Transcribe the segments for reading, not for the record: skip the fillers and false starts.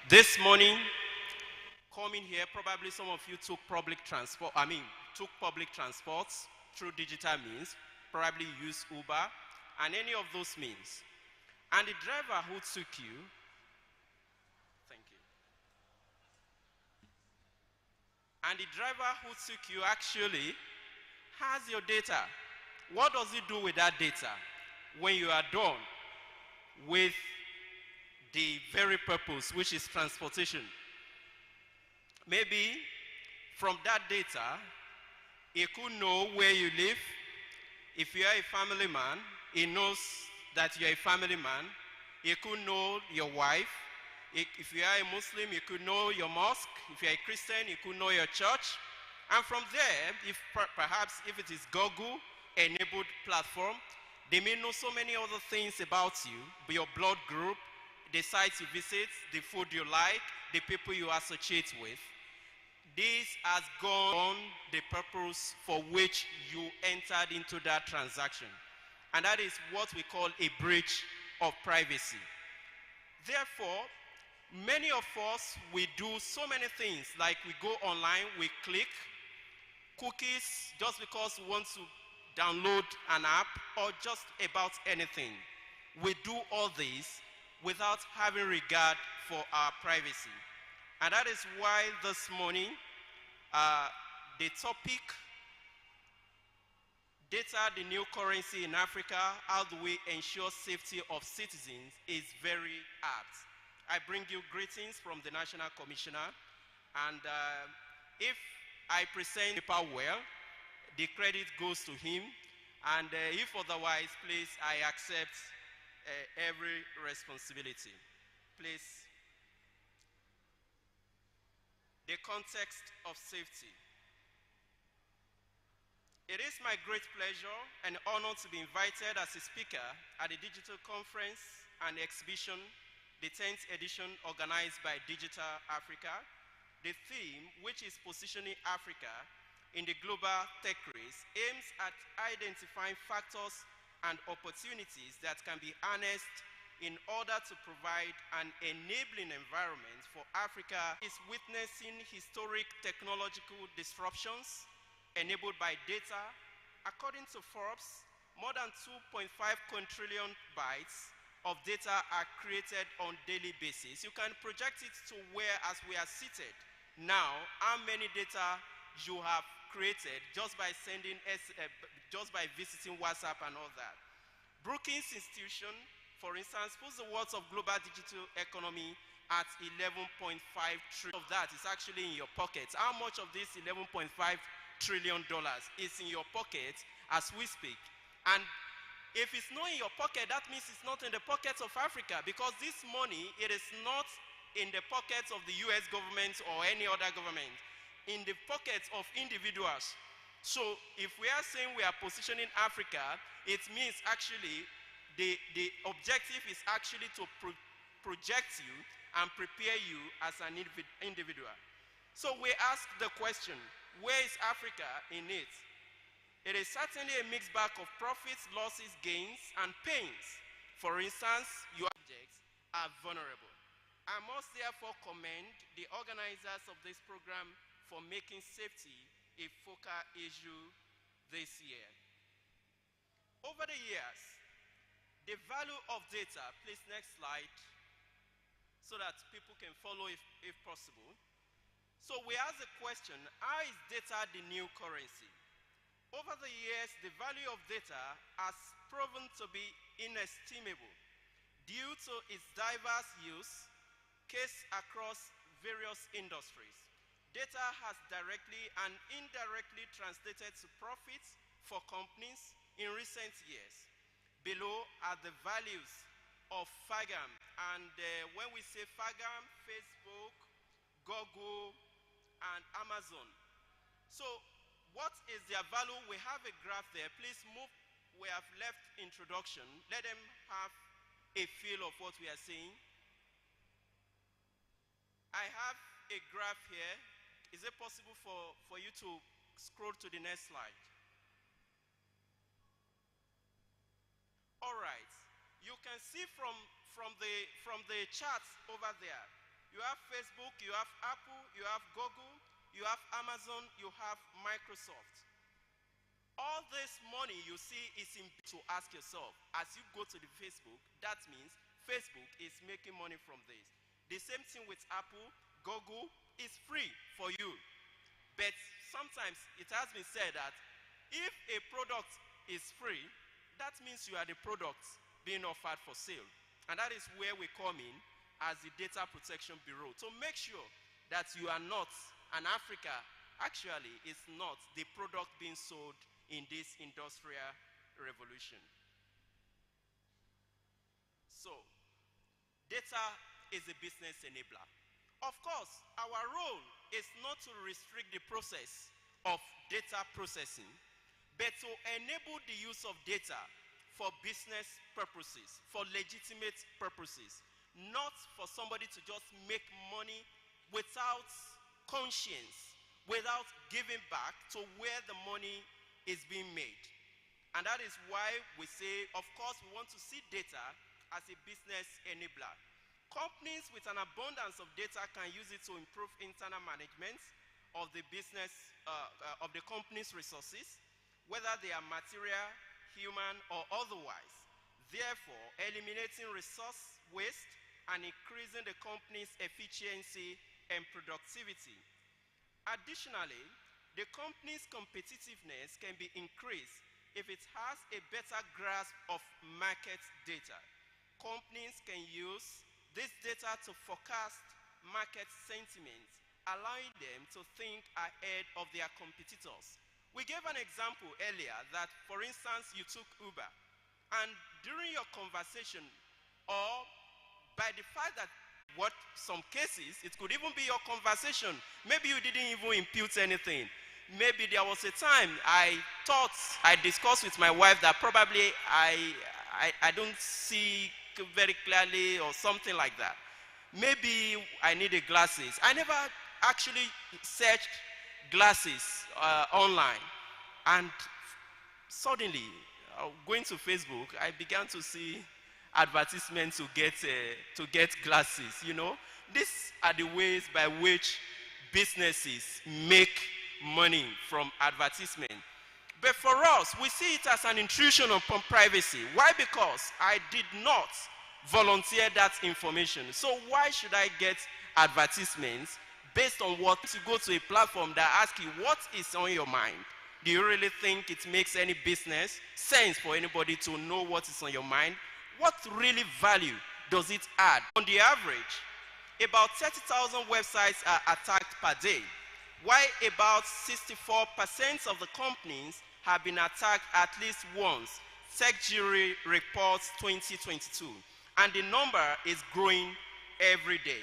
This morning, coming here, probably some of you took public transports through digital means, probably use Uber and any of those means. And the driver who took you, thank you. And the driver who took you actually has your data. What does he do with that data when you are done with the very purpose, which is transportation? Maybe from that data, he could know where you live. If you are a family man, he knows that you're a family man. He could know your wife. If you are a Muslim, he could know your mosque. If you're a Christian, he could know your church. And from there, if perhaps if it is Google-enabled platform, they may know so many other things about you, your blood group, the sites you visit, the food you like, the people you associate with. This has gone the purpose for which you entered into that transaction. And that is what we call a breach of privacy. Therefore, many of us, we do so many things, like we go online, we click cookies just because we want to download an app or just about anything. We do all this without having regard for our privacy. And that is why this morning, the topic, data, the new currency in Africa, how do we ensure safety of citizens, is very apt. I bring you greetings from the National Commissioner, and if I present the paper well, the credit goes to him, and if otherwise, please, I accept every responsibility. Please. The context of safety. It is my great pleasure and honor to be invited as a speaker at the digital conference and exhibition, the 10th edition organized by Digital Africa. The theme, which is positioning Africa in the global tech race, aims at identifying factors and opportunities that can be harnessed in order to provide an enabling environment for Africa. Is witnessing historic technological disruptions enabled by data. According to Forbes, more than 2.5 quadrillion bytes of data are created on a daily basis. You can project it to where, as we are seated now, how many data you have created just by visiting WhatsApp and all that. Brookings Institution, for instance, puts the words of global digital economy at 11.5 trillion. Of that is actually in your pocket. How much of this 11.5 trillion dollars is in your pocket as we speak? And if it's not in your pocket, that means it's not in the pockets of Africa, because this money, it is not in the pockets of the US government or any other government, in the pockets of individuals. So if we are saying we are positioning Africa, it means actually the objective is actually to project you and prepare you as an individual. So we ask the question, where is Africa in it? It is certainly a mixed bag of profits, losses, gains, and pains. For instance, your subjects are vulnerable. I must therefore commend the organizers of this program for making safety a focal issue this year. Over the years, the value of data, please next slide, so that people can follow if possible. So we ask the question, how is data the new currency? Over the years, the value of data has proven to be inestimable due to its diverse use case across various industries. Data has directly and indirectly translated to profits for companies in recent years. Below are the values of FAANG, and when we say FAANG, Facebook, Google, and Amazon. So what is their value? We have a graph there. Please move. We have left introduction. Let them have a feel of what we are saying. I have a graph here. Is it possible for you to scroll to the next slide? All right. You can see from the charts over there, You have Facebook, you have Apple, you have Google, you have Amazon, you have Microsoft. All this money you see is in to ask yourself, as you go to the Facebook, that means Facebook is making money from this. The same thing with Apple, Google is free for you. But sometimes it has been said that if a product is free, that means you are the product being offered for sale. And that is where we come in as the Data Protection Bureau to make sure that you are not, and Africa actually is not, the product being sold in this industrial revolution. So, data is a business enabler. Of course, our role is not to restrict the process of data processing, but to enable the use of data for business purposes, for legitimate purposes, not for somebody to just make money without conscience, without giving back to where the money is being made. And that is why we say, of course, we want to see data as a business enabler. Companies with an abundance of data can use it to improve internal management of the business, of the company's resources, whether they are material, human, or otherwise, therefore eliminating resource waste and increasing the company's efficiency and productivity. Additionally, the company's competitiveness can be increased if it has a better grasp of market data. Companies can use this data to forecast market sentiments, allowing them to think ahead of their competitors. We gave an example earlier that, for instance, you took Uber, and during your conversation, or by the fact that what some cases, it could even be your conversation, maybe you didn't even impute anything. Maybe there was a time I thought, I discussed with my wife that probably I don't see very clearly or something like that. Maybe I needed glasses. I never actually searched glasses online. And suddenly, going to Facebook, I began to see advertisements to get glasses, you know. These are the ways by which businesses make money from advertisement. But for us, we see it as an intrusion upon privacy. Why? Because I did not volunteer that information. So why should I get advertisements based on what? You go to a platform that asks you what is on your mind. Do you really think it makes any business sense for anybody to know what is on your mind? What really value does it add? On the average, about 30,000 websites are attacked per day, while about 64% of the companies have been attacked at least once. TechJury reports 2022. And the number is growing every day,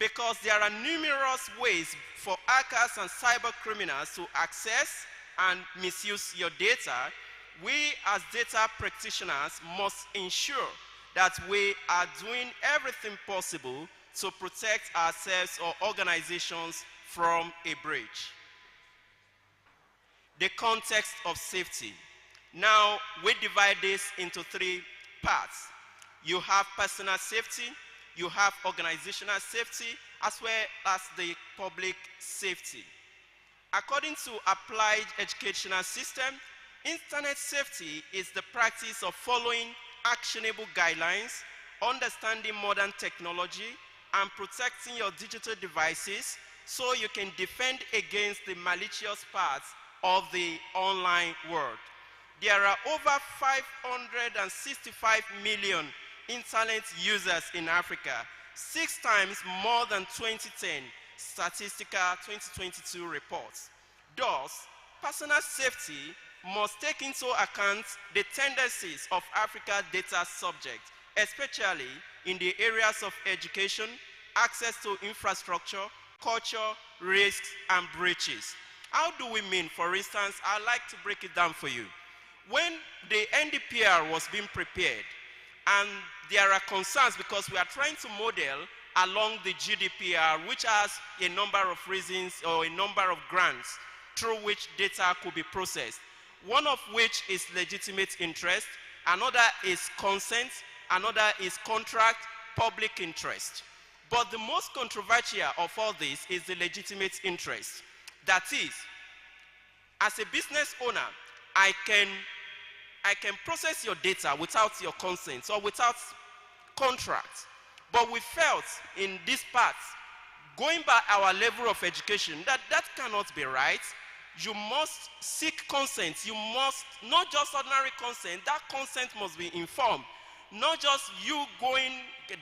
because there are numerous ways for hackers and cyber criminals to access and misuse your data. We as data practitioners must ensure that we are doing everything possible to protect ourselves or organizations from a breach. The context of safety. Now, we divide this into three parts. You have personal safety, you have organizational safety, as well as the public safety. According to Applied Educational System, internet safety is the practice of following actionable guidelines, understanding modern technology, and protecting your digital devices so you can defend against the malicious parts of the online world. There are over 565 million internet users in Africa, 6 times more than 2010 statistical 2022 reports. Thus, personal safety must take into account the tendencies of Africa's data subjects, especially in the areas of education, access to infrastructure, culture, risks, and breaches. How do we mean? For instance, I'd like to break it down for you. When the NDPR was being prepared, and there are concerns because we are trying to model along the GDPR, which has a number of reasons or a number of grants through which data could be processed. One of which is legitimate interest, another is consent, another is contract, public interest. But the most controversial of all this is the legitimate interest. That is, as a business owner, I can process your data without your consent or without contract. But we felt in this part, going by our level of education, that cannot be right. You must seek consent. You must, not just ordinary consent, that consent must be informed. Not just you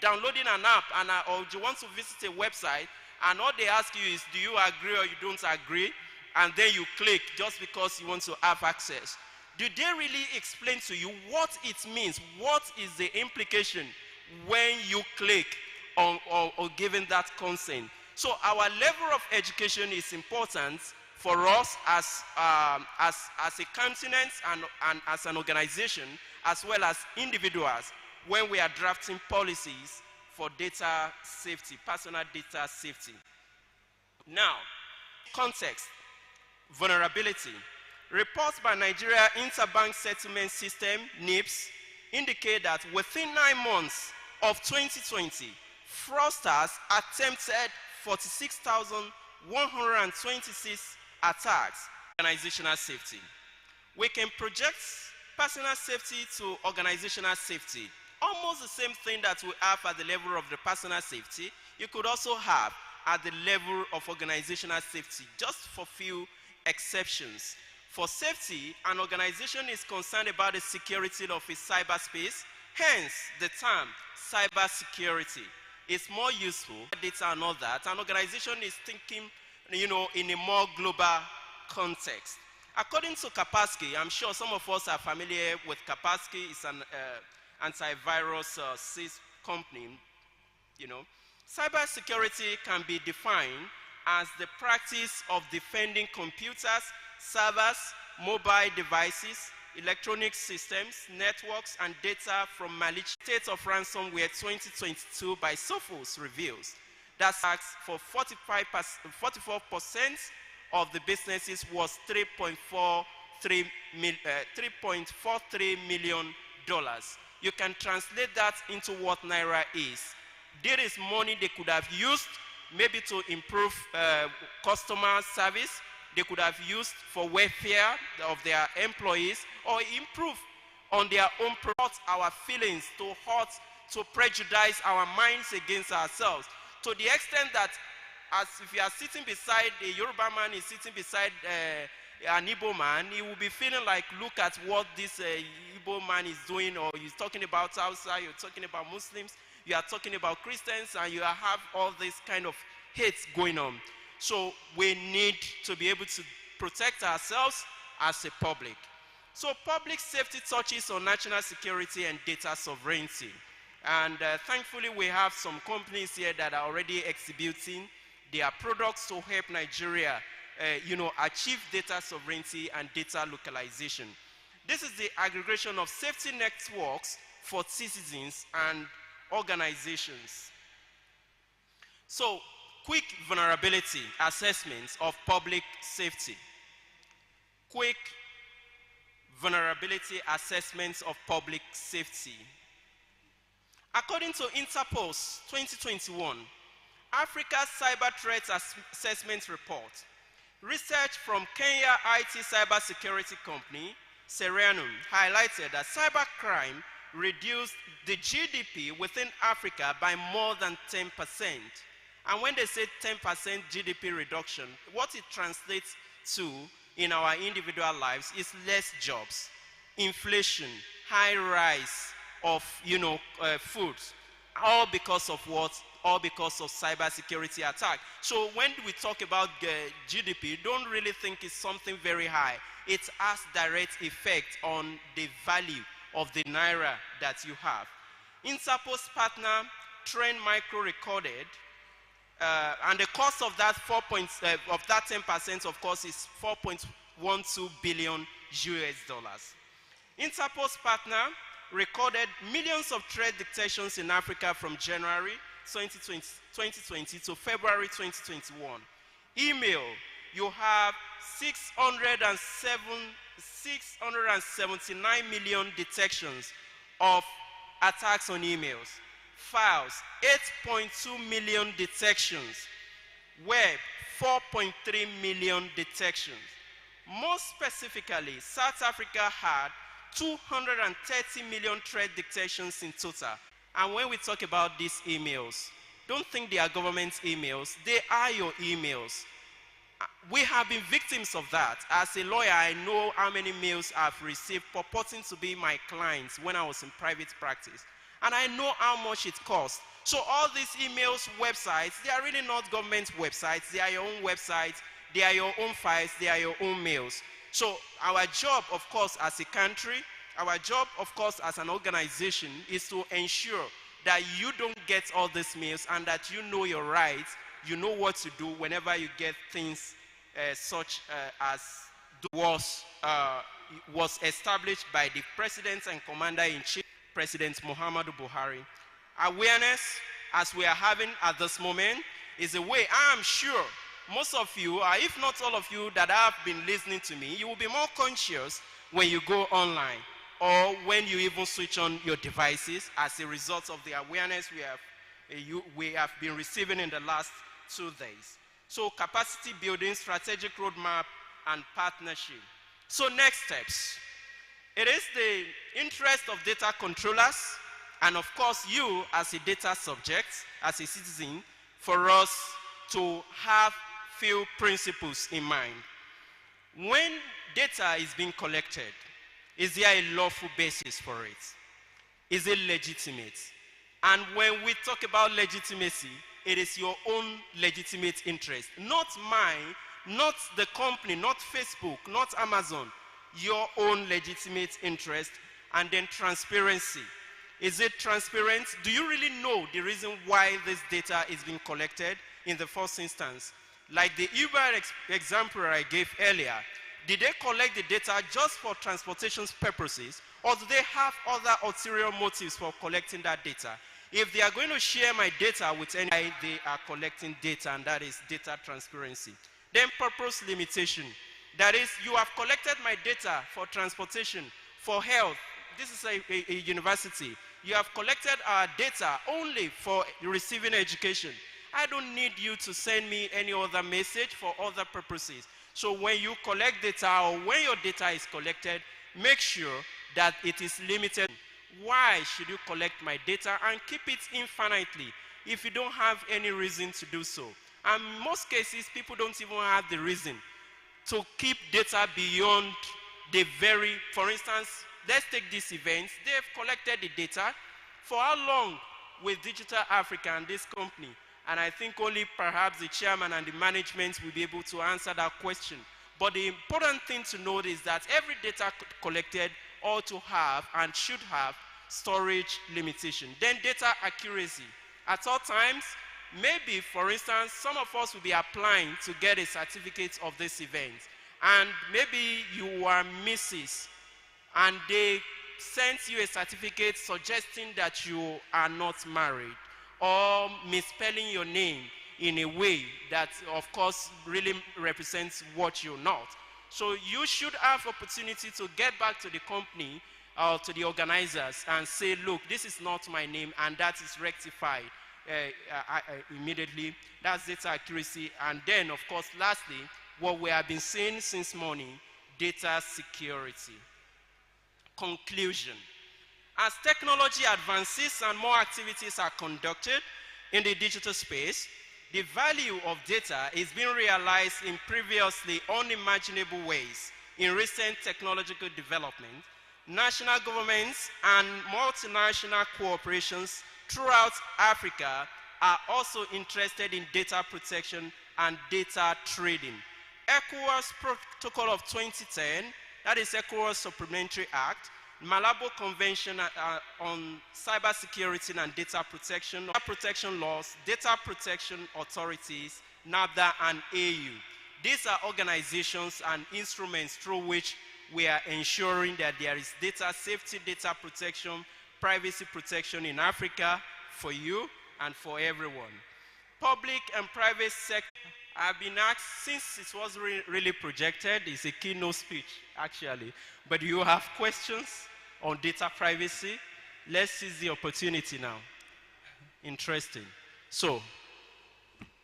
downloading an app or you want to visit a website and all they ask you is, do you agree or you don't agree? And then you click just because you want to have access. Do they really explain to you what it means? What is the implication when you click on or giving that consent? So our level of education is important for us as a continent and as an organization, as well as individuals, when we are drafting policies for data safety, personal data safety. Now, context, vulnerability. Reports by Nigeria Interbank Settlement System, NIPS, indicate that within 9 months of 2020, fraudsters attempted 46,126 attacks. Organizational safety. We can project personal safety to organizational safety. Almost the same thing that we have at the level of the personal safety, you could also have at the level of organizational safety, just for few exceptions. For safety, an organization is concerned about the security of its cyberspace, hence the term cybersecurity. It's more useful, data and all that. An organization is thinking, in a more global context. According to Kaspersky, I'm sure some of us are familiar with Kaspersky. It's an antivirus company. Cybersecurity can be defined as the practice of defending computers, servers, mobile devices, electronic systems, networks, and data from malicious. State of Ransomware 2022 by Sophos reveals that for 44% of the businesses was $3.43 million. You can translate that into what Naira is. There is money they could have used maybe to improve customer service. They could have used for welfare of their employees or improve on their own products, our feelings, to hurt, to prejudice our minds against ourselves. To the extent that as if you are sitting beside a Yoruba man is sitting beside an Igbo man, he will be feeling like, look at what this Igbo man is doing, or he's talking about Hausa, you're talking about Muslims, you are talking about Christians, and you have all this kind of hate going on. So we need to be able to protect ourselves as a public. So public safety touches on national security and data sovereignty. And thankfully, we have some companies here that are already exhibiting their products to help Nigeria achieve data sovereignty and data localization. This is the aggregation of safety networks for citizens and organizations. So, quick vulnerability assessments of public safety. Quick vulnerability assessments of public safety. According to Interpol's 2021 Africa Cyber Threats Assessment Report, research from Kenya IT cybersecurity company, Serenum, highlighted that cybercrime reduced the GDP within Africa by more than 10%. And when they say 10% GDP reduction, what it translates to in our individual lives is less jobs, inflation, high rise of food, all because of what? All because of cybersecurity attack. So when we talk about GDP, don't really think it's something very high. It has direct effect on the value of the Naira that you have. Interpol's partner, Trend Micro, recorded, and the cost of that 10%, of course, is 4.12 billion US dollars. Interpol's partner recorded millions of threat detections in Africa from January 2020 to February 2021. Email, you have 679 million detections of attacks on emails. files, 8.2 million detections. Web, 4.3 million detections. More specifically, South Africa had 230 million threat detections in total. And when we talk about these emails, don't think they are government emails. They are your emails. We have been victims of that. As a lawyer, I know how many mails I've received purporting to be my clients when I was in private practice. And I know how much it costs. So all these emails, websites, they are really not government websites. They are your own websites. They are your own files. They are your own mails. So our job, of course, as a country, our job, of course, as an organization, is to ensure that you don't get all these mails and that you know your rights, you know what to do whenever you get things such as was established by the President and Commander-in-Chief, President Muhammadu Buhari. Awareness, as we are having at this moment, is a way, I'm sure, most of you, if not all of you that have been listening to me, you will be more conscious when you go online or when you even switch on your devices as a result of the awareness we have been receiving in the last 2 days. So capacity building, strategic roadmap, and partnership. So next steps. It is the interest of data controllers and of course you as a data subject, as a citizen, for us to have few principles in mind. When data is being collected, is there a lawful basis for it? Is it legitimate? And when we talk about legitimacy, it is your own legitimate interest, not mine, not the company, not Facebook, not Amazon, your own legitimate interest. And then transparency. Is it transparent? Do you really know the reason why this data is being collected in the first instance? Like the Uber example I gave earlier, did they collect the data just for transportation purposes, or do they have other ulterior motives for collecting that data? If they are going to share my data with anybody, they are collecting data, and that is data transparency. Then purpose limitation. That is, you have collected my data for transportation, for health. This is a university. You have collected our data only for receiving education. I don't need you to send me any other message for other purposes. So when you collect data or when your data is collected, make sure that it is limited. Why should you collect my data and keep it infinitely if you don't have any reason to do so? And in most cases, people don't even have the reason to keep data beyond the very, for instance, let's take this event. They've collected the data. For how long with Digital Africa and this company? And I think only perhaps the chairman and the management will be able to answer that question. But the important thing to note is that every data collected ought to have and should have storage limitation. Then data accuracy. At all times, maybe, for instance, some of us will be applying to get a certificate of this event. And maybe you are Mrs. and they sent you a certificate suggesting that you are not married, or misspelling your name in a way that, of course, really represents what you're not. So you should have opportunity to get back to the company or to the organizers and say, look, this is not my name, and that is rectified immediately. That's data accuracy. And then, of course, lastly, what we have been saying since morning, data security. Conclusion. As technology advances and more activities are conducted in the digital space, the value of data is being realized in previously unimaginable ways. In recent technological development, national governments and multinational corporations throughout Africa are also interested in data protection and data trading. ECOWAS Protocol of 2010, that is ECOWAS Supplementary Act, Malabo Convention on Cybersecurity and Data Protection Laws, Data Protection Authorities, NAFDA, and AU. These are organizations and instruments through which we are ensuring that there is data safety, data protection, privacy protection in Africa for you and for everyone. Public and private sector. I've been asked, since it was really projected, it's a keynote speech, actually, but you have questions on data privacy. Let's seize the opportunity now. Interesting. So,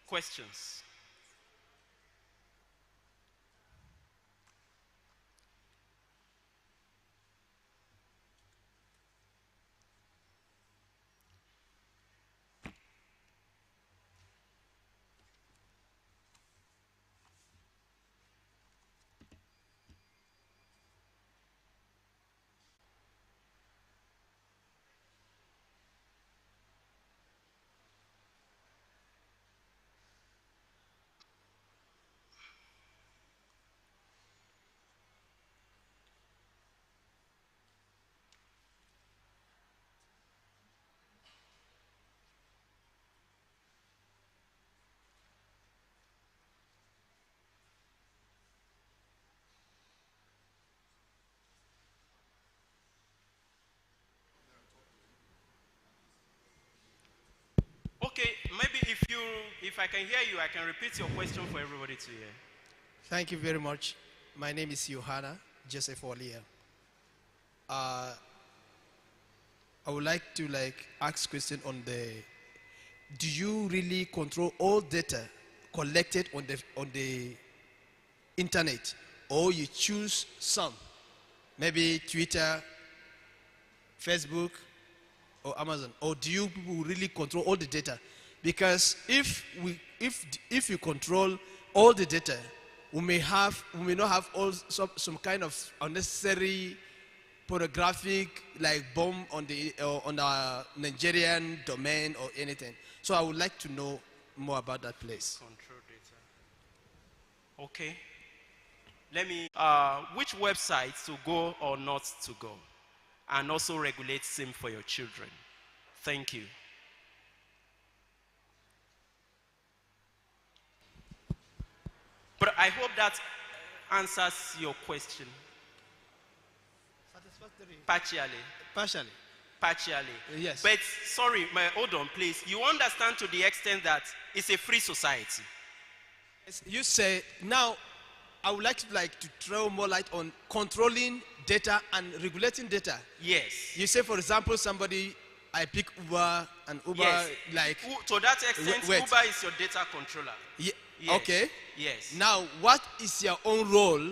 questions? Okay, maybe if I can hear you, I can repeat your question for everybody to hear. Thank you very much. My name is Johanna Joseph Olia. I would like to ask question on do you really control all data collected on the internet, or you choose some, maybe Twitter, Facebook, or Amazon, or do you people really control all the data? Because if you control all the data, we may not have some kind of unnecessary pornographic bomb on our Nigerian domain or anything. So I would like to know more about that place. Control data. Okay. Let me which websites to go or not to go, and also regulate SIM for your children. Thank you. But I hope that answers your question. Satisfactory. Partially. Partially. Yes. But sorry, hold on, please. You understand to the extent that it's a free society. You say now. I would like to throw more light on controlling data and regulating data. Yes. You say, for example, I pick Uber, and Uber yes. To that extent, wait. Uber is your data controller. Yes. Okay. Yes. Now, what is your own role?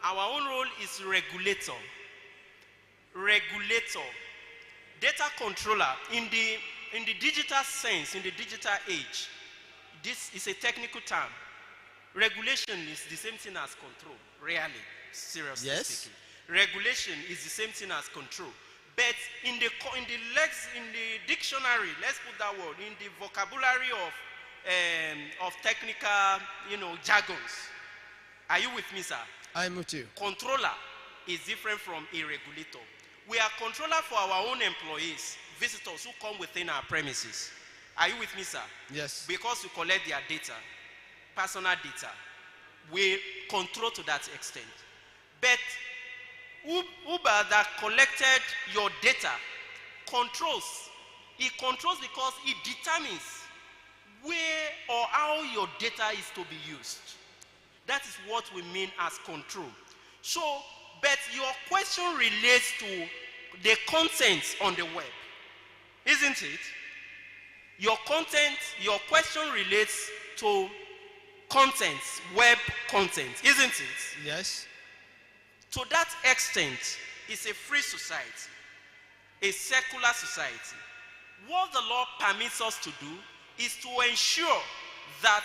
Our own role is regulator. Regulator. Data controller in the digital sense, in the digital age. This is a technical term. Regulation is the same thing as control, really, seriously speaking. Regulation is the same thing as control. But in the dictionary, let's put that word, in the vocabulary of technical, jargons. Are you with me, sir? I'm with you. Controller is different from a regulator. We are controller for our own employees, visitors who come within our premises. Are you with me, sir? Yes. Because we collect their data. Personal data, we control to that extent. But Uber that collected your data controls. It controls because it determines where or how your data is to be used. That is what we mean as control. So, but your question relates to the content on the web, isn't it? Your question relates to content, web content, isn't it? Yes. To that extent, it's a free society, a secular society. What the law permits us to do is to ensure that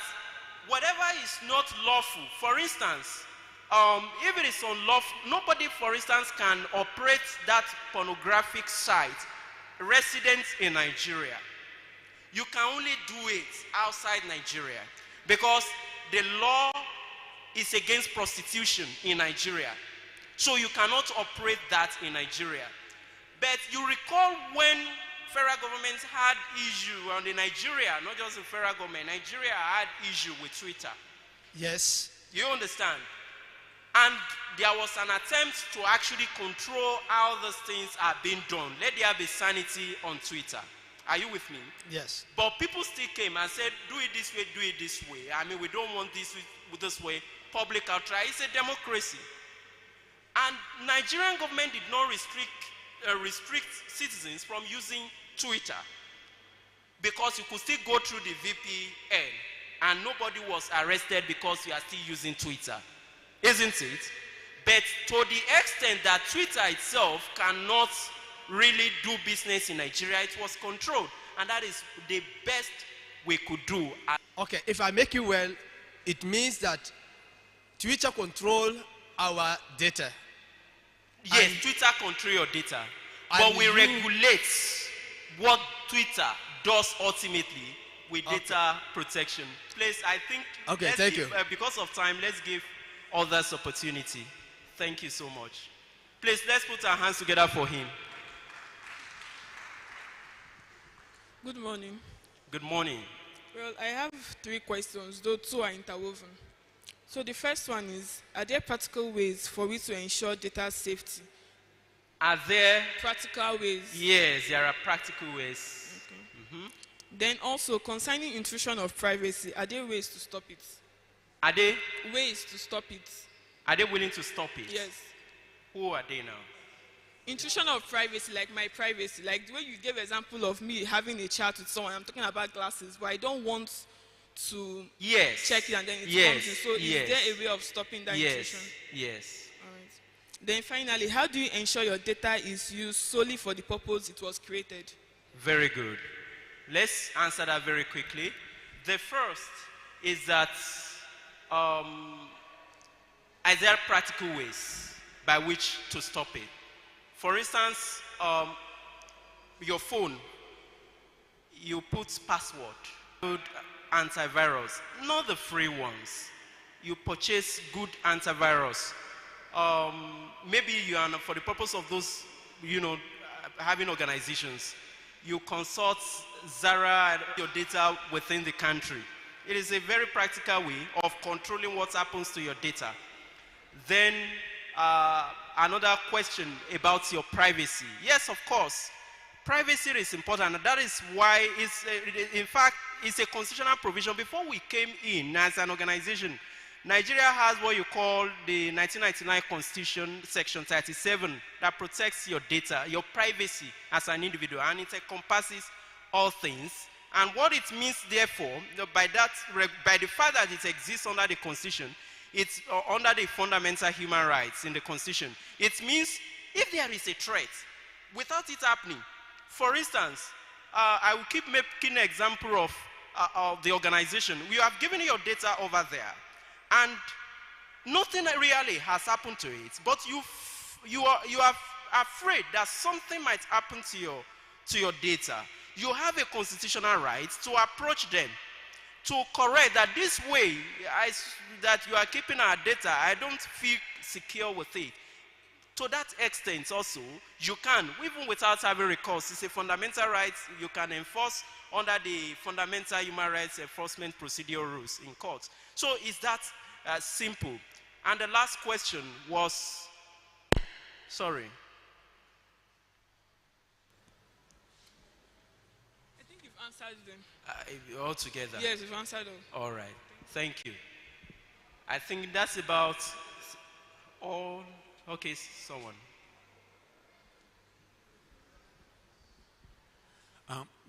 whatever is not lawful, for instance, if it is unlawful, nobody, for instance, can operate that pornographic site resident in Nigeria. You can only do it outside Nigeria because the law is against prostitution in Nigeria. So you cannot operate that in Nigeria. But you recall when federal government had issue on the Nigeria, not just the federal government, Nigeria had issue with Twitter. Yes. You understand? And there was an attempt to actually control how these things are being done. Let there be sanity on Twitter. Are you with me? Yes. But people still came and said, do it this way, do it this way. I mean, we don't want this way. Public outcry. It's a democracy. And Nigerian government did not restrict citizens from using Twitter. because you could still go through the VPN and nobody was arrested because you are still using Twitter, isn't it? But to the extent that Twitter itself cannot really do business in Nigeria, it was controlled, and that is the best we could do. Okay, if I make you well, it means that Twitter control our data. Yes, And Twitter control your data, but we regulate what Twitter does ultimately with data protection. Please, I think. Okay, thank you. Because of time, let's give others opportunity. Thank you so much. Please, let's put our hands together for him. Good morning. Good morning. Well, I have 3 questions, though 2 are interwoven. So the first one is, are there practical ways for we to ensure data safety? Are there Practical ways. Yes, there are practical ways. Okay. Then also, concerning intrusion of privacy, are there ways to stop it? Are they Ways to stop it. willing to stop it? Yes. Who are they now? Intrusion of privacy, like my privacy, like the way you gave example of me having a chat with someone, I'm talking about glasses, but I don't want to Yes. check it and then it Yes. comes in. So Yes. is there a way of stopping that intrusion? Yes. All right. Then finally, how do you ensure your data is used solely for the purpose it was created? Very good. Let's answer that very quickly. The first is that are there practical ways by which to stop it? For instance, your phone, you put password, good antivirus, not the free ones. You purchase good antivirus. Maybe you are for the purpose of those, having organizations, you consult Zara and your data within the country. It is a very practical way of controlling what happens to your data. Then another question about your privacy. Yes, of course, privacy is important, and that is why in fact, it's a constitutional provision. Before we came in as an organization, Nigeria has what you call the 1999 Constitution, Section 37, that protects your data, your privacy as an individual, and it encompasses all things. And what it means, therefore, by the fact that it exists under the Constitution, it's under the fundamental human rights in the Constitution. It means if there is a threat, without it happening, for instance, I will keep making an example of the organization. We have given your data over there, and nothing really has happened to it, but you are afraid that something might happen to your data. You have a constitutional right to approach them to correct that this way that you are keeping our data, I don't feel secure with it. To that extent also, you can, even without having recourse, it's a fundamental right you can enforce under the Fundamental Human Rights Enforcement Procedure rules in court. So is that simple? And the last question was, sorry. I think you've answered them. All together? Yes, you've answered them. All right. Thank you. I think that's about all. Okay, someone.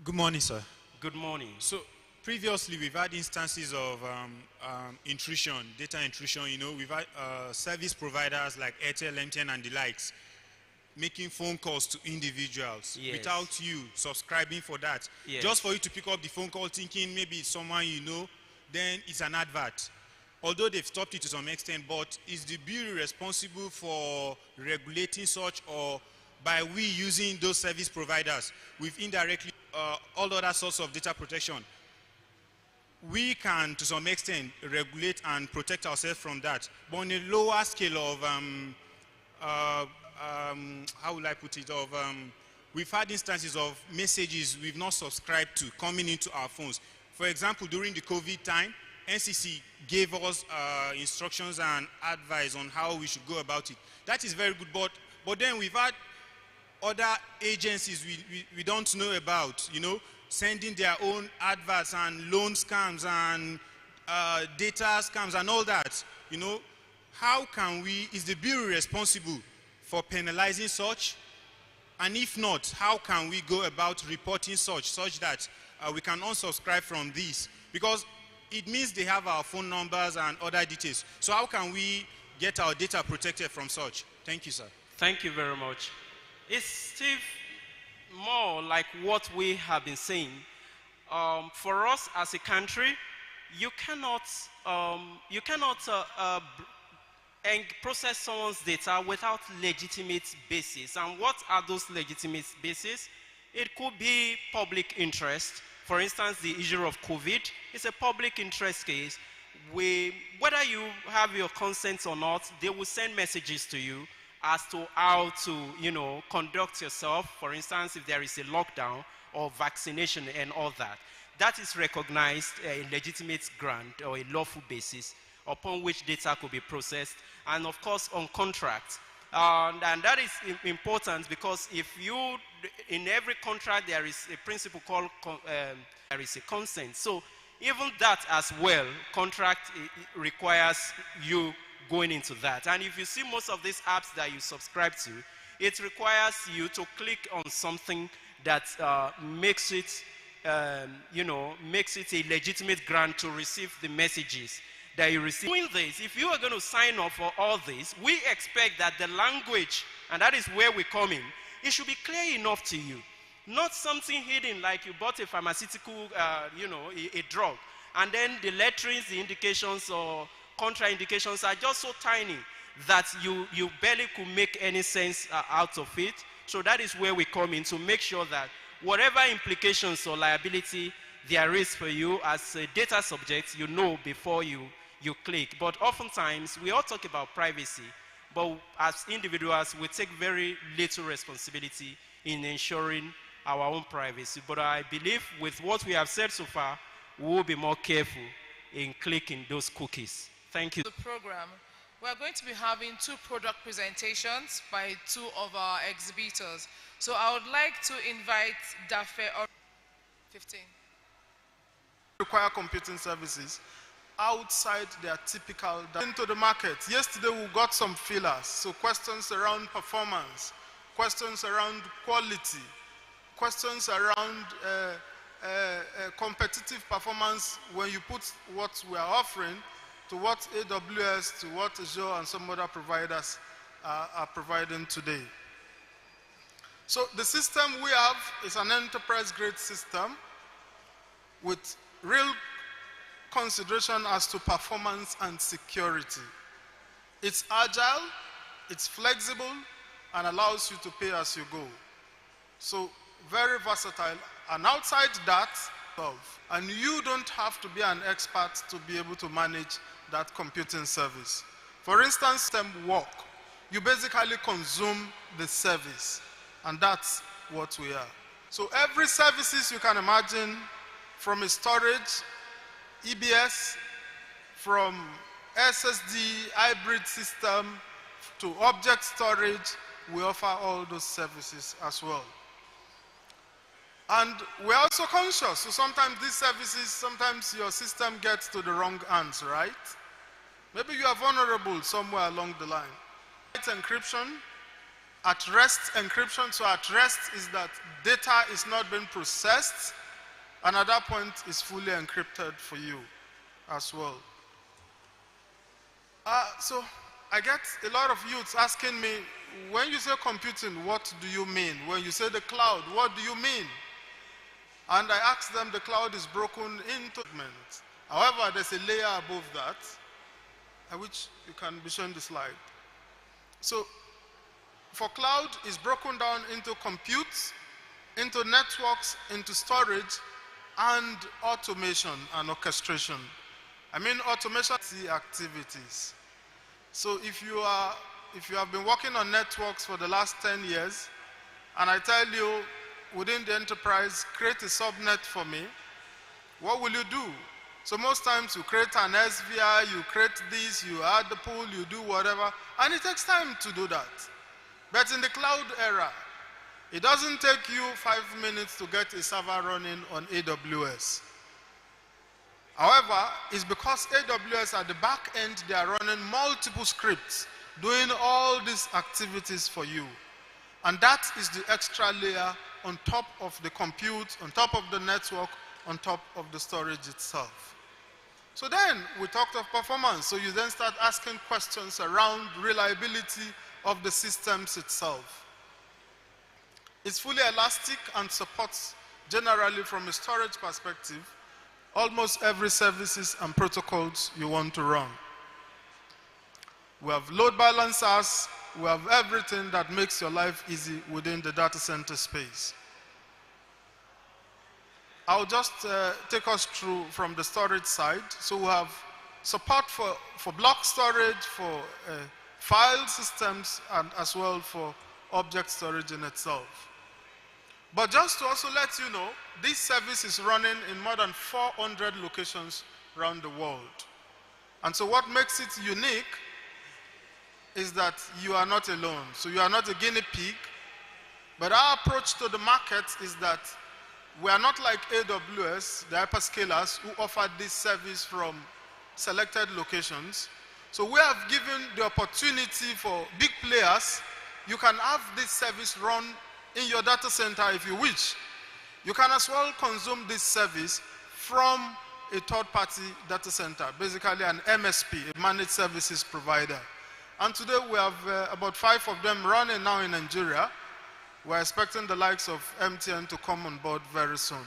Good morning, sir. Good morning. So previously we've had instances of intrusion, data intrusion. We've had service providers like Airtel, MTN, and the likes making phone calls to individuals without you subscribing for that. Just for you to pick up the phone call thinking maybe it's someone you know, then it's an advert. Although they've stopped it to some extent, but is the Bureau responsible for regulating such, or by we using those service providers, we've indirectly all other sorts of data protection? We can to some extent regulate and protect ourselves from that, but on a lower scale of how will I put it, we've had instances of messages we've not subscribed to coming into our phones. For example, during the COVID time, NCC gave us instructions and advice on how we should go about it. That is very good, but then we've had other agencies we don't know about, sending their own adverts and loan scams and data scams and all that. How can is the Bureau responsible for penalizing such? And if not, how can we go about reporting such that we can unsubscribe from this, because it means they have our phone numbers and other details. So how can we get our data protected from such? Thank you, sir. Thank you very much. It's still more like what we have been saying. For us as a country, you cannot process someone's data without legitimate basis. And what are those legitimate bases? It could be public interest. For instance, the issue of COVID is a public interest case. Whether you have your consent or not, they will send messages to you as to how to, conduct yourself. For instance, if there is a lockdown or vaccination and all that. That is recognized a legitimate grant or a lawful basis upon which data could be processed, and of course on contract. And that is important because in every contract there is a principle called there is a consent. So even that as well, contract requires you going into that. And if you see most of these apps that you subscribe to, it requires you to click on something that makes it makes it a legitimate grant to receive the messages that you receive. Doing this, if you are going to sign up for all this, we expect that the language, and that is where we come in, it should be clear enough to you. Not something hidden like you bought a pharmaceutical, a drug, and then the letterings, the indications or contraindications are just so tiny that you barely could make any sense out of it. So that is where we come in to make sure that whatever implications or liability there is for you as a data subject, you know before you click. But oftentimes, we all talk about privacy, but as individuals, we take very little responsibility in ensuring our own privacy. But I believe with what we have said so far, we will be more careful in clicking those cookies. Thank you. The program, we are going to be having 2 product presentations by 2 of our exhibitors. So I would like to invite Dafe or 15. Require computing services outside their typical into the market. Yesterday we got some fillers, so questions around performance, questions around quality, questions around competitive performance when you put what we are offering to what AWS, to what Azure and some other providers are providing today. So the system we have is an enterprise-grade system with real consideration as to performance and security. It's agile, it's flexible, and allows you to pay as you go. So very versatile. And outside that, and you don't have to be an expert to be able to manage that computing service. For instance, system work. You basically consume the service, and that's what we are. So every services you can imagine, from a storage, EBS, from SSD, hybrid system, to object storage, we offer all those services as well. And we're also conscious, so sometimes these services, sometimes your system gets to the wrong hands, right? Maybe you are vulnerable somewhere along the line. Encryption, at rest encryption, so at rest is that data is not being processed, and at that point is fully encrypted for you as well. So I get a lot of youths asking me, when you say computing, what do you mean? When you say the cloud, what do you mean? And I ask them, the cloud is broken into segments. However, there's a layer above that, which you can be shown the slide. So for cloud, is broken down into compute, into networks, into storage, and automation and orchestration. I mean automation activities. So if you have been working on networks for the last 10 years, and I tell you within the enterprise, create a subnet for me, what will you do? So most times you create an SVI, you create this, you add the pool, you do whatever, and it takes time to do that. But in the cloud era, it doesn't take you 5 minutes to get a server running on AWS. However, it's because AWS at the back end, they are running multiple scripts, doing all these activities for you. And that is the extra layer on top of the compute, on top of the network, on top of the storage itself. So then we talked of performance. So you then start asking questions around reliability of the systems itself. It's fully elastic and supports, generally from a storage perspective, almost every services and protocols you want to run. We have load balancers, we have everything that makes your life easy within the data center space. I'll just take us through from the storage side. So we have support for block storage, for file systems, and as well for object storage in itself. But just to also let you know, this service is running in more than 400 locations around the world. And so what makes it unique is that you are not alone. So you are not a guinea pig, but our approach to the market is that we are not like AWS, the hyperscalers, who offer this service from selected locations. So we have given the opportunity for big players. You can have this service run in your data center if you wish. You can as well consume this service from a third-party data center, basically an MSP, a managed services provider. And today we have about 5 of them running now in Nigeria. We're expecting the likes of MTN to come on board very soon.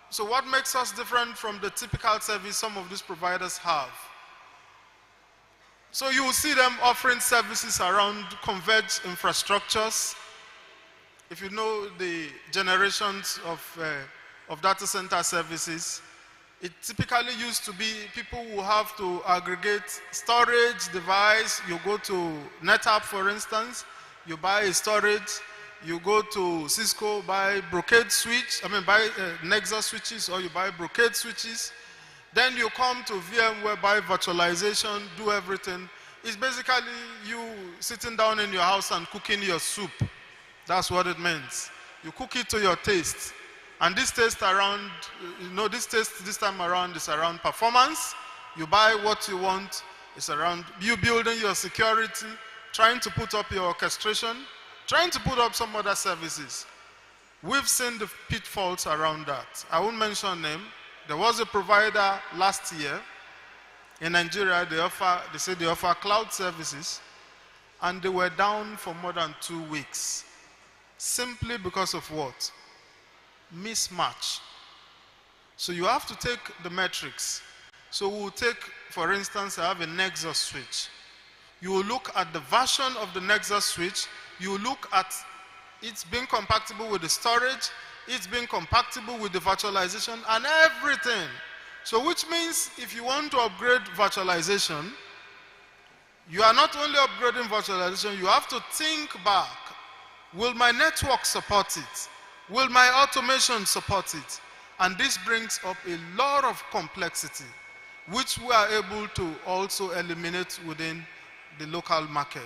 So what makes us different from the typical service some of these providers have? So you will see them offering services around converged infrastructures. If you know the generations of data center services, it typically used to be people who have to aggregate storage device. You go to NetApp, for instance, you buy a storage, you go to Cisco, buy Brocade switch, buy Nexus switches, or you buy Brocade switches. Then you come to VMware, buy virtualization, do everything. It's basically you sitting down in your house and cooking your soup. That's what it means. You cook it to your taste. And this taste around, this taste this time around is around performance. You buy what you want. It's around you building your security, trying to put up your orchestration, trying to put up some other services. We've seen the pitfalls around that. I won't mention name. There was a provider last year in Nigeria. They said they offer cloud services, and they were down for more than 2 weeks. Simply because of what? Mismatch. So you have to take the metrics. So we'll take, for instance, I have a Nexus switch. You will look at the version of the Nexus switch. You will look at it's being compatible with the storage, it's being compatible with the virtualization and everything. So which means if you want to upgrade virtualization, you are not only upgrading virtualization, you have to think back. Will my network support it? Will my automation support it? And this brings up a lot of complexity, which we are able to also eliminate within the local market.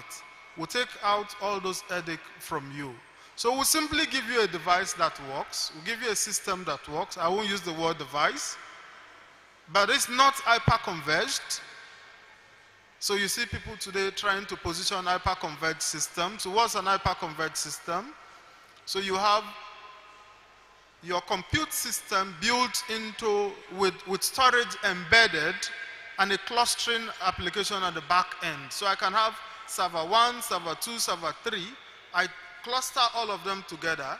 We'll take out all those headaches from you. So we'll simply give you a device that works. We'll give you a system that works. I won't use the word device, but it's not hyper-converged. So you see people today trying to position hyper-converged systems. So what's an hyper-converged system? So you have your compute system built into with storage embedded and a clustering application at the back end. So I can have server 1, server 2, server 3. I cluster all of them together.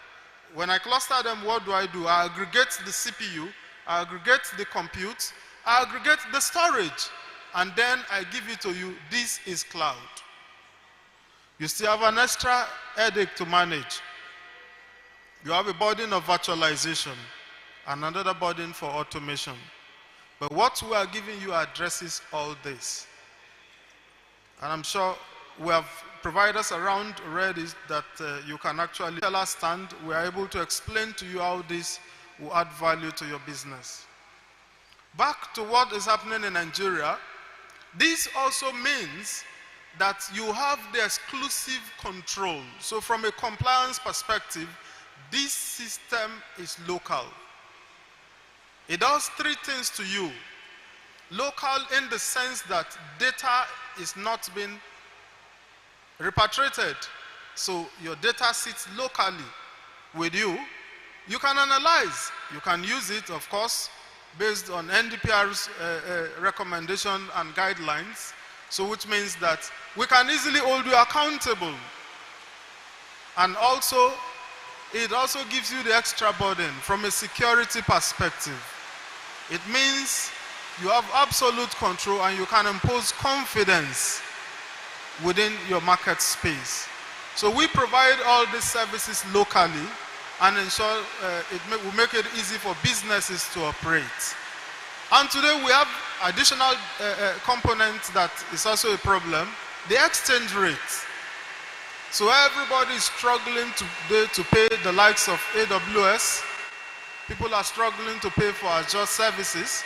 When I cluster them, what do? I aggregate the CPU, I aggregate the compute, I aggregate the storage, and then I give it to you. This is cloud. You still have an extra headache to manage. You have a burden of virtualization and another burden for automation. But what we are giving you addresses all this. And I'm sure we have providers around already that you can actually tell us stand. We are able to explain to you how this will add value to your business. Back to what is happening in Nigeria, this also means that you have the exclusive control. So from a compliance perspective, this system is local. It does 3 things to you. Local in the sense that data is not being repatriated. So your data sits locally with you. You can analyze. You can use it, of course, based on NDPR's recommendation and guidelines. So which means that we can easily hold you accountable. And also, it also gives you the extra burden from a security perspective. It means you have absolute control and you can impose confidence within your market space. So we provide all these services locally and ensure we make it easy for businesses to operate. And today we have additional component that is also a problem, the exchange rate. So everybody is struggling today to pay the likes of AWS. People are struggling to pay for Azure services.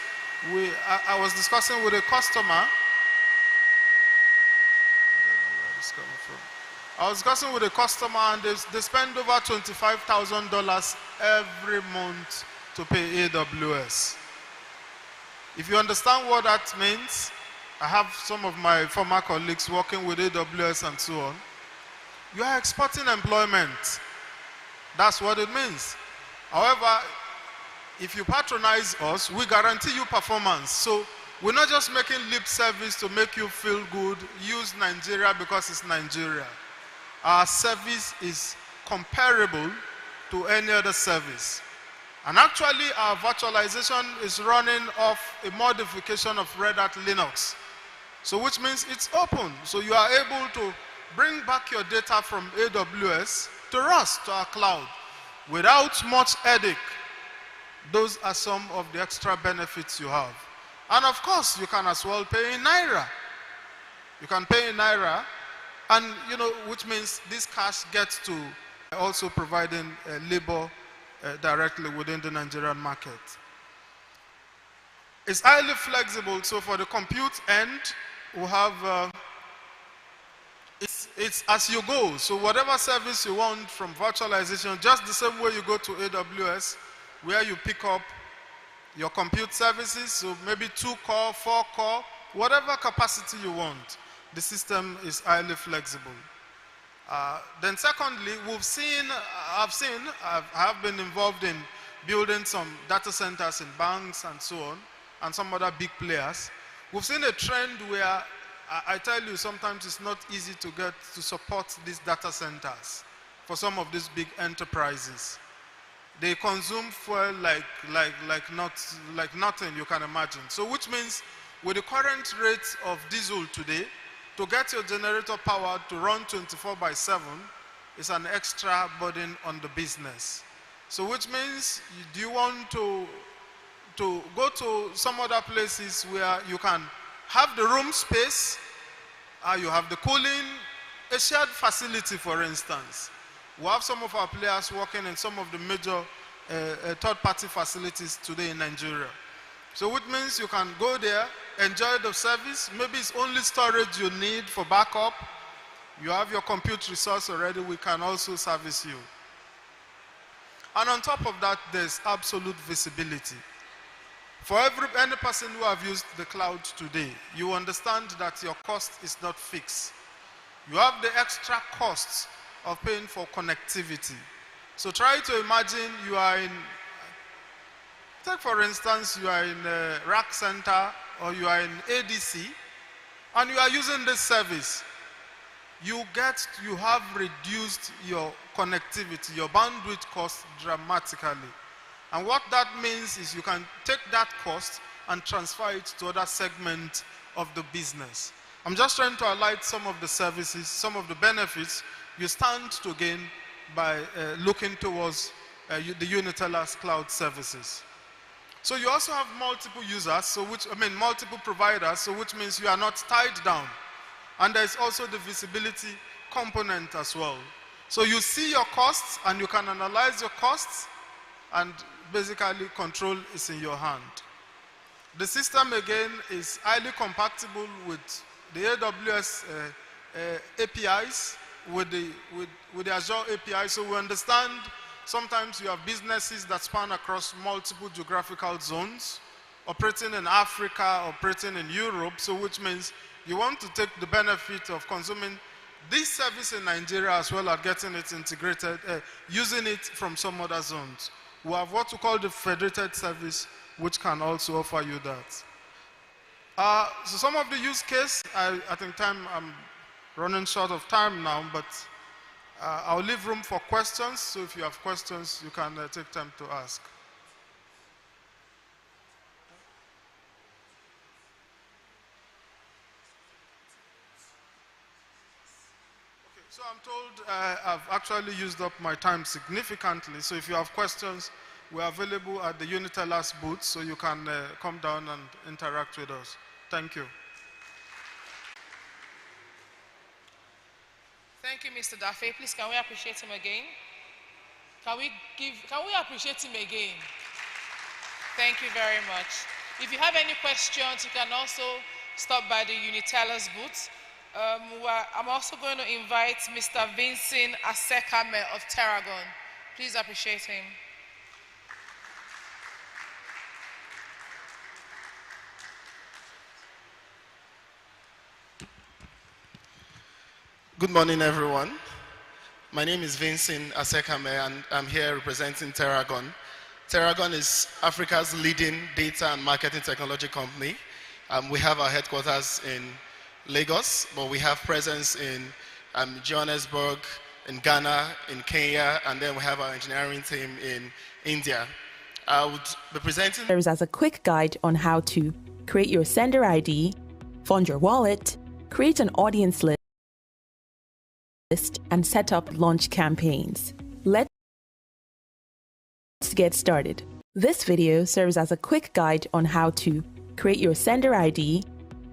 I was discussing with a customer. I was discussing with a customer and they spend over $25,000 every month to pay AWS. If you understand what that means, I have some of my former colleagues working with AWS and so on. You are exporting employment. That's what it means. However, if you patronize us, we guarantee you performance. So we're not just making lip service to make you feel good, use Nigeria because it's Nigeria. Our service is comparable to any other service. And actually, our virtualization is running off a modification of Red Hat Linux. So which means it's open. So you are able to bring back your data from AWS to us, to our cloud, without much headache. Those are some of the extra benefits you have. And of course, you can as well pay in Naira. You can pay in Naira, and which means this cash gets to also providing labor directly within the Nigerian market. It's highly flexible, so for the compute end, we have it's as you go. So whatever service you want from virtualization, just the same way you go to AWS, where you pick up your compute services, so maybe 2-core, 4-core, whatever capacity you want, the system is highly flexible. Then secondly, I have been involved in building some data centers in banks and so on, and some other big players. We've seen a trend where I tell you sometimes it's not easy to get to support these data centers for some of these big enterprises. They consume fuel like nothing you can imagine. So which means with the current rate of diesel today, to get your generator powered to run 24/7 is an extra burden on the business. So which means, do you want to go to some other places where you can have the room space, you have the cooling, a shared facility, for instance. We have some of our players working in some of the major third-party facilities today in Nigeria. So which means you can go there, enjoy the service. Maybe it's only storage you need for backup. You have your compute resource already, we can also service you. And on top of that, there's absolute visibility. For any person who have used the cloud today, you understand that your cost is not fixed. You have the extra costs of paying for connectivity. So try to imagine you are in, take for instance, you are in a rack center or you are in ADC and you are using this service. You have reduced your connectivity, your bandwidth cost dramatically. And what that means is you can take that cost and transfer it to other segments of the business. I'm just trying to highlight some of the services, some of the benefits you stand to gain by looking towards the Uniteller's cloud services. So you also have multiple users, multiple providers, so which means you are not tied down. And there's also the visibility component as well. So you see your costs and you can analyze your costs, and basically control is in your hand. The system again is highly compatible with the AWS APIs, with the Azure API. So we understand sometimes you have businesses that span across multiple geographical zones, operating in Africa, operating in Europe, so which means you want to take the benefit of consuming this service in Nigeria as well as getting it integrated, using it from some other zones. We have what we call the federated service, which can also offer you that. So some of the use case, I think I'm running short of time now, but I'll leave room for questions. So if you have questions, you can take time to ask. So I'm told I've actually used up my time significantly. So if you have questions, we're available at the Unitellas booth, so you can come down and interact with us. Thank you. Thank you, Mr. Dafe. Please, can we appreciate him again? Can we appreciate him again? Thank you very much. If you have any questions, you can also stop by the Unitellas booth. I'm also going to invite Mr. Vincent Asekame of Terragon. Please appreciate him. Good morning, everyone. My name is Vincent Asekame, and I'm here representing Terragon. Terragon is Africa's leading data and marketing technology company. We have our headquarters in Lagos, but we have presence in Johannesburg, in Ghana, in Kenya, and then we have our engineering team in India. I would be presenting as a quick guide on how to create your sender ID, fund your wallet, create an audience list, and set up launch campaigns. Let's get started. This video serves as a quick guide on how to create your sender ID,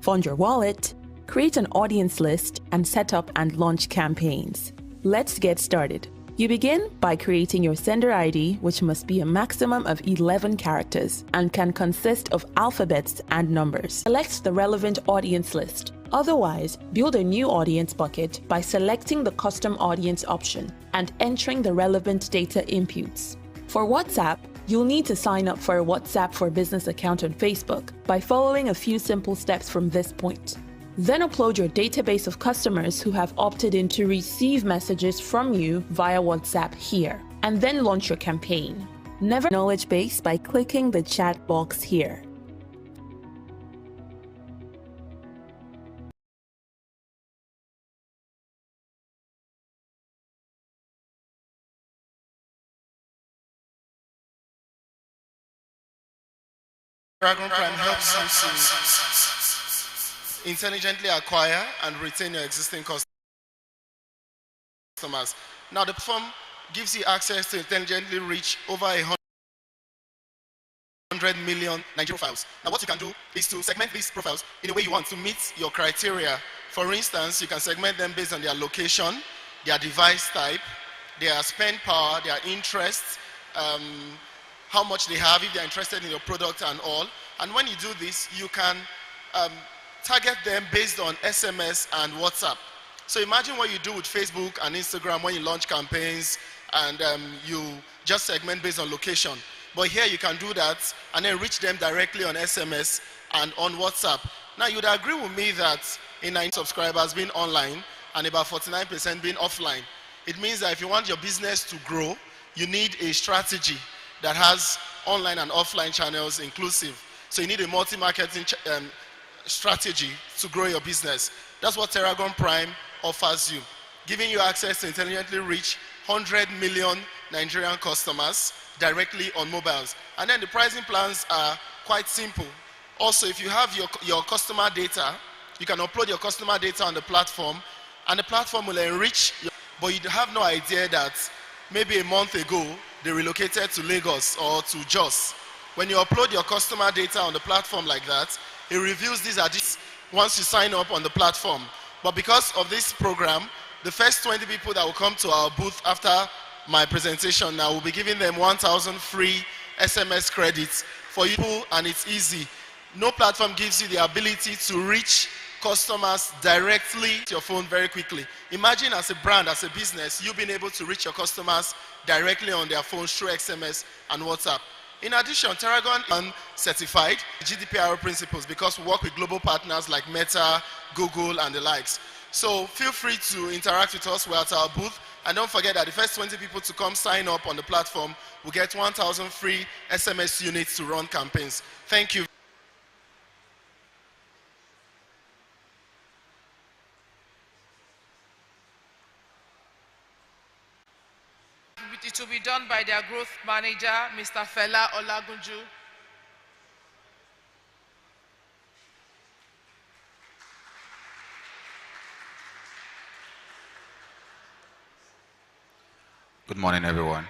fund your wallet, create an audience list, and set up and launch campaigns. Let's get started. You begin by creating your sender ID, which must be a maximum of 11 characters and can consist of alphabets and numbers. Select the relevant audience list. Otherwise, build a new audience bucket by selecting the custom audience option and entering the relevant data inputs. For WhatsApp, you'll need to sign up for a WhatsApp for Business account on Facebook by following a few simple steps from this point. Then upload your database of customers who have opted in to receive messages from you via WhatsApp here, and then launch your campaign. Never knowledge base by clicking the chat box here. Terragon Prime helps you to intelligently acquire and retain your existing customers. Now, the platform gives you access to intelligently reach over 100 million Nigerian profiles. Now, what you can do is to segment these profiles in a way you want to meet your criteria. For instance, you can segment them based on their location, their device type, their spend power, their interests, how much they have, if they're interested in your product and all. And when you do this, you can target them based on SMS and WhatsApp. So imagine what you do with Facebook and Instagram when you launch campaigns and you just segment based on location. But here you can do that and then reach them directly on SMS and on WhatsApp. Now, you'd agree with me that in 9 subscribers being online and about 49% being offline. It means that if you want your business to grow, you need a strategy that has online and offline channels inclusive. So you need a multi-marketing strategy to grow your business. That's what Terragon Prime offers you, giving you access to intelligently reach 100 million Nigerian customers directly on mobiles. And then the pricing plans are quite simple. Also, if you have your customer data, you can upload your customer data on the platform, and the platform will enrich your, but you have no idea that maybe a month ago, they relocated to Lagos or to Jos. When you upload your customer data on the platform like that, it reveals these are just once you sign up on the platform. But because of this program, the first 20 people that will come to our booth after my presentation now will be giving them 1,000 free SMS credits for you, and it's easy. No platform gives you the ability to reach customers directly to your phone very quickly. Imagine as a brand, as a business, you being able to reach your customers directly on their phones through SMS and WhatsApp. In addition, Terragon is certified GDPR principles because we work with global partners like Meta, Google, and the likes. So feel free to interact with us. We're at our booth And don't forget that the first 20 people to come sign up on the platform will get 1,000 free SMS units to run campaigns. Thank you. It will be done by their growth manager, Mr. Fela Olagunju. Good morning, everyone.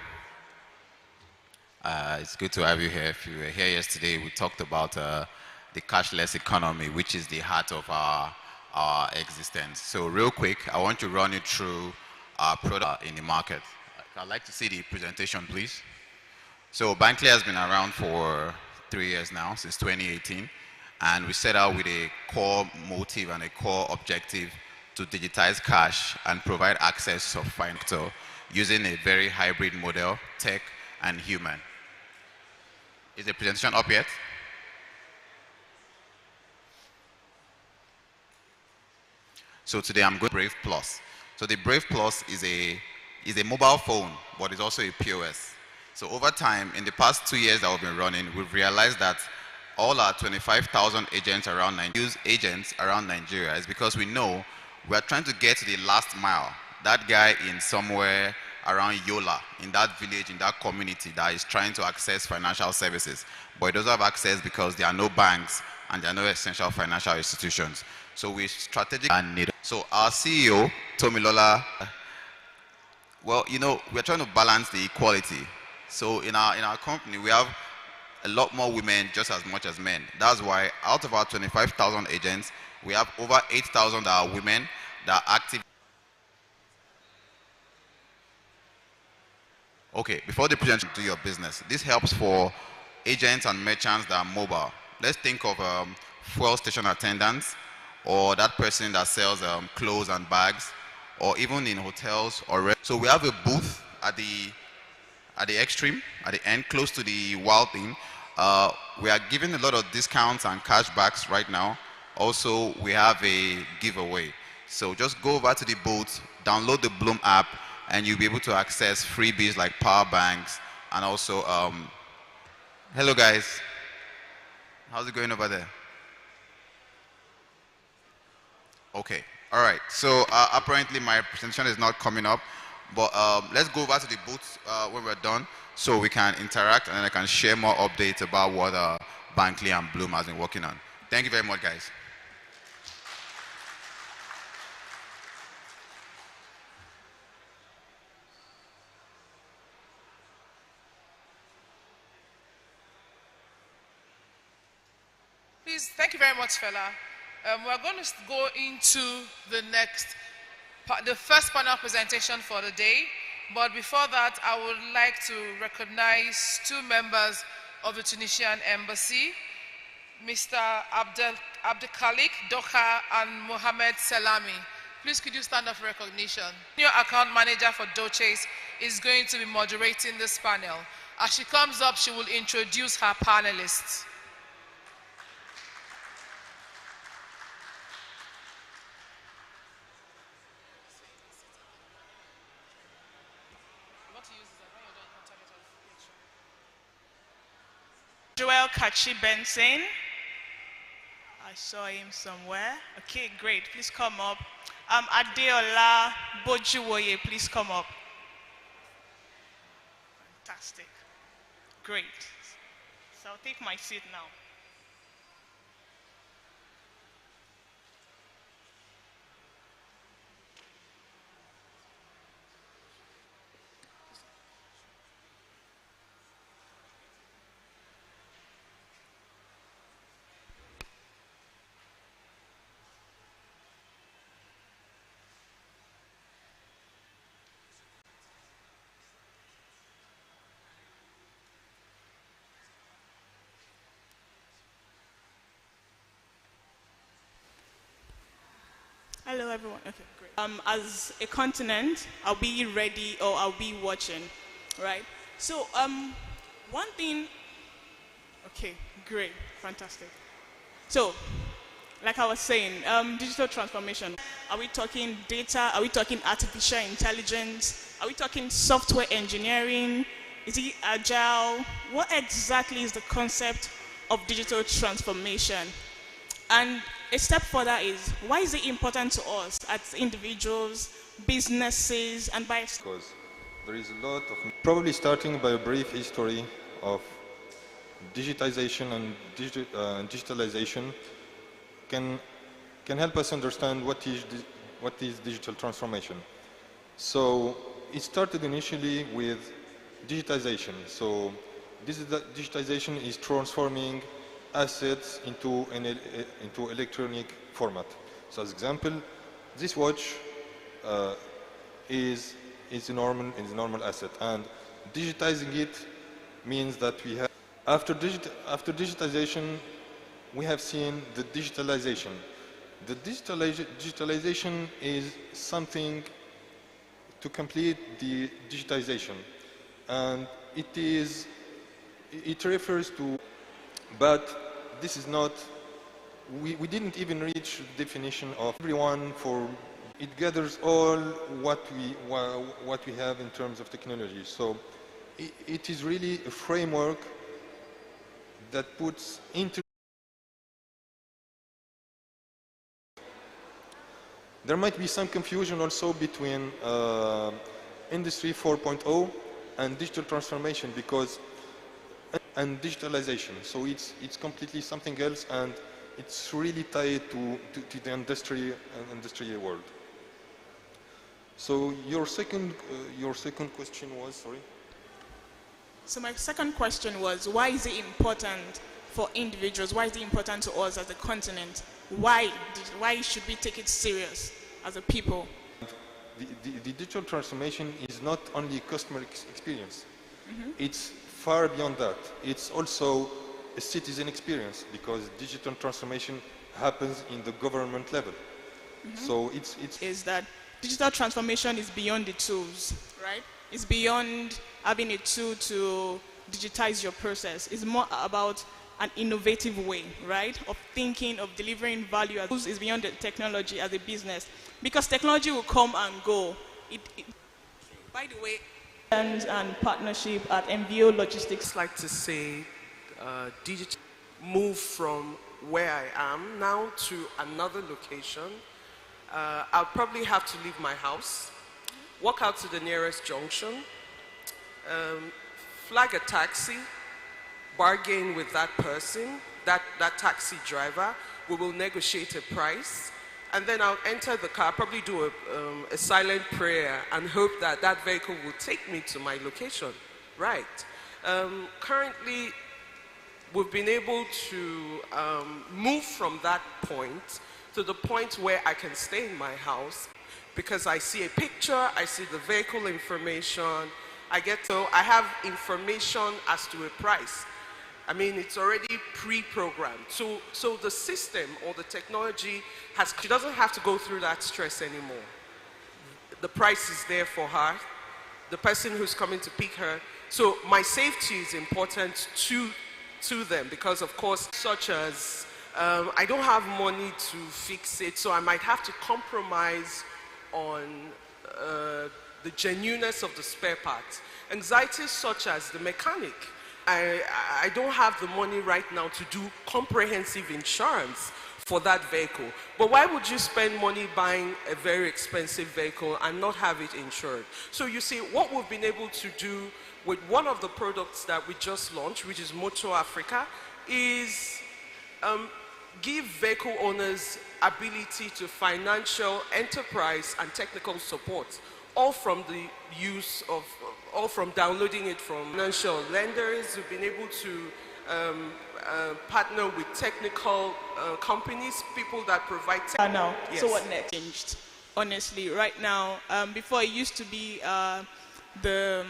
It's good to have you here. If you were here yesterday, we talked about the cashless economy, which is the heart of our existence. So real quick, I want to run you through our product in the market. I'd like to see the presentation, please. So Bankly has been around for 3 years now, since 2018. And we set out with a core motive and a core objective to digitize cash and provide access of finance using a very hybrid model, tech and human. Is the presentation up yet? So today I'm going to Brave Plus. So the Brave Plus is a mobile phone, but it's also a POS. So over time, in the past 2 years that we've been running, we've realized that all our 25,000 agents around Nigeria use agents around Nigeria is because we know we are trying to get to the last mile. That guy in somewhere around Yola, in that village, in that community that is trying to access financial services, but it doesn't have access because there are no banks and there are no essential financial institutions. So we strategically need. So our CEO, Tomilola, well, you know, we're trying to balance the equality. So in our company, we have a lot more women just as much as men. That's why out of our 25,000 agents, we have over 8,000 that are women that are active. Okay, before the presentation to your business, this helps for agents and merchants that are mobile. Let's think of fuel station attendants, or that person that sells clothes and bags, or even in hotels or so we have a booth at the extreme, at the end, close to the wild thing. We are giving a lot of discounts and cashbacks right now. Also, we have a giveaway. So just go over to the booth, download the Bloom app, and you'll be able to access freebies like power banks and also, hello guys, how's it going over there? Okay, all right, so apparently my presentation is not coming up, but let's go over to the booth when we're done so we can interact and then I can share more updates about what Bankly and Bloom has been working on. Thank you very much, guys. Please, thank you very much, Fela. We're going to go into the first panel presentation for the day. But before that, I would like to recognize two members of the Tunisian Embassy, Mr. Abdelkhalik Doha and Mohamed Selami. Please, could you stand up for recognition? New account manager for Doches is going to be moderating this panel. As she comes up, she will introduce her panelists. Joel Kachi Benson. I saw him somewhere. Okay, great. Please come up. Adeola Bojuwoye, please come up. Fantastic. Great. So I'll take my seat now. Hello, everyone. Okay, great. As a continent, I'll be ready or I'll be watching, right? So, one thing. Okay, great, fantastic. So, like I was saying, digital transformation. Are we talking data? Are we talking artificial intelligence? Are we talking software engineering? Is it agile? What exactly is the concept of digital transformation? And a step further is, why is it important to us as individuals, businesses, and by... Because there is a lot of... Probably starting by a brief history of digitization and digitalization can help us understand what is digital transformation. So it started initially with digitization. So digitization is transforming assets into electronic format. So as example, this watch is a normal asset, and digitizing it means that we have after digitization we have seen the digitalization. The digitalization is something to complete the digitization, and it refers to, but this is not, we didn't even reach the definition of everyone. For it gathers all what we have in terms of technology. So it is really a framework that puts into... There might be some confusion also between Industry 4.0 and digital transformation and digitalization. So it's completely something else, and it's really tied to the industrial world. So your second question was, sorry? So my second question was, why is it important for individuals? Why is it important to us as a continent? Why should we take it serious as a people? The digital transformation is not only customer experience. It's far beyond that. It's also a citizen experience, because digital transformation happens in the government level. So it's is that digital transformation is beyond the tools, right? It's beyond having a tool to digitize your process. It's more about an innovative way, right, of thinking, of delivering value. It's beyond the technology as a business, because technology will come and go. By the way, and partnership at MVO Logistics. I'd like to say, digital move from where I am now to another location. I'll probably have to leave my house, walk out to the nearest junction, flag a taxi, bargain with that person, that taxi driver. We will negotiate a price, and then I'll enter the car, probably do a silent prayer and hope that that vehicle will take me to my location. Right. Currently, we've been able to move from that point to the point where I can stay in my house, because I see a picture, I see the vehicle information, I have information as to a price. I mean, it's already pre-programmed. So the system or the technology she doesn't have to go through that stress anymore. The price is there for her, the person who's coming to pick her. So my safety is important to them, because of course, such as, I don't have money to fix it, so I might have to compromise on the genuineness of the spare parts. Anxieties such as the mechanic. I don't have the money right now to do comprehensive insurance for that vehicle. But why would you spend money buying a very expensive vehicle and not have it insured? So you see, what we've been able to do with one of the products that we just launched, which is Moto Africa, is give vehicle owners ability to financial, enterprise, and technical support, all from the use of, all from downloading it from financial lenders. We've been able to partner with technical companies, people that provide tech. Now, yes. So what next changed? Honestly, right now, before it used to be the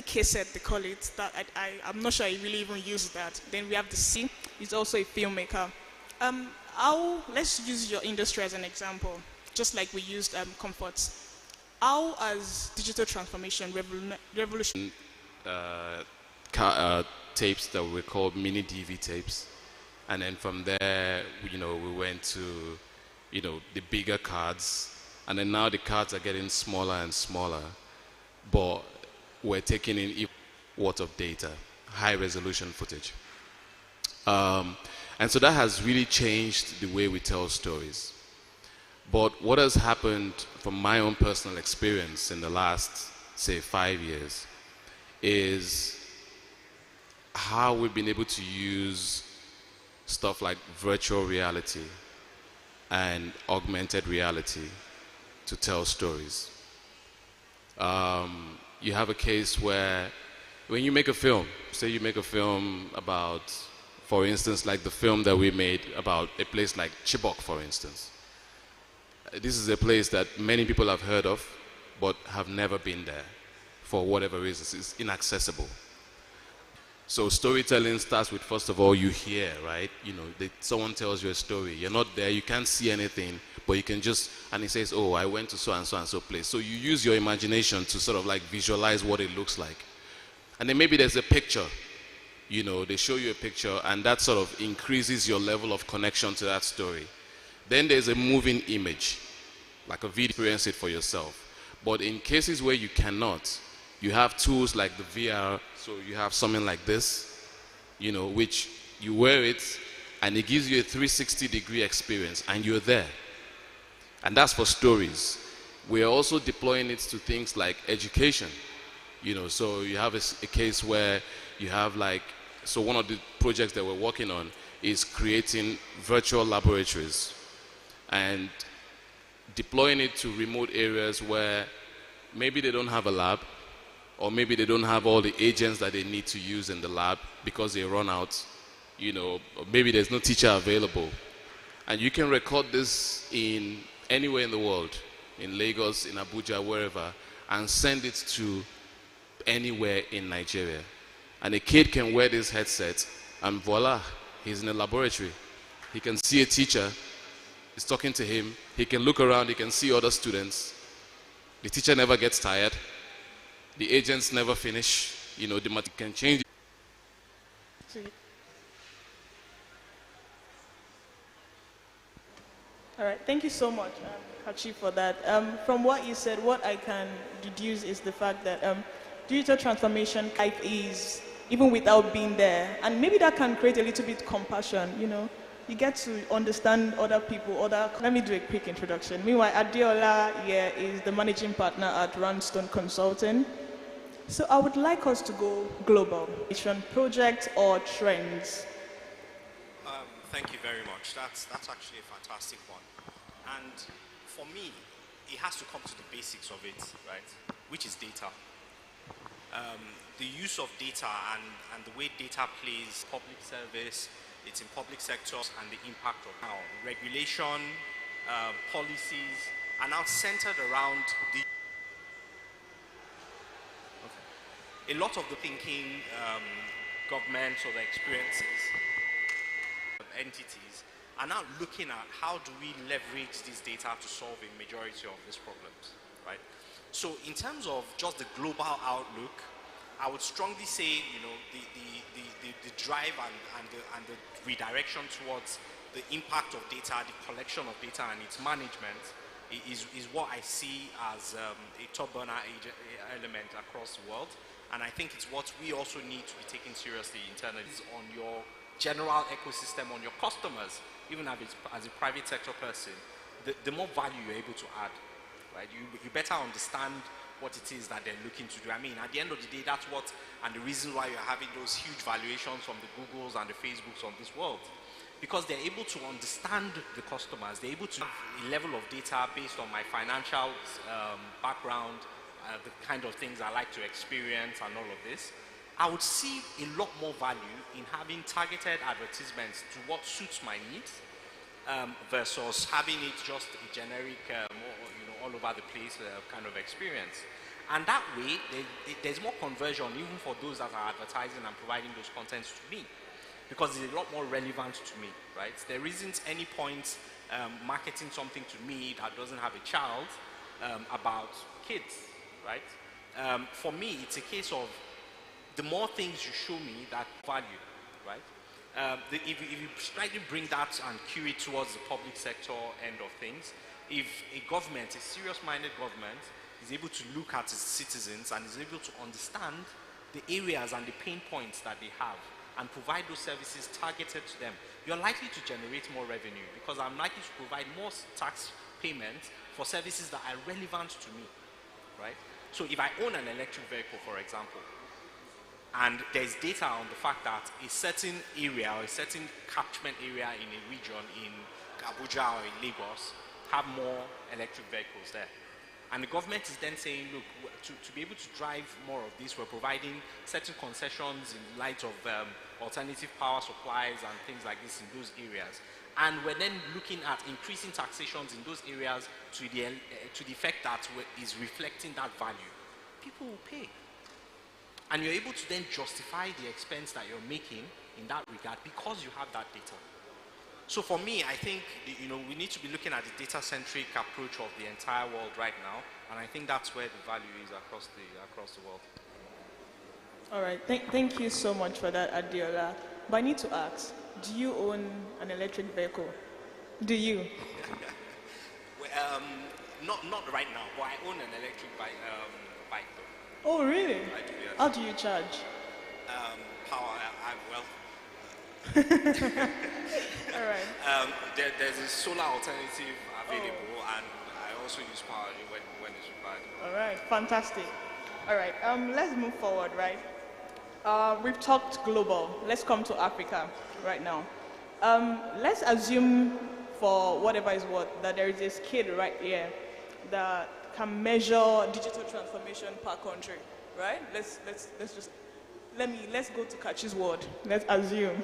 cassette, they call it, that I'm not sure I really even use that. Then we have the C, he's also a filmmaker. Let's use your industry as an example, just like we used Comforts. How has digital transformation revolution? Tapes that were called mini DV tapes, and then from there, we went to, the bigger cards, and then now the cards are getting smaller and smaller, but we're taking in worth of data, high resolution footage. And so that has really changed the way we tell stories. But what has happened from my own personal experience in the last, say, 5 years is how we've been able to use stuff like virtual reality and augmented reality to tell stories. You have a case where when you make a film, say you make a film about, for instance, like the film that we made about a place like Chibok, for instance. This is a place that many people have heard of, but have never been there for whatever reasons. It's inaccessible. So storytelling starts with, first of all, you hear, right? You know, someone tells you a story. You're not there, you can't see anything, but you can just, and he says, oh, I went to so and so place. So you use your imagination to sort of like visualize what it looks like. And then maybe there's a picture. You know, they show you a picture, and that sort of increases your level of connection to that story. Then there's a moving image, like a video, experience it for yourself. But in cases where you cannot, you have tools like the VR, so you have something like this, you know, which you wear it, and it gives you a 360-degree experience, and you're there. And that's for stories. We're also deploying it to things like education. You know, so you have a case where you have like, so one of the projects that we're working on is creating virtual laboratories and deploying it to remote areas where maybe they don't have a lab, or maybe they don't have all the agents that they need to use in the lab because they run out, you know, or maybe there's no teacher available. And you can record this in anywhere in the world, in Lagos, in Abuja, wherever, and send it to anywhere in Nigeria. And a kid can wear this headset, and voila, he's in a laboratory. He can see a teacher, he's talking to him, he can look around, he can see other students. The teacher never gets tired. The agents never finish. You know, the math can change. All right, thank you so much, Hachi, for that. From what you said, what I can deduce is the fact that digital transformation is, even without being there, and maybe that can create a little bit compassion, you know. You get to understand other people, let me do a quick introduction. Meanwhile, Adeola here is the managing partner at Randstone Consulting. So I would like us to go global. Project or trends? Thank you very much. That's actually a fantastic one. And for me, it has to come to the basics of it, right? Which is data. The use of data and the way data plays public service, it's in public sectors, and the impact of now regulation, policies are now centered around the. Okay. A lot of the thinking, governments or the experiences, entities are now looking at how do we leverage this data to solve a majority of these problems, right? So in terms of just the global outlook, I would strongly say, you know, the drive and the redirection towards the impact of data, the collection of data and its management is what I see as a top burner element across the world. And I think it's what we also need to be taken seriously internally on your general ecosystem, on your customers, even as a private sector person, the more value you're able to add, right? You better understand what it is that they're looking to do. I mean, at the end of the day, that's what, and the reason why you're having those huge valuations from the Googles and the Facebooks of this world. Because they're able to understand the customers, they're able to have a level of data based on my financial background, the kind of things I like to experience and all of this. I would see a lot more value in having targeted advertisements to what suits my needs versus having it just a generic, all over the place kind of experience. And that way, there's more conversion even for those that are advertising and providing those contents to me, because it's a lot more relevant to me, right? There isn't any point marketing something to me that doesn't have a child about kids, right? For me, it's a case of the more things you show me that value, right? If you slightly bring that and cue it towards the public sector end of things, if a government, a serious-minded government, is is able to look at its citizens and is able to understand the areas and the pain points that they have and provide those services targeted to them, you're likely to generate more revenue because I'm likely to provide more tax payments for services that are relevant to me, right? So if I own an electric vehicle, for example, and there's data on the fact that a certain area or a certain catchment area in a region in Abuja or in Lagos have more electric vehicles there. And the government is then saying, look, to be able to drive more of this, we're providing certain concessions in light of alternative power supplies and things like this in those areas. And we're then looking at increasing taxations in those areas to the effect that is reflecting that value. People will pay. And you're able to then justify the expense that you're making in that regard because you have that data. So for me, I think we need to be looking at the data-centric approach of the entire world right now, and I think that's where the value is across the world. All right, thank you so much for that, Adiola. But I need to ask, do you own an electric vehicle? Do you? Well, not right now, but I own an electric bike. Oh, really? I do, yes. How do you charge? Power, well. All right. There's a solar alternative available, and I also use power when it's required. All right, fantastic. All right, let's move forward, right? We've talked global. Let's come to Africa right now. Let's assume, for whatever is what, that there is this kid right here that can measure digital transformation per country, right? Let's go to Kachi's word. Let's assume.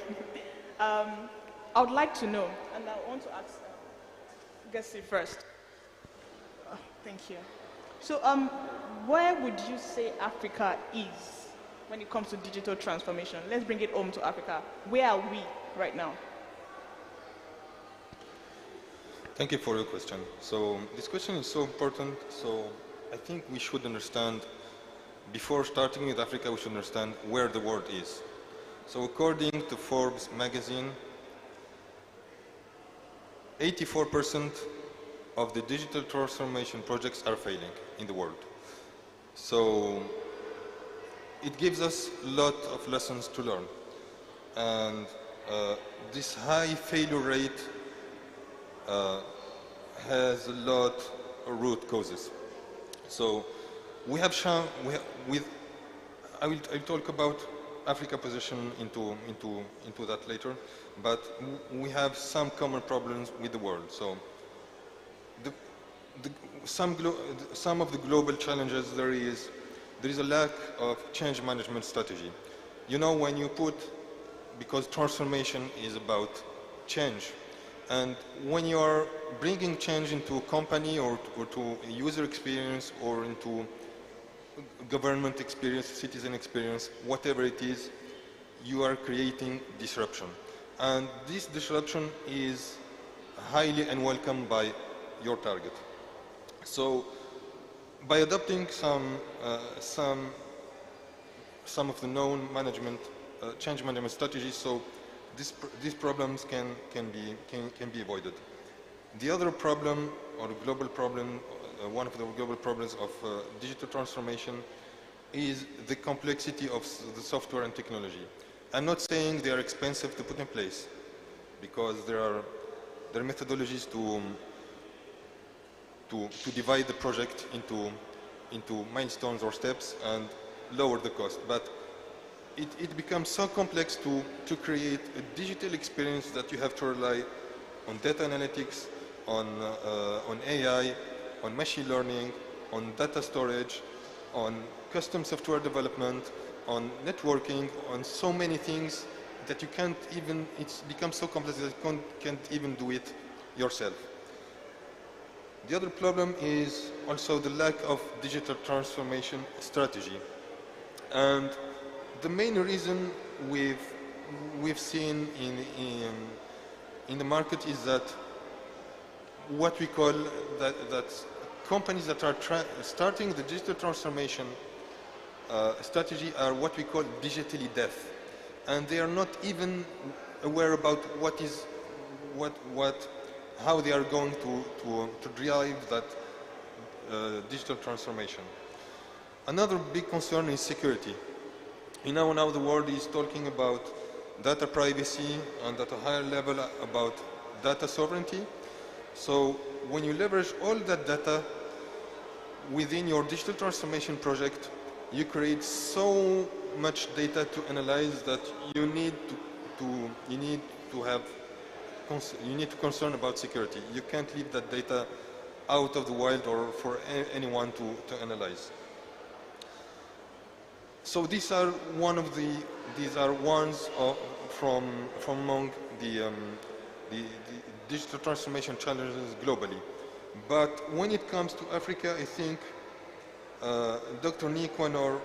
I would like to know, and I want to ask Gussie first. Thank you. So, where would you say Africa is when it comes to digital transformation? Let's bring it home to Africa. Where are we right now? Thank you for your question. So this question is so important. So I think we should understand, before starting with Africa, we should understand where the world is. So according to Forbes magazine, 84% of the digital transformation projects are failing in the world. So it gives us a lot of lessons to learn. And this high failure rate has a lot of root causes. So we have shown, I will talk about Africa position into that later, but we have some common problems with the world. So some of the global challenges there is a lack of change management strategy. You know, when you because transformation is about change, and when you are bringing change into a company or to a user experience or into government experience, citizen experience, whatever it is, you are creating disruption. And this disruption is highly unwelcome by your target. So by adopting some of the known change management strategies, so these problems can be avoided. The other problem, or the global problem, one of the global problems of digital transformation is the complexity of the software and technology. I'm not saying they are expensive to put in place, because there are methodologies to divide the project into milestones or steps and lower the cost. But it becomes so complex to create a digital experience that you have to rely on data analytics, on AI, on machine learning, on data storage, on custom software development, on networking, on so many things that you can't even, it's become so complex that you can't even do it yourself. The other problem is also the lack of digital transformation strategy. And the main reason we've seen in the market is that what we call that companies that are starting the digital transformation strategy are what we call digitally deaf, and they are not even aware about how they are going to drive digital transformation. Another big concern is security. Now the world is talking about data privacy and at a higher level about data sovereignty. So when you leverage all that data within your digital transformation project, you create so much data to analyze that you need to concern about security. You can't leave that data out of the wild or for anyone to analyze. So these are ones from among the digital transformation challenges globally. But when it comes to Africa, I think Dr. Nick Wanor,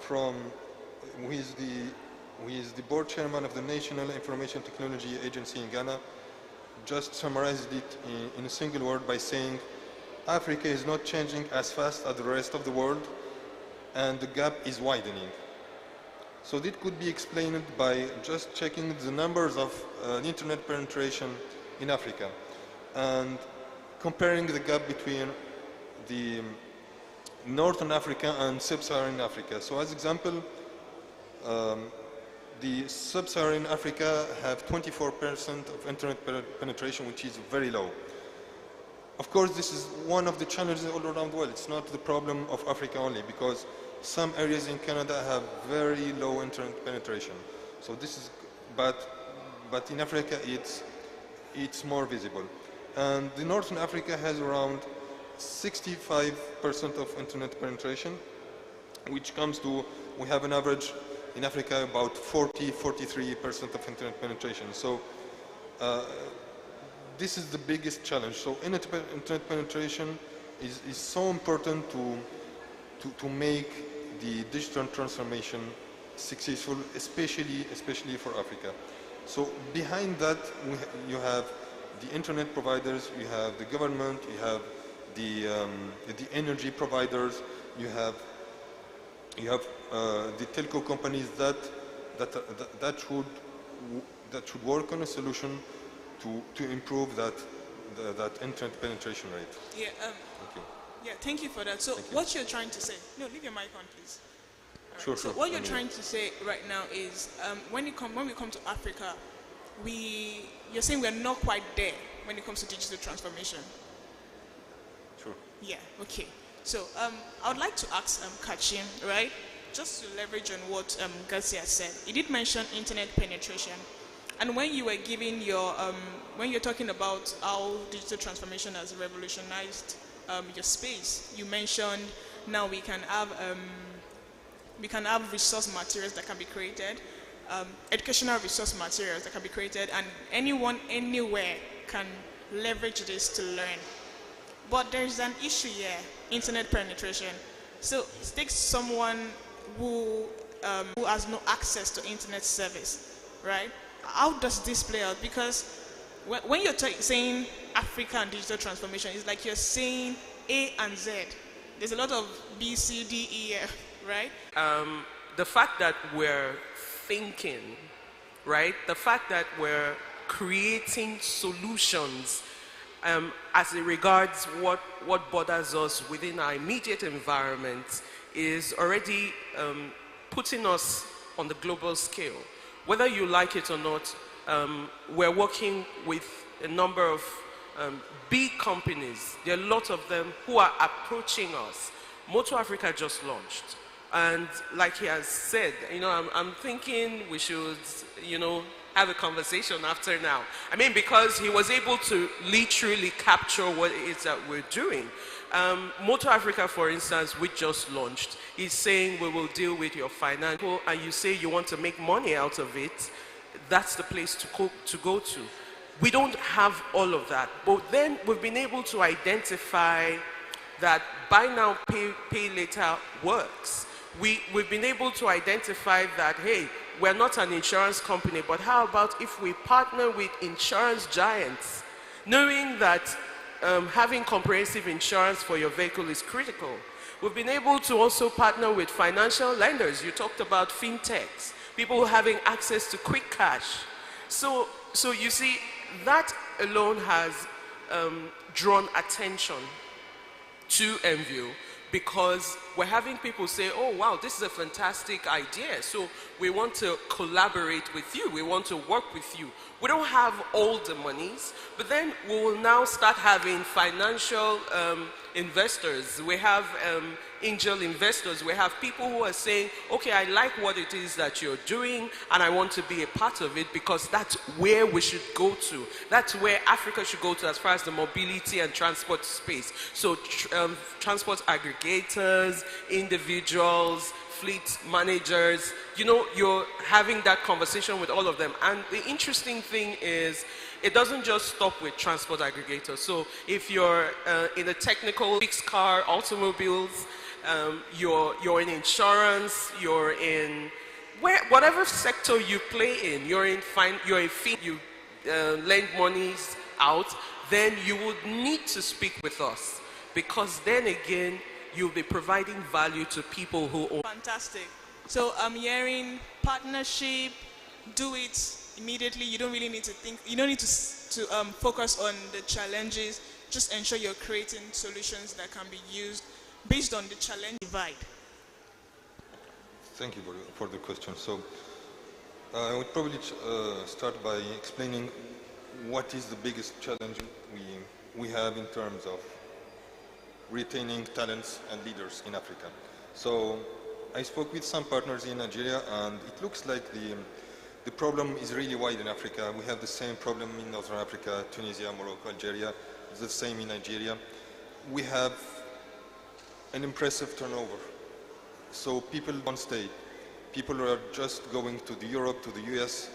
who is the board chairman of the National Information Technology Agency in Ghana, just summarized it in a single word by saying, Africa is not changing as fast as the rest of the world, and the gap is widening. So this could be explained by just checking the numbers of internet penetration in Africa and comparing the gap between the Northern Africa and Sub-Saharan Africa. So as example, the Sub-Saharan Africa have 24% of internet penetration, which is very low. Of course, this is one of the challenges all around the world. It's not the problem of Africa only, because some areas in Canada have very low internet penetration. So this is, but in Africa it's more visible. And the Northern Africa has around 65% of internet penetration, which comes to, we have an average in Africa about 43% of internet penetration. So this is the biggest challenge. So internet penetration is so important to make the digital transformation successful, especially for Africa. So behind that, you have the internet providers, you have the government, you have the energy providers, you have the telco companies that should work on a solution to improve that internet penetration rate. Yeah. Yeah. Thank you for that. So what you're trying to say? No, leave your mic on, please. Sure. So what you're trying to say right now is when we come to Africa, you're saying we're not quite there when it comes to digital transformation. Sure. Yeah. Okay. So I would like to ask Kachim, right? Just to leverage on what Garcia said. He did mention internet penetration, and when you were giving your when you're talking about how digital transformation has revolutionized your space, you mentioned now we can have resource materials that can be created, educational resource materials that can be created, and anyone anywhere can leverage this to learn. But there's an issue here, internet penetration. So it takes someone who has no access to internet service, right? How does this play out? Because when you're saying Africa and digital transformation, it's like you're saying A and Z. There's a lot of B, C, D, E, F, right? The fact that we're thinking, right? The fact that we're creating solutions as it regards what bothers us within our immediate environment is already putting us on the global scale. Whether you like it or not, we're working with a number of big companies. There are a lot of them who are approaching us. Moto Africa just launched. And like he has said, I'm thinking we should, have a conversation after now. I mean, because he was able to literally capture what it is that we're doing. Moto Africa, for instance, we just launched. He's saying we will deal with your financial, and you say you want to make money out of it. That's the place to go to. We don't have all of that, but then we've been able to identify that buy now, pay later works. We've been able to identify that, hey, we're not an insurance company, but how about if we partner with insurance giants, knowing that having comprehensive insurance for your vehicle is critical. We've been able to also partner with financial lenders. You talked about fintechs, people having access to quick cash. So you see, that alone has drawn attention to MView, because we're having people say, oh wow, this is a fantastic idea, so we want to collaborate with you, we want to work with you. We don't have all the monies, but then we will now start having financial investors. We have angel investors. We have people who are saying, okay, I like what it is that you're doing and I want to be a part of it, because that's where we should go to. That's where Africa should go to as far as the mobility and transport space. So transport aggregators, individuals, fleet managers, you know, you're having that conversation with all of them. And the interesting thing is, it doesn't just stop with transport aggregators. So if you're in a technical fixed car, automobiles, you're in insurance, you're in whatever sector you play in, you're in you lend monies out, then you would need to speak with us, because then again, you'll be providing value to people who own. Fantastic. So I'm hearing partnership, do it immediately. You don't really need to think, you don't need to focus on the challenges. Just ensure you're creating solutions that can be used based on the challenge divide. Thank you for the question. So I would probably start by explaining what is the biggest challenge we have in terms of retaining talents and leaders in Africa. So I spoke with some partners in Nigeria, and it looks like the problem is really wide in Africa. We have the same problem in Northern Africa, Tunisia, Morocco, Algeria. It's the same in Nigeria. We have an impressive turnover. So people don't stay. People are just going to the Europe, to the US.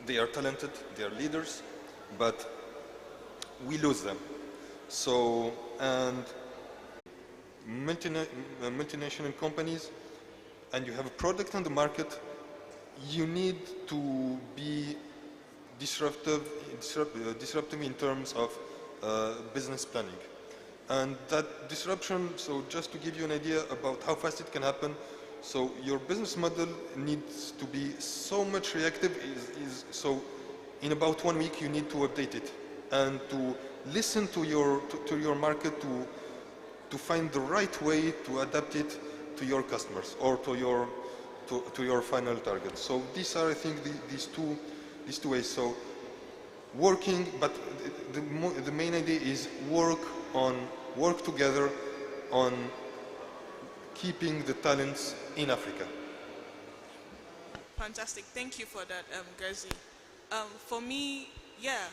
They are talented, they are leaders, but we lose them. So, and multinational companies, and you have a product on the market, you need to be disruptive in terms of business planning. And that disruption, so just to give you an idea about how fast it can happen, so your business model needs to be so much reactive, so in about 1 week you need to update it and to listen to your market to find the right way to adapt it to your customers or to your final target. So these are, I think, these two ways. So working, but the main idea is work together on keeping the talents in Africa. Fantastic. Thank you for that, Gerzi. For me, yeah,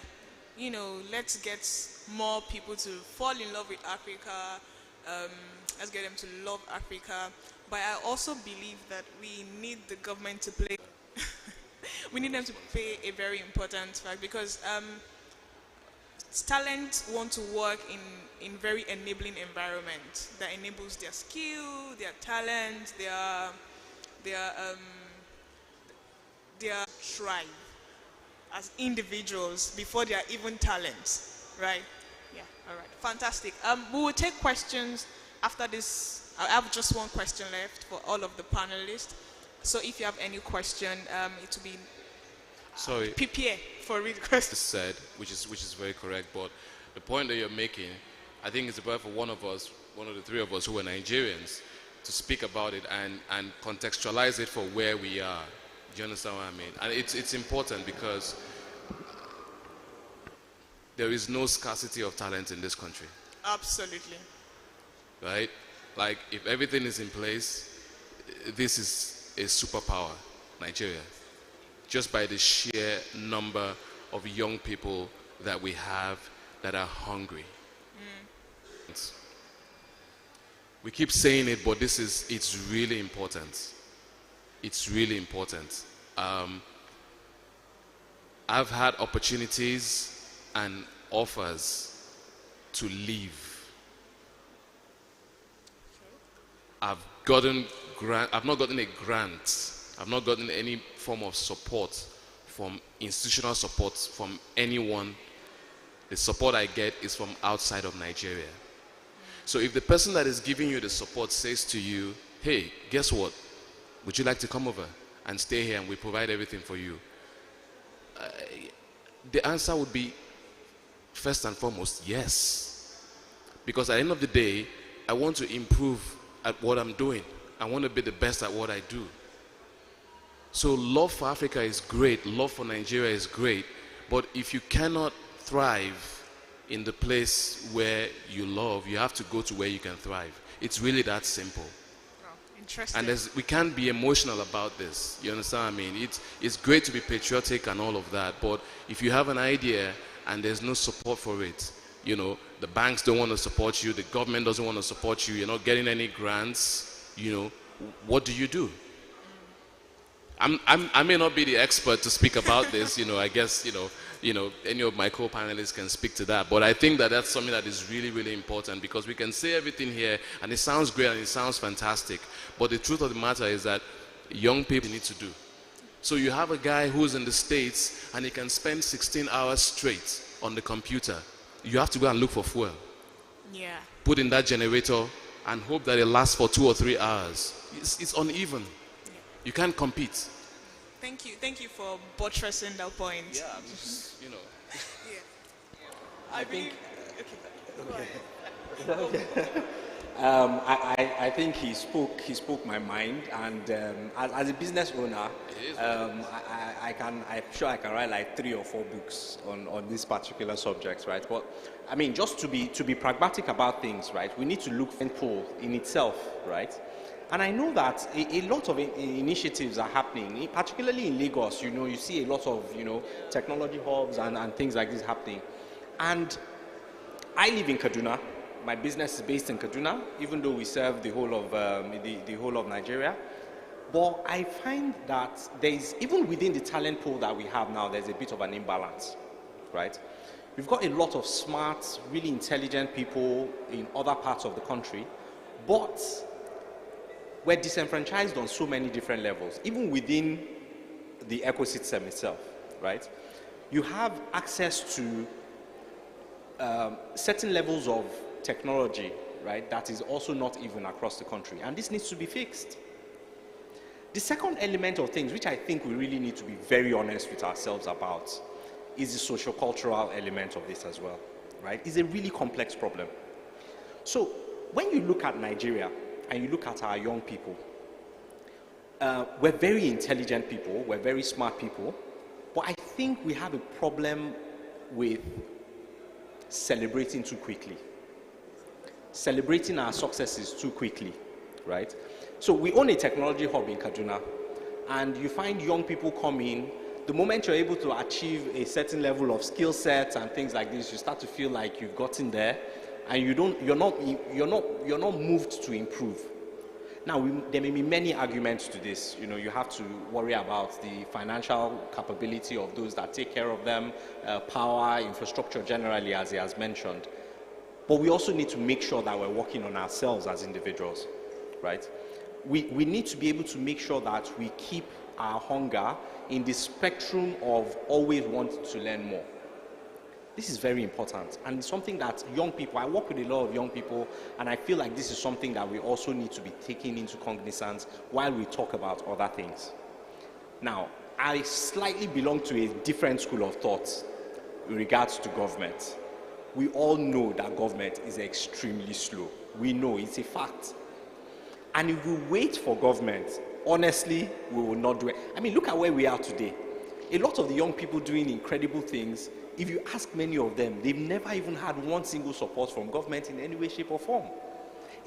you know, let's get more people to fall in love with Africa. Let's get them to love Africa. But I also believe that we need the government to play. We need them to play a very important fact, because talent want to work in very enabling environment that enables their skill, their talent, their thrive as individuals before they are even talents, right? Yeah, all right, fantastic. We will take questions after this. I have just one question left for all of the panelists. So if you have any question, it will be prepare for read questions. Said, which is very correct. But the point that you're making, I think it's about for one of the three of us who are Nigerians, to speak about it and contextualize it for where we are. Do you understand what I mean? And it's important because there is no scarcity of talent in this country. Absolutely. Right? Like, if everything is in place, this is a superpower, Nigeria. Just by the sheer number of young people that we have that are hungry. We keep saying it, but it's really important. It's really important. I've had opportunities and offers to leave. I've not gotten a grant. I've not gotten any form of support from institutional support from anyone. The support I get is from outside of Nigeria. So if the person that is giving you the support says to you, hey, guess what? Would you like to come over and stay here and we provide everything for you? The answer would be, first and foremost, yes. Because at the end of the day, I want to improve at what I'm doing. I want to be the best at what I do. So love for Africa is great, love for Nigeria is great, but if you cannot thrive in the place where you love, you have to go to where you can thrive. It's really that simple. Interesting. And we can't be emotional about this. You understand what I mean? It's great to be patriotic and all of that, but if you have an idea and there's no support for it, you know, the banks don't want to support you, the government doesn't want to support you, you're not getting any grants, you know, what do you do? I may not be the expert to speak about this, you know, I guess, you know, any of my co-panelists can speak to that, but I think that that's something that is really, really important, because we can say everything here and it sounds great and it sounds fantastic, but the truth of the matter is that young people need to do. So you have a guy who's in the States and he can spend 16 hours straight on the computer. You have to go and look for fuel. Yeah. Put in that generator and hope that it lasts for 2 or 3 hours. It's uneven. Yeah. You can't compete. Thank you for buttressing that point. Yeah, just, you know. Yeah. I think. Okay. I think he spoke my mind, and as a business owner, I'm sure I can write like 3 or 4 books on this particular subject, right? But I mean, just to be pragmatic about things, right? We need to look for pool in itself, right? And I know that a lot of initiatives are happening, particularly in Lagos. You know, you see a lot of, you know, technology hubs and things like this happening. And I live in Kaduna. My business is based in Kaduna, even though we serve the whole of the whole of Nigeria. But I find that there's, even within the talent pool that we have now, there's a bit of an imbalance, right? We've got a lot of smart, really intelligent people in other parts of the country, but we're disenfranchised on so many different levels, even within the ecosystem itself, right? You have access to certain levels of technology, right, that is also not even across the country, and this needs to be fixed. The second element of things, which I think we really need to be very honest with ourselves about, is the socio-cultural element of this as well, right? It's a really complex problem. So when you look at Nigeria and you look at our young people, we're very intelligent people, we're very smart people, but I think we have a problem with celebrating too quickly. Celebrating our successes too quickly, right? So we own a technology hub in Kaduna, and you find young people come in. The moment you're able to achieve a certain level of skill sets and things like this, you start to feel like you've gotten there, and you're not moved to improve. Now, there may be many arguments to this. You know, you have to worry about the financial capability of those that take care of them, power, infrastructure generally, as he has mentioned. But we also need to make sure that we're working on ourselves as individuals, right? We need to be able to make sure that we keep our hunger in the spectrum of always wanting to learn more. This is very important, and it's something that young people, I work with a lot of young people, and I feel like this is something that we also need to be taking into cognizance while we talk about other things. Now, I slightly belong to a different school of thought in regards to government. We all know that government is extremely slow. We know, it's a fact. And if we wait for government, honestly, we will not do it. I mean, look at where we are today. A lot of the young people doing incredible things, if you ask many of them, they've never even had one single support from government in any way, shape, or form.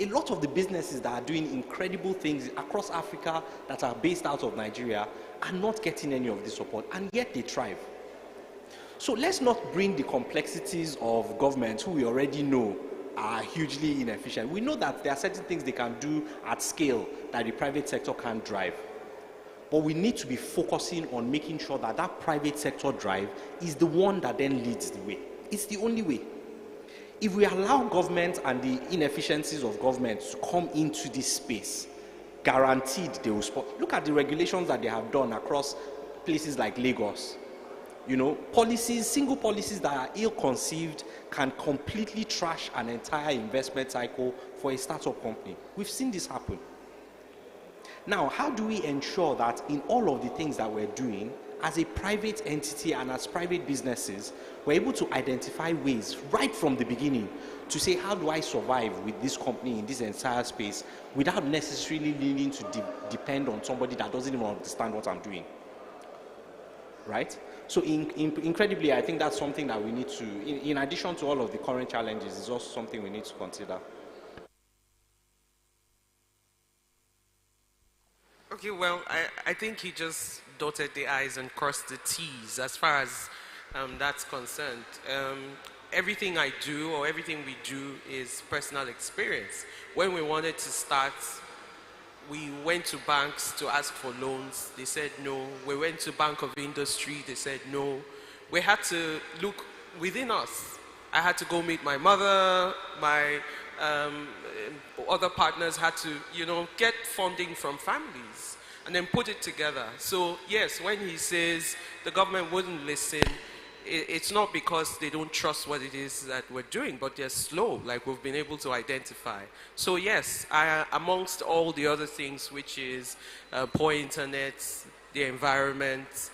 A lot of the businesses that are doing incredible things across Africa that are based out of Nigeria are not getting any of this support, and yet they thrive. So let's not bring the complexities of government, who we already know are hugely inefficient. We know that there are certain things they can do at scale that the private sector can't drive. But we need to be focusing on making sure that that private sector drive is the one that then leads the way. It's the only way. If we allow government and the inefficiencies of government to come into this space, guaranteed they will spot. Look at the regulations that they have done across places like Lagos. You know, policies, single policies that are ill-conceived can completely trash an entire investment cycle for a startup company. We've seen this happen. Now, how do we ensure that in all of the things that we're doing, as a private entity and as private businesses, we're able to identify ways right from the beginning to say, how do I survive with this company in this entire space without necessarily needing to depend on somebody that doesn't even understand what I'm doing, right? So incredibly, I think that's something that we need to, in addition to all of the current challenges, is also something we need to consider. Okay, well, I think he just dotted the I's and crossed the T's as far as that's concerned. Everything I do or everything we do is personal experience. When we wanted to start, we went to banks to ask for loans. They said no. We went to Bank of Industry. They said no. We had to look within us. I had to go meet my mother. My other partners had to, get funding from families and then put it together. So yes, when he says the government wouldn't listen, it's not because they don't trust what it is that we're doing, but they're slow, like we've been able to identify. So yes, amongst all the other things, which is poor internet, the environment,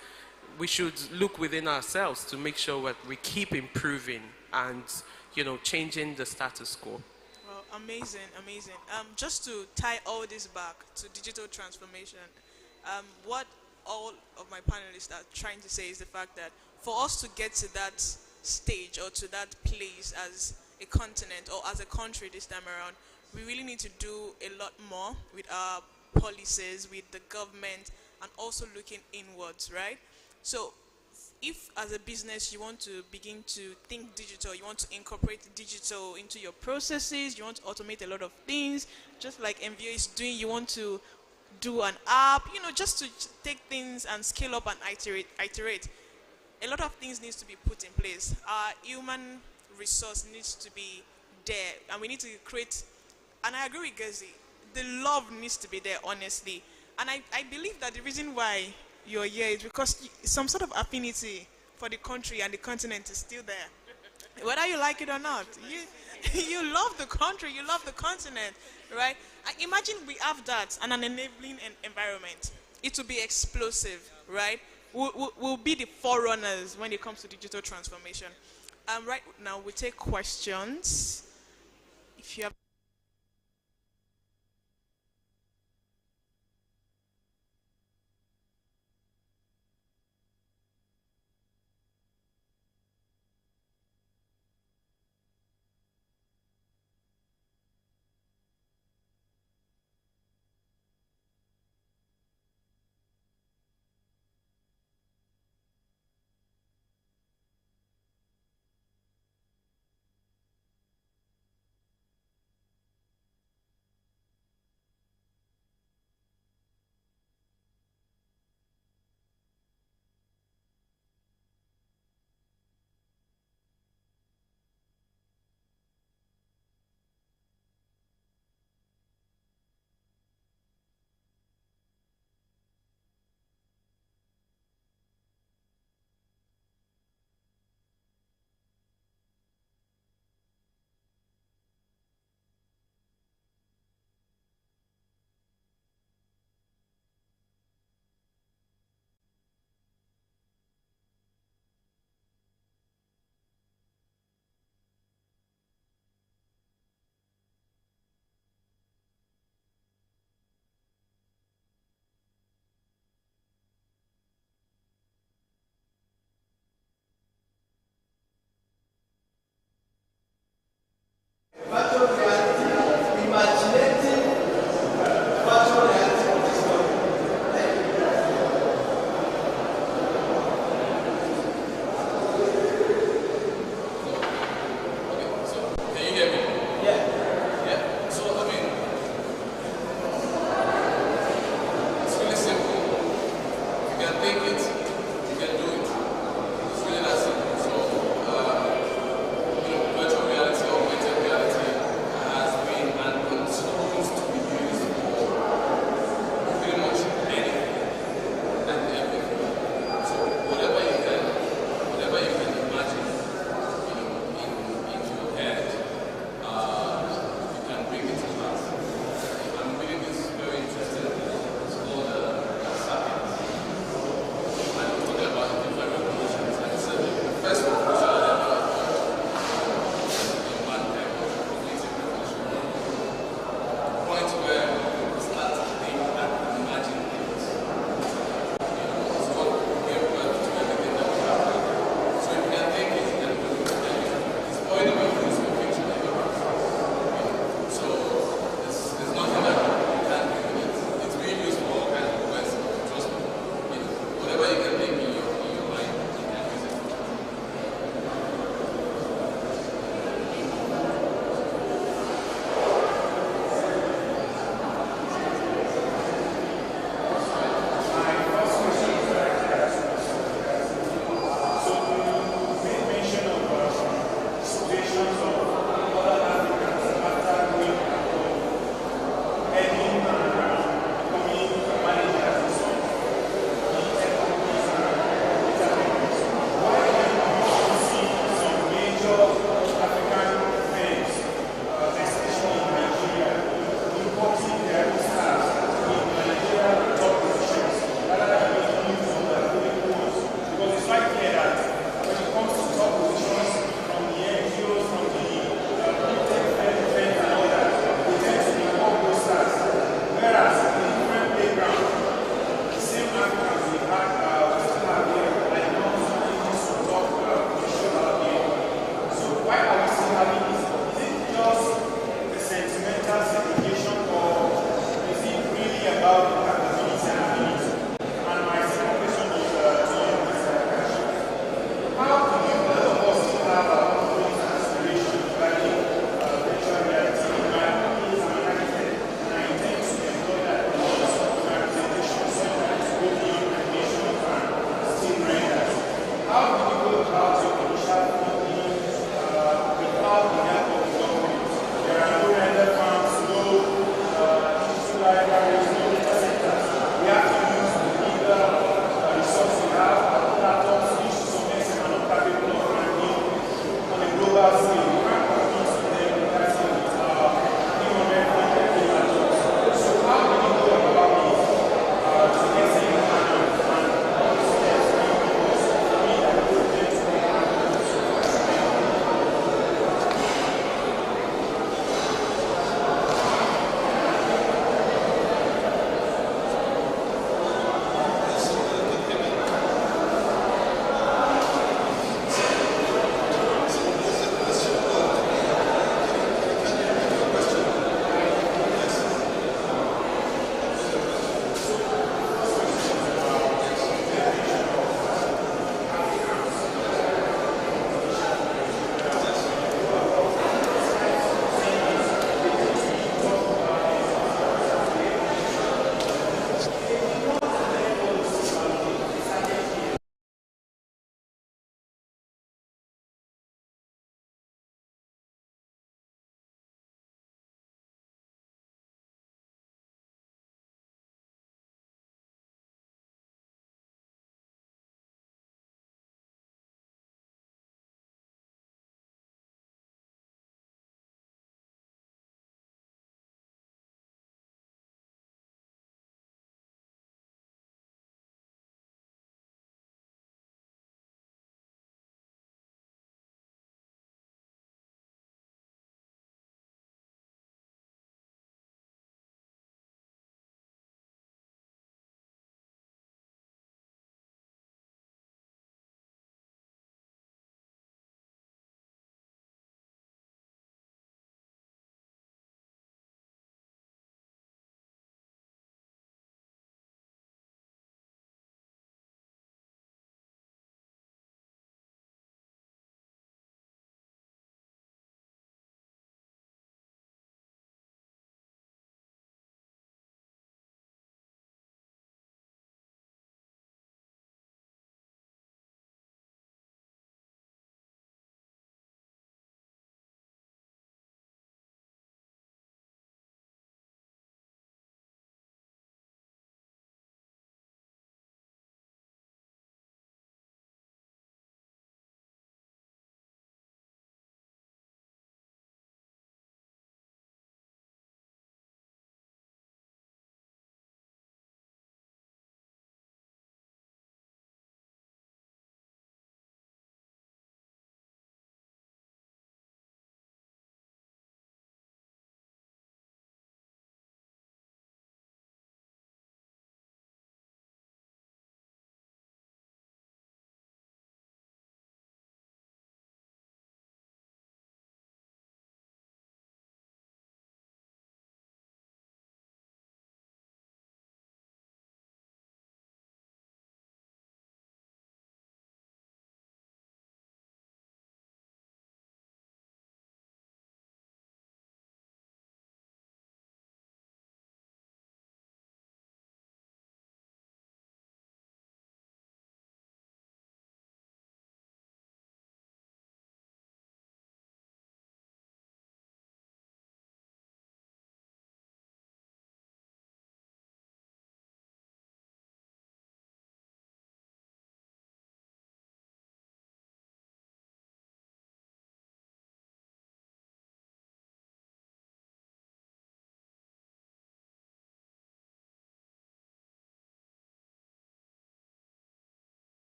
we should look within ourselves to make sure that we keep improving and, changing the status quo. Well, amazing, amazing. Just to tie all this back to digital transformation, what all of my panelists are trying to say is the fact that for us to get to that stage or to that place as a continent or as a country this time around, we really need to do a lot more with our policies, with the government, and also looking inwards, right? So if as a business you want to begin to think digital, you want to incorporate digital into your processes, you want to automate a lot of things, just like MVO is doing, you want to do an app, just to take things and scale up and iterate. A lot of things needs to be put in place. Our human resource needs to be there, and we need to create, and I agree with Gezi, the love needs to be there, honestly. And I believe that the reason why you're here is because some sort of affinity for the country and the continent is still there. Whether you like it or not, you love the country, you love the continent, right? Imagine we have that and an enabling environment. It will be explosive, right? We'll be the forerunners when it comes to digital transformation. Right now, we take questions. If you have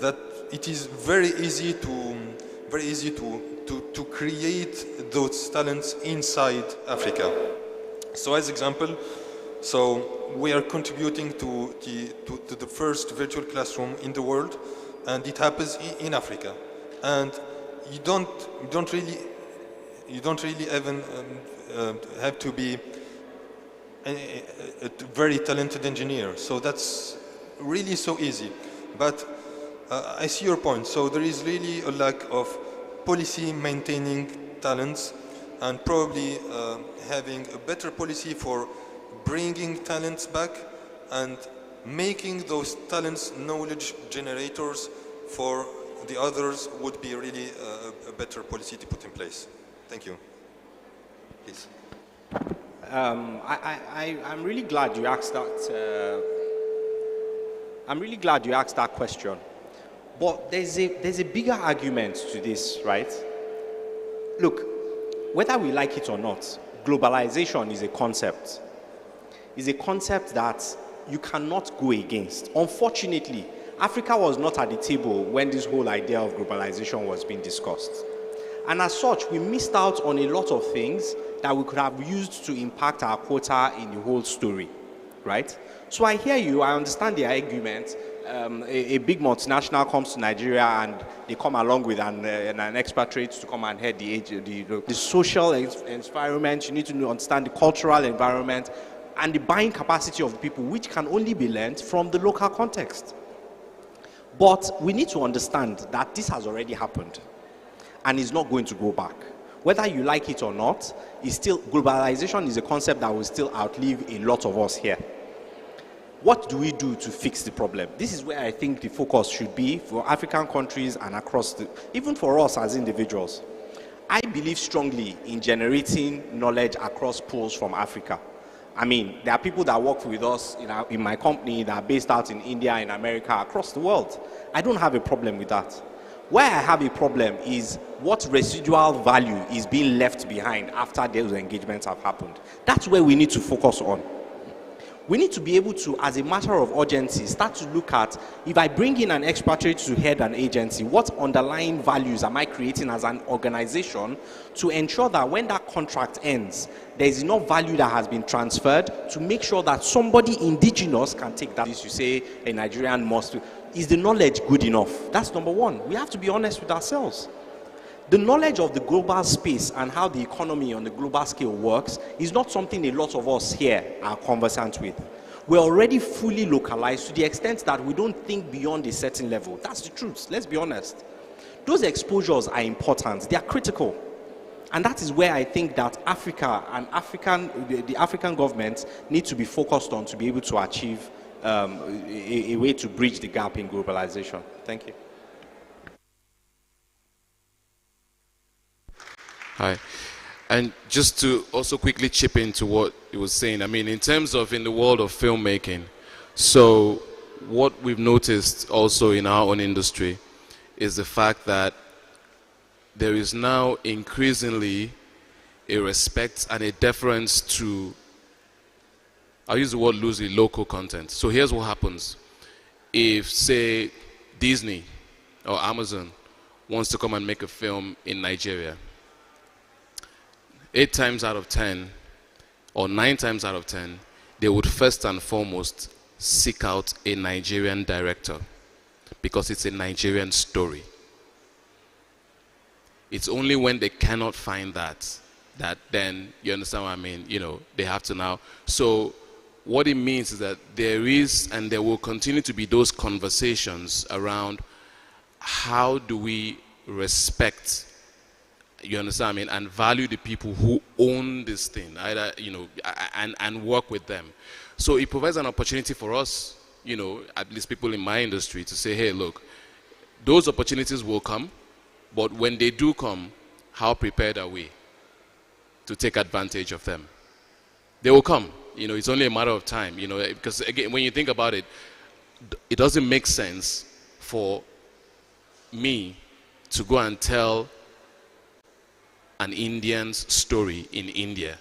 that it is very easy to create those talents inside Africa. So as example, so we are contributing to the first virtual classroom in the world, and it happens in Africa. And you don't really even have to be a very talented engineer. So that's really so easy. But I see your point. So there is really a lack of policy maintaining talents, and probably having a better policy for bringing talents back and making those talents knowledge generators for the others would be really a better policy to put in place. Thank you. Please. I'm really glad you asked that. I'm really glad you asked that question. But there's a bigger argument to this, right? Look, whether we like it or not, globalization is a concept. It's a concept that you cannot go against. Unfortunately, Africa was not at the table when this whole idea of globalization was being discussed. And as such, we missed out on a lot of things that we could have used to impact our quota in the whole story, right? So I hear you, I understand the argument. A big multinational comes to Nigeria and they come along with an expatriate to come and head the social environment. You need to understand the cultural environment and the buying capacity of the people, which can only be learned from the local context. But we need to understand that this has already happened and is not going to go back. Whether you like it or not, globalization is a concept that will still outlive a lot of us here. What do we do to fix the problem? This is where I think the focus should be for African countries and even for us as individuals. I believe strongly in generating knowledge across pools from Africa. I mean, there are people that work with us in my company that are based out in India, in America, across the world. I don't have a problem with that. Where I have a problem is what residual value is being left behind after those engagements have happened. That's where we need to focus on. We need to be able to, as a matter of urgency, start to look at, if I bring in an expatriate to head an agency, what underlying values am I creating as an organization to ensure that when that contract ends, there is enough value that has been transferred to make sure that somebody indigenous can take that. You say a Nigerian must. Is the knowledge good enough? That's number one. We have to be honest with ourselves. The knowledge of the global space and how the economy on the global scale works is not something a lot of us here are conversant with. We're already fully localized to the extent that we don't think beyond a certain level. That's the truth. Let's be honest. Those exposures are important. They are critical. And that is where I think that Africa and the African governments need to be focused on to be able to achieve a way to bridge the gap in globalization. Thank you. Hi. And just to also quickly chip into what he was saying, I mean, in terms of in the world of filmmaking, so what we've noticed also in our own industry is the fact that there is now increasingly a respect and a deference to, I'll use the word loosely, local content. So here's what happens. If, say, Disney or Amazon wants to come and make a film in Nigeria, 8 times out of 10 or 9 times out of 10, they would first and foremost seek out a Nigerian director because it's a Nigerian story. It's only when they cannot find that then, you understand what I mean, you know, they have to now. So what it means is that there is and there will continue to be those conversations around how do we respect, you understand what I mean, and value the people who own this thing, either, you know, and work with them. So it provides an opportunity for us, you know, at least people in my industry, to say, hey, look, those opportunities will come, but when they do come, how prepared are we to take advantage of them? They will come. You know, it's only a matter of time, you know, because again, when you think about it, it doesn't make sense for me to go and tell an Indian's story in India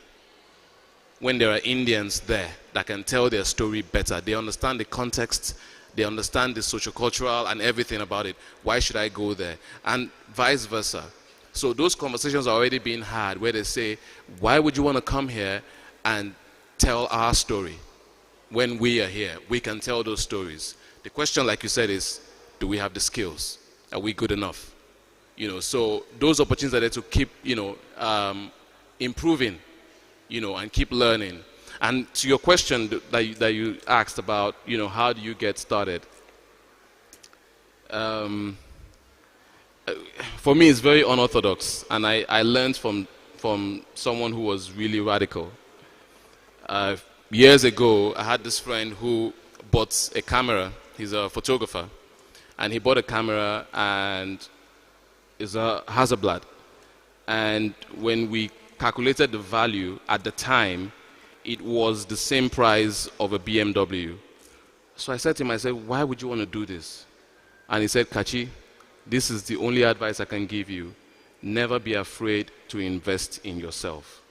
when there are Indians there that can tell their story better. They understand the context, They understand the sociocultural and everything about it. Why should I go there? And vice versa. So those conversations are already being had where they say, why would you want to come here and tell our story? When we are here, we can tell those stories. The question, like you said, is, do we have the skills? Are we good enough? So those opportunities are there to keep, improving, and keep learning. And to your question that you asked about, how do you get started? For me, it's very unorthodox, and I learned from someone who was really radical. Years ago, I had this friend who bought a camera. He's a photographer, and he bought a camera and is a Hasselblad. And when we calculated the value at the time, it was the same price of a BMW. So I said to him, I said, why would you want to do this? And he said, Kachi, this is the only advice I can give you. Never be afraid to invest in yourself.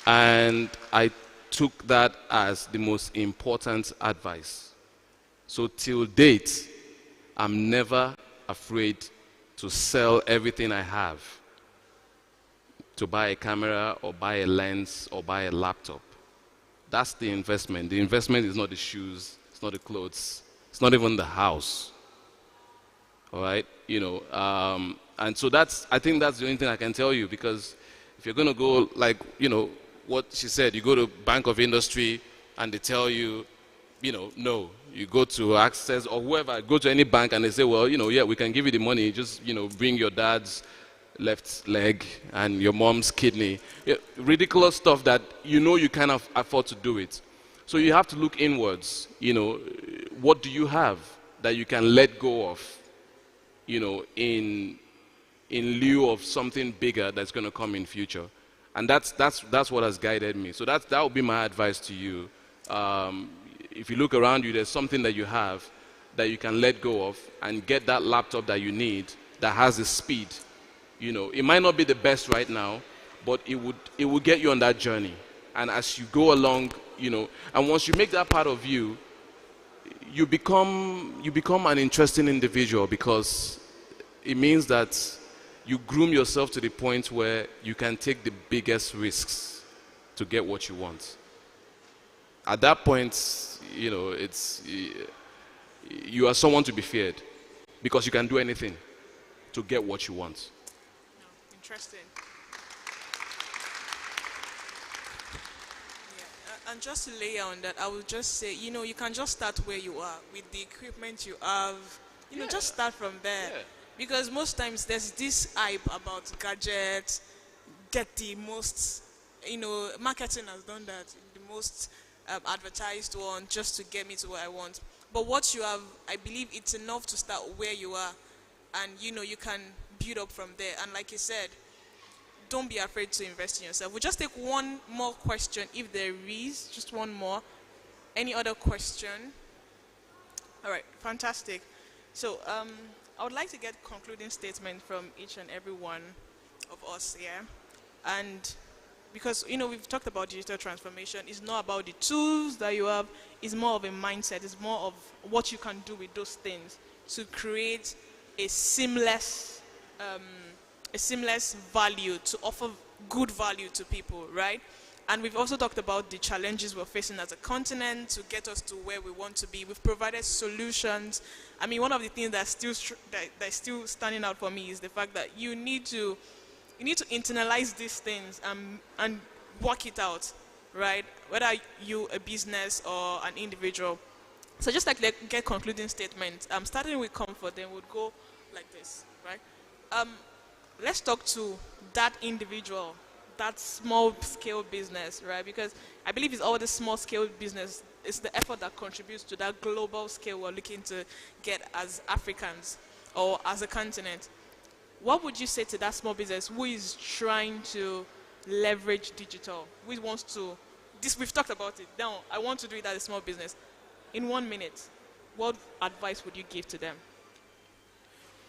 And I took that as the most important advice. So till date, I'm never afraid to sell everything I have to buy a camera or buy a lens or buy a laptop. That's the investment. The investment is not the shoes, it's not the clothes, it's not even the house. All right? And so I think that's the only thing I can tell you, because if you're going to go like, what she said, you go to Bank of Industry and they tell you, no. You go to Access or whoever, go to any bank and they say, well, yeah, we can give you the money, just, bring your dad's left leg and your mom's kidney. Yeah, ridiculous stuff that you cannot afford to do it. So you have to look inwards. What do you have that you can let go of, in lieu of something bigger that's going to come in future? And that's what has guided me. So that would be my advice to you. If you look around you, there's something that you have that you can let go of and get that laptop that you need that has the speed. It might not be the best right now, but it would get you on that journey. And as you go along, and once you make that part of you, you become an interesting individual, because it means that you groom yourself to the point where you can take the biggest risks to get what you want. At that point, you are someone to be feared, because you can do anything to get what you want. Interesting. Yeah. And just to lay on that, I would just say, you can just start where you are with the equipment you have. Just start from there. Yeah. Because most times there's this hype about gadgets, get the most, marketing has done that, the most advertised one, just to get me to where I want. But what you have, I believe it's enough to start where you are, and you can build up from there. And like you said, don't be afraid to invest in yourself. We'll just take one more question, if there is, just one more. Any other question? All right, fantastic. So I would like to get concluding statement from each and every one of us here. And because, we've talked about digital transformation. It's not about the tools that you have. It's more of a mindset. It's more of what you can do with those things to create a seamless value, to offer good value to people, right? And we've also talked about the challenges we're facing as a continent to get us to where we want to be. We've provided solutions. I mean, one of the things that's still standing out for me is the fact that you need to internalize these things and work it out, right? Whether you a business or an individual. So just like get concluding statements. Starting with comfort, then we'll go like this, right? Let's talk to that individual, that small scale business, right? Because I believe it's all the small scale business. It's the effort that contributes to that global scale we're looking to get as Africans or as a continent. What would you say to that small business who is trying to leverage digital, who wants to, we've talked about it, now I want to do it as a small business. In 1 minute, what advice would you give to them?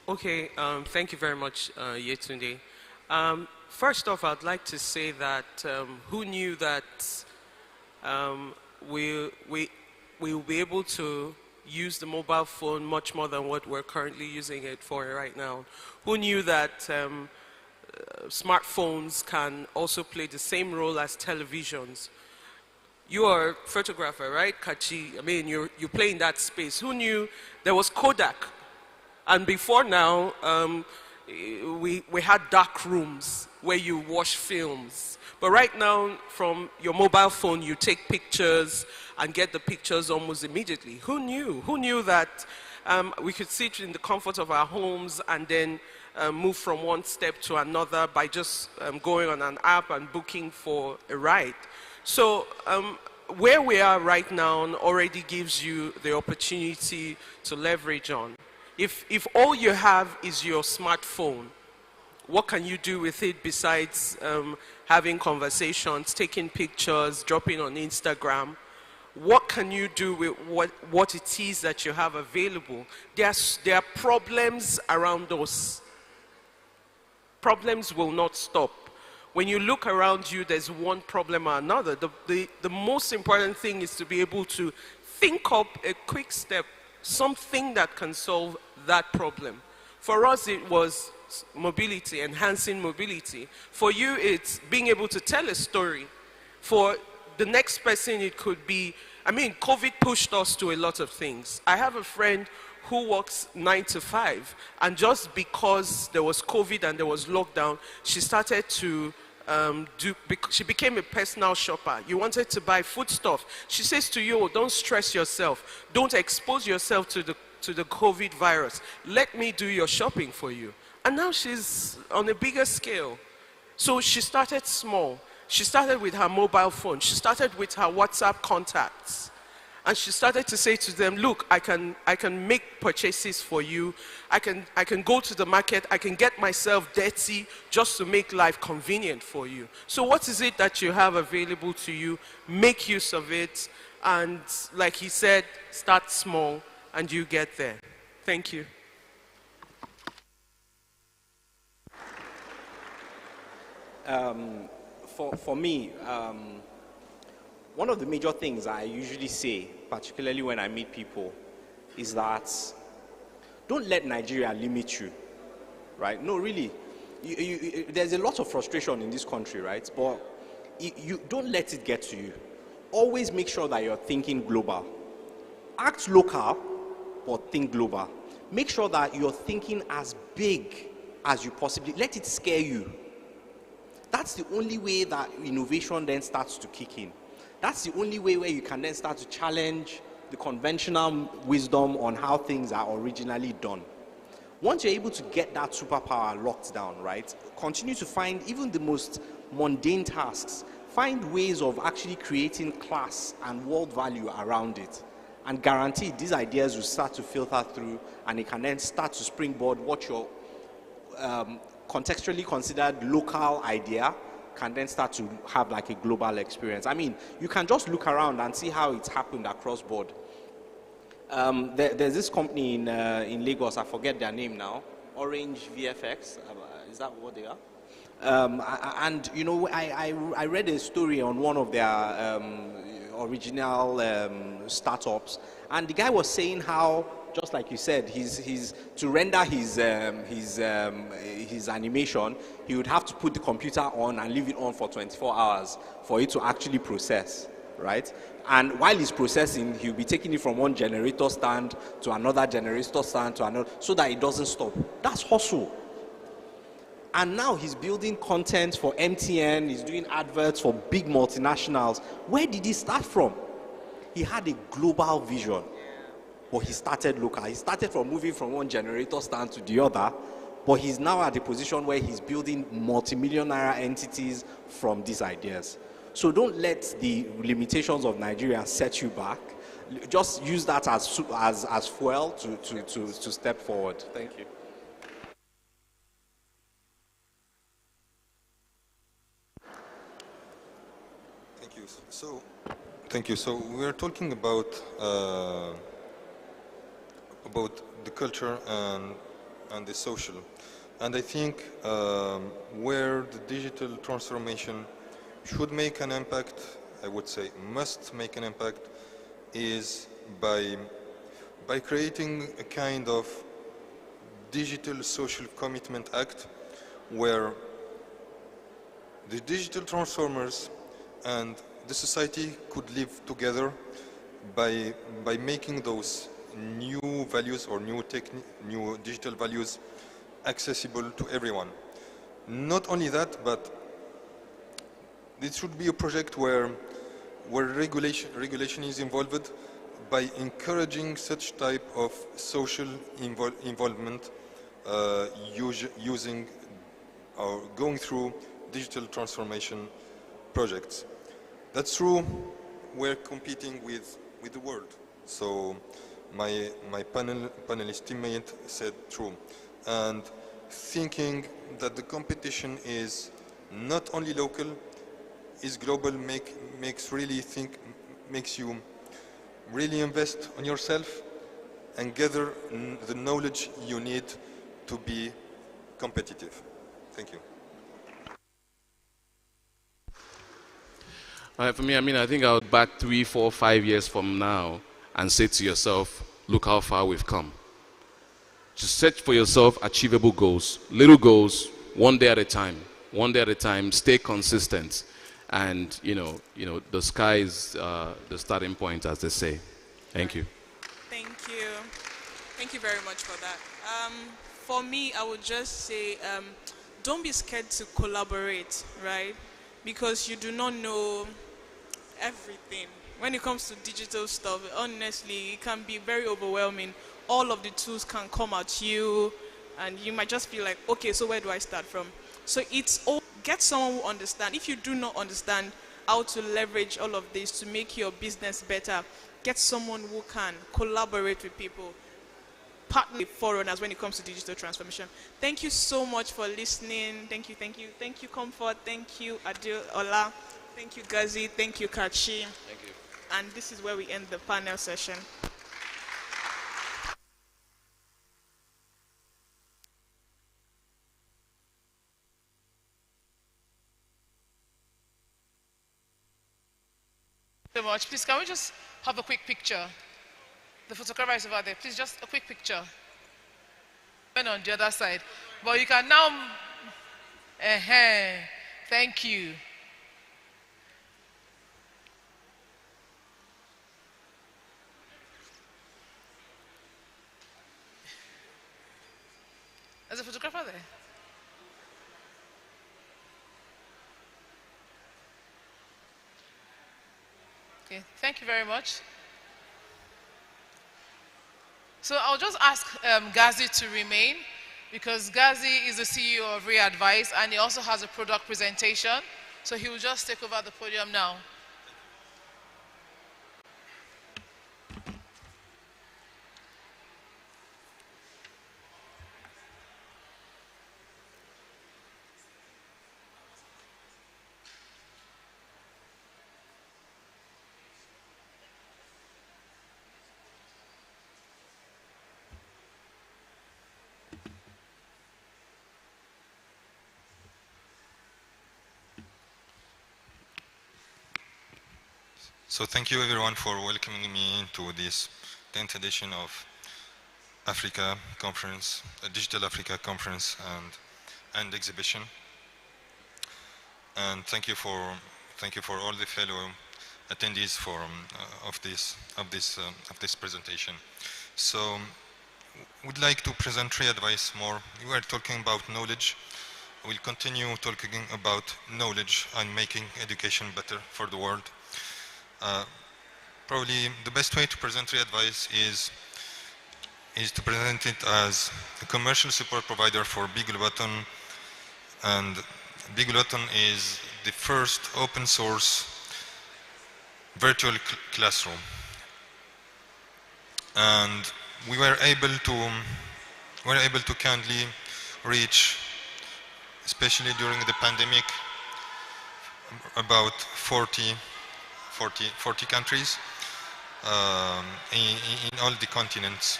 Okay, thank you very much, Yetunde. First off, I'd like to say that who knew that we will be able to use the mobile phone much more than what we're currently using it for right now. Who knew that smartphones can also play the same role as televisions? You are a photographer, right, Kachi? I mean, you play in that space. Who knew there was Kodak? And before now, we had dark rooms where you watch films. But right now, from your mobile phone, you take pictures and get the pictures almost immediately. Who knew? Who knew that we could sit in the comfort of our homes and then move from one step to another by just going on an app and booking for a ride? So where we are right now already gives you the opportunity to leverage on. If all you have is your smartphone, what can you do with it besides having conversations, taking pictures, dropping on Instagram? What can you do with what it is that you have available? There are problems around us. Problems will not stop. When you look around you, there's one problem or another. The most important thing is to be able to think up a quick step, something that can solve that problem. For us, it was mobility, enhancing mobility. For you, it's being able to tell a story. For the next person, it could be, I mean, COVID pushed us to a lot of things. I have a friend who works 9 to 5, and just because there was COVID and there was lockdown, she started to she became a personal shopper. You wanted to buy foodstuff. She says to you, don't stress yourself. Don't expose yourself to the COVID virus. Let me do your shopping for you. And now she's on a bigger scale. So she started small. She started with her mobile phone. She started with her WhatsApp contacts. And she started to say to them, look, I can make purchases for you. I can go to the market. I can get myself dirty just to make life convenient for you. So what is it that you have available to you? Make use of it. And like he said, start small and you get there. Thank you. For me, one of the major things I usually say, particularly when I meet people, is that don't let Nigeria limit you, right? No, really. There's a lot of frustration in this country, right? But you don't let it get to you. Always make sure that you're thinking global. Act local, but think global. Make sure that you're thinking as big as you possibly, let it scare you. That's the only way that innovation then starts to kick in. That's the only way where you can then start to challenge the conventional wisdom on how things are originally done. Once you're able to get that superpower locked down, right, continue to find even the most mundane tasks, find ways of actually creating class and world value around it. And guarantee these ideas will start to filter through and it can then start to springboard what your contextually considered local idea can then start to have like a global experience. I mean, you can just look around and see how it's happened across board. There's this company in Lagos, I forget their name now, Orange VFX, is that what they are? And you know, I read a story on one of their original startups, and the guy was saying how, just like you said, he's to render his animation, he would have to put the computer on and leave it on for 24 hours for it to actually process, right? And while he's processing, he'll be taking it from one generator stand to another generator stand to another, so that it doesn't stop. That's hustle. And now he's building content for MTN, he's doing adverts for big multinationals. Where did he start from? He had a global vision. But he started local. He started from moving from one generator stand to the other, but he's now at a position where he's building multi-million-naira entities from these ideas. So don't let the limitations of Nigeria set you back. Just use that as fuel to step forward. Thank you. Thank you. So we're talking about the culture and the social. And I think where the digital transformation should make an impact I would say, must make an impact is by creating a kind of digital social commitment act where the digital transformers and the society could live together by making those new values or new digital values accessible to everyone. Not only that, but it should be a project where regulation is involved by encouraging such type of social involvement using or going through digital transformation projects. That's true, we're competing with the world. So my panelist teammate said true. And thinking that the competition is not only local, is global, makes you really invest on yourself and gather the knowledge you need to be competitive. Thank you. For me, I think I'll back 3, 4, 5 years from now and say to yourself, look how far we've come. Just set for yourself achievable goals, little goals, one day at a time, stay consistent. And, the sky is the starting point, as they say. Thank you. Thank you. Thank you very much for that. For me, I would just say, don't be scared to collaborate, right? Because you do not know everything. When it comes to digital stuff, honestly, it can be very overwhelming. All of the tools can come at you, and you might just feel like, okay, so where do I start from? So it's all, get someone who understands. If you do not understand how to leverage all of this to make your business better, get someone who can collaborate with people, partner with foreigners when it comes to digital transformation. Thank you so much for listening. Thank you, Comfort. Thank you, Adil Ola. Thank you, Gazi. Thank you, Kachi. Thank you. And this is where we end the panel session. So much. Please, can we just have a quick picture? The photographer is over there. Please, just a quick picture. And on the other side. But you can now... Thank you. There's a photographer there. Okay, thank you very much. So I'll just ask Gazi to remain, because Gazi is the CEO of Readvice and he also has a product presentation. So he will just take over the podium now. So thank you everyone for welcoming me to this 10th edition of Africa Conference, Digital Africa Conference and exhibition. And thank you for all the fellow attendees of this presentation. So we'd like to present Readvice more. We are talking about knowledge. We'll continue talking about knowledge and making education better for the world. Probably the best way to present Readvice is to present it as a commercial support provider for BeagleButton, and BeagleButton is the first open source virtual classroom. And we were able to kindly reach, especially during the pandemic, about 40 countries in all the continents.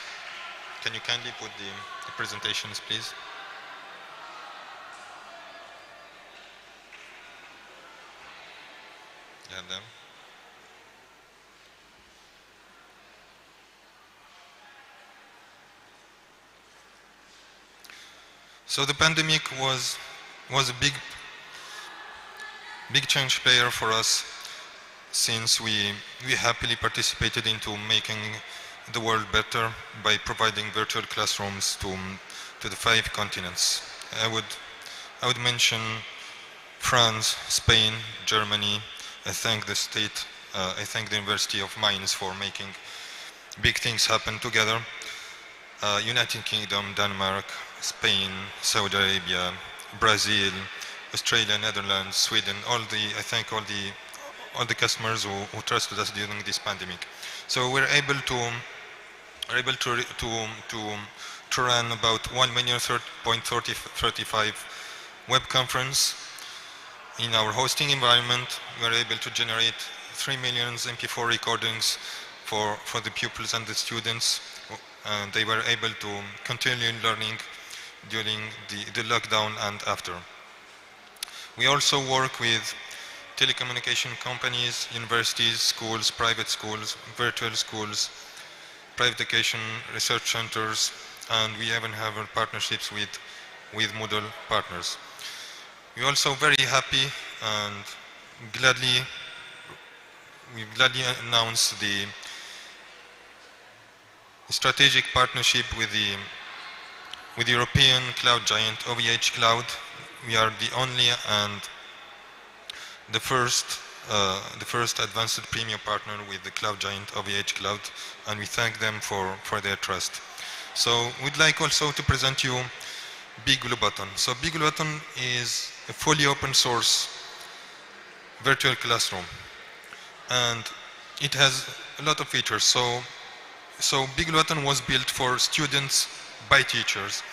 Can you kindly put the presentations, please? You have them? So the pandemic was a big change player for us, since we happily participated into making the world better by providing virtual classrooms to the 5 continents. I would mention France, Spain, Germany. I thank the state, I thank the University of Mainz for making big things happen together. United Kingdom, Denmark, Spain, Saudi Arabia, Brazil, Australia, Netherlands, Sweden, I thank all the customers who trusted us during this pandemic. So we're able to run about 1,030,35 web conference. In our hosting environment, we are able to generate 3 million MP4 recordings for the pupils and the students. And they were able to continue learning during the lockdown and after. We also work with telecommunication companies, universities, schools, private schools, virtual schools, private education research centers, and we even have partnerships with Moodle partners. We're also very happy and we gladly announce the strategic partnership with the European cloud giant OVH Cloud. We are the only and the first advanced premium partner with the cloud giant OVH Cloud, and we thank them for their trust. So we'd like also to present you Big Blue Button. So Big Blue Button is a fully open source virtual classroom, and it has a lot of features. So Big Blue Button was built for students by teachers,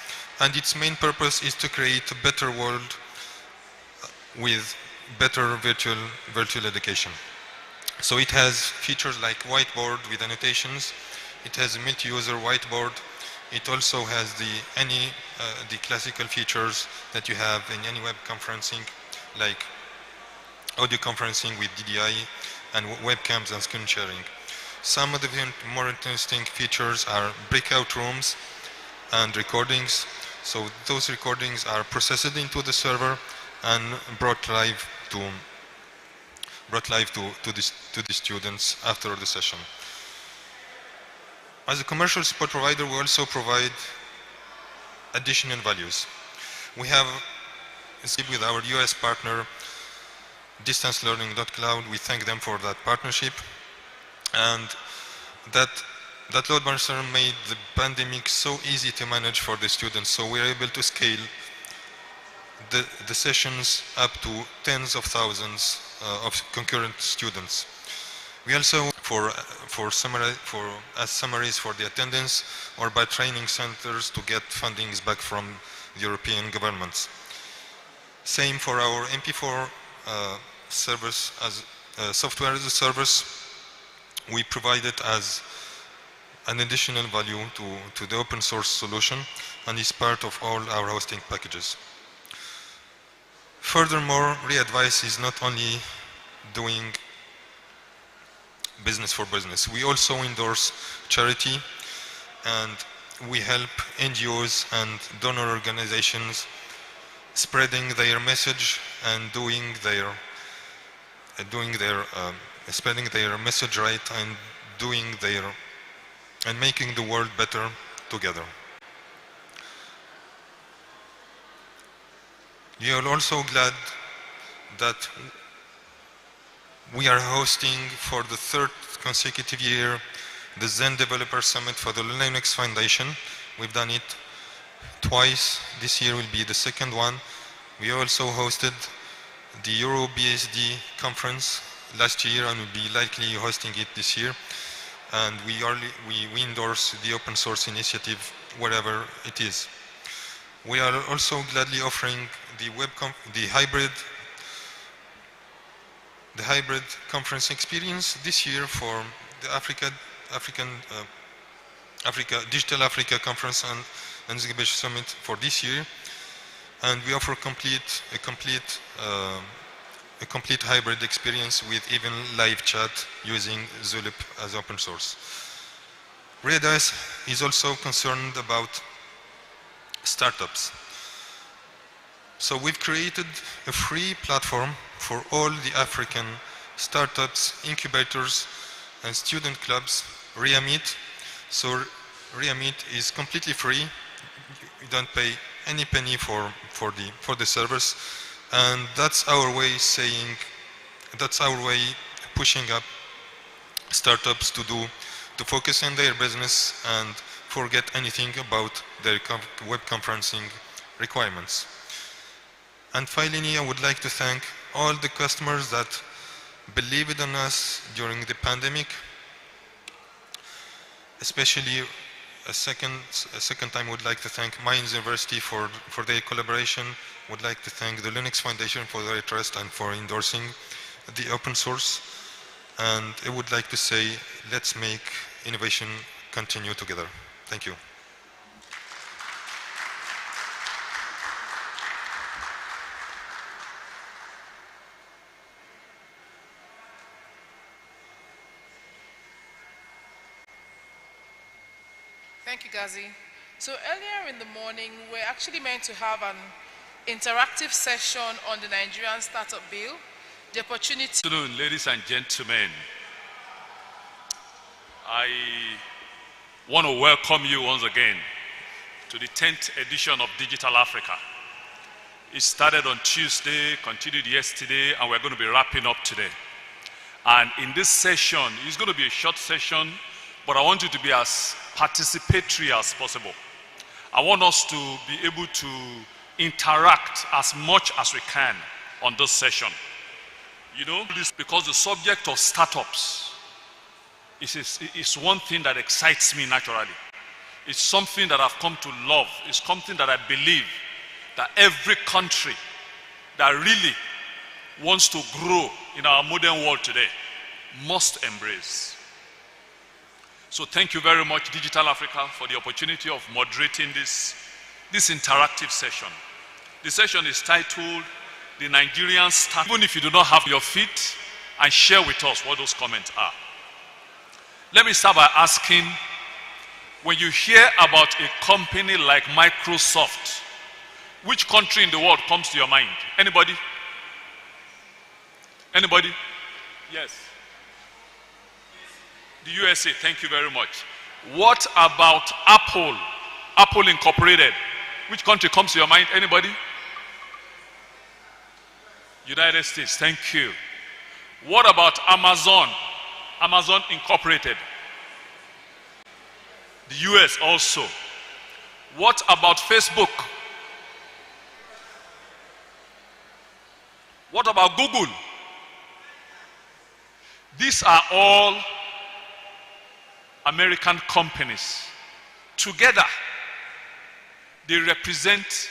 and its main purpose is to create a better world with better virtual education. So it has features like whiteboard with annotations. It has a multi-user whiteboard. It also has the classical features that you have in any web conferencing, like audio conferencing with DDI and webcams and screen sharing. Some of the more interesting features are breakout rooms and recordings. So those recordings are processed into the server and brought live to the students after the session. As a commercial support provider, we also provide additional values. We have with our US partner, DistanceLearning.Cloud. We thank them for that partnership, and that load balancer made the pandemic so easy to manage for the students. So we're able to scale the sessions up to tens of thousands of concurrent students. We also, as summaries for the attendance or by training centers to get fundings back from the European governments. Same for our MP4 service as software as a service. We provide it as an additional value to the open source solution, and is part of all our hosting packages. Furthermore, Readvice is not only doing business for business. We also endorse charity, and we help NGOs and donor organizations spreading their message and spreading their message right and making the world better together. We are also glad that we are hosting for the 3rd consecutive year the Zen Developer Summit for the Linux Foundation. We've done it twice. This year will be the 2nd one. We also hosted the EuroBSD conference last year and will be likely hosting it this year. And we endorse the open source initiative wherever it is. We are also gladly offering the hybrid conference experience this year for the Digital Africa Conference and Exhibition Summit for this year, and we offer a complete hybrid experience with even live chat using Zulip as open source. Readvice is also concerned about startups. So we've created a free platform for all the African startups, incubators, and student clubs, RIAMeet. So RIAMeet is completely free. You don't pay any penny for the servers, and that's our way pushing up startups to focus on their business and forget anything about their web conferencing requirements. And finally, I would like to thank all the customers that believed in us during the pandemic, especially a second time I would like to thank Mines University for their collaboration. I would like to thank the Linux Foundation for their trust and for endorsing the open source. And I would like to say, let's make innovation continue together. Thank you. Thank you, Gazi. So earlier in the morning, we're actually meant to have an interactive session on the Nigerian Startup Bill. The opportunity. Good afternoon, ladies and gentlemen. I want to welcome you once again to the 10th edition of Digital Africa. It started on Tuesday, continued yesterday, and we're going to be wrapping up today. And in this session, it's going to be a short session, but I want you to be as participatory as possible. I want us to be able to interact as much as we can on this session. You know, this because the subject of startups is one thing that excites me naturally. It's something that I've come to love. It's something that I believe that every country that really wants to grow in our modern world today must embrace. So thank you very much, Digital Africa, for the opportunity of moderating this interactive session. The session is titled, The Nigerian Startup. Even if you do not have your feet, and share with us what those comments are. Let me start by asking, when you hear about a company like Microsoft, which country in the world comes to your mind? Anybody? Anybody? Yes. The USA, thank you very much. What about Apple? Apple Incorporated. Which country comes to your mind? Anybody? United States, thank you. What about Amazon? Amazon Incorporated. The US also. What about Facebook? What about Google? These are all American companies. Together, they represent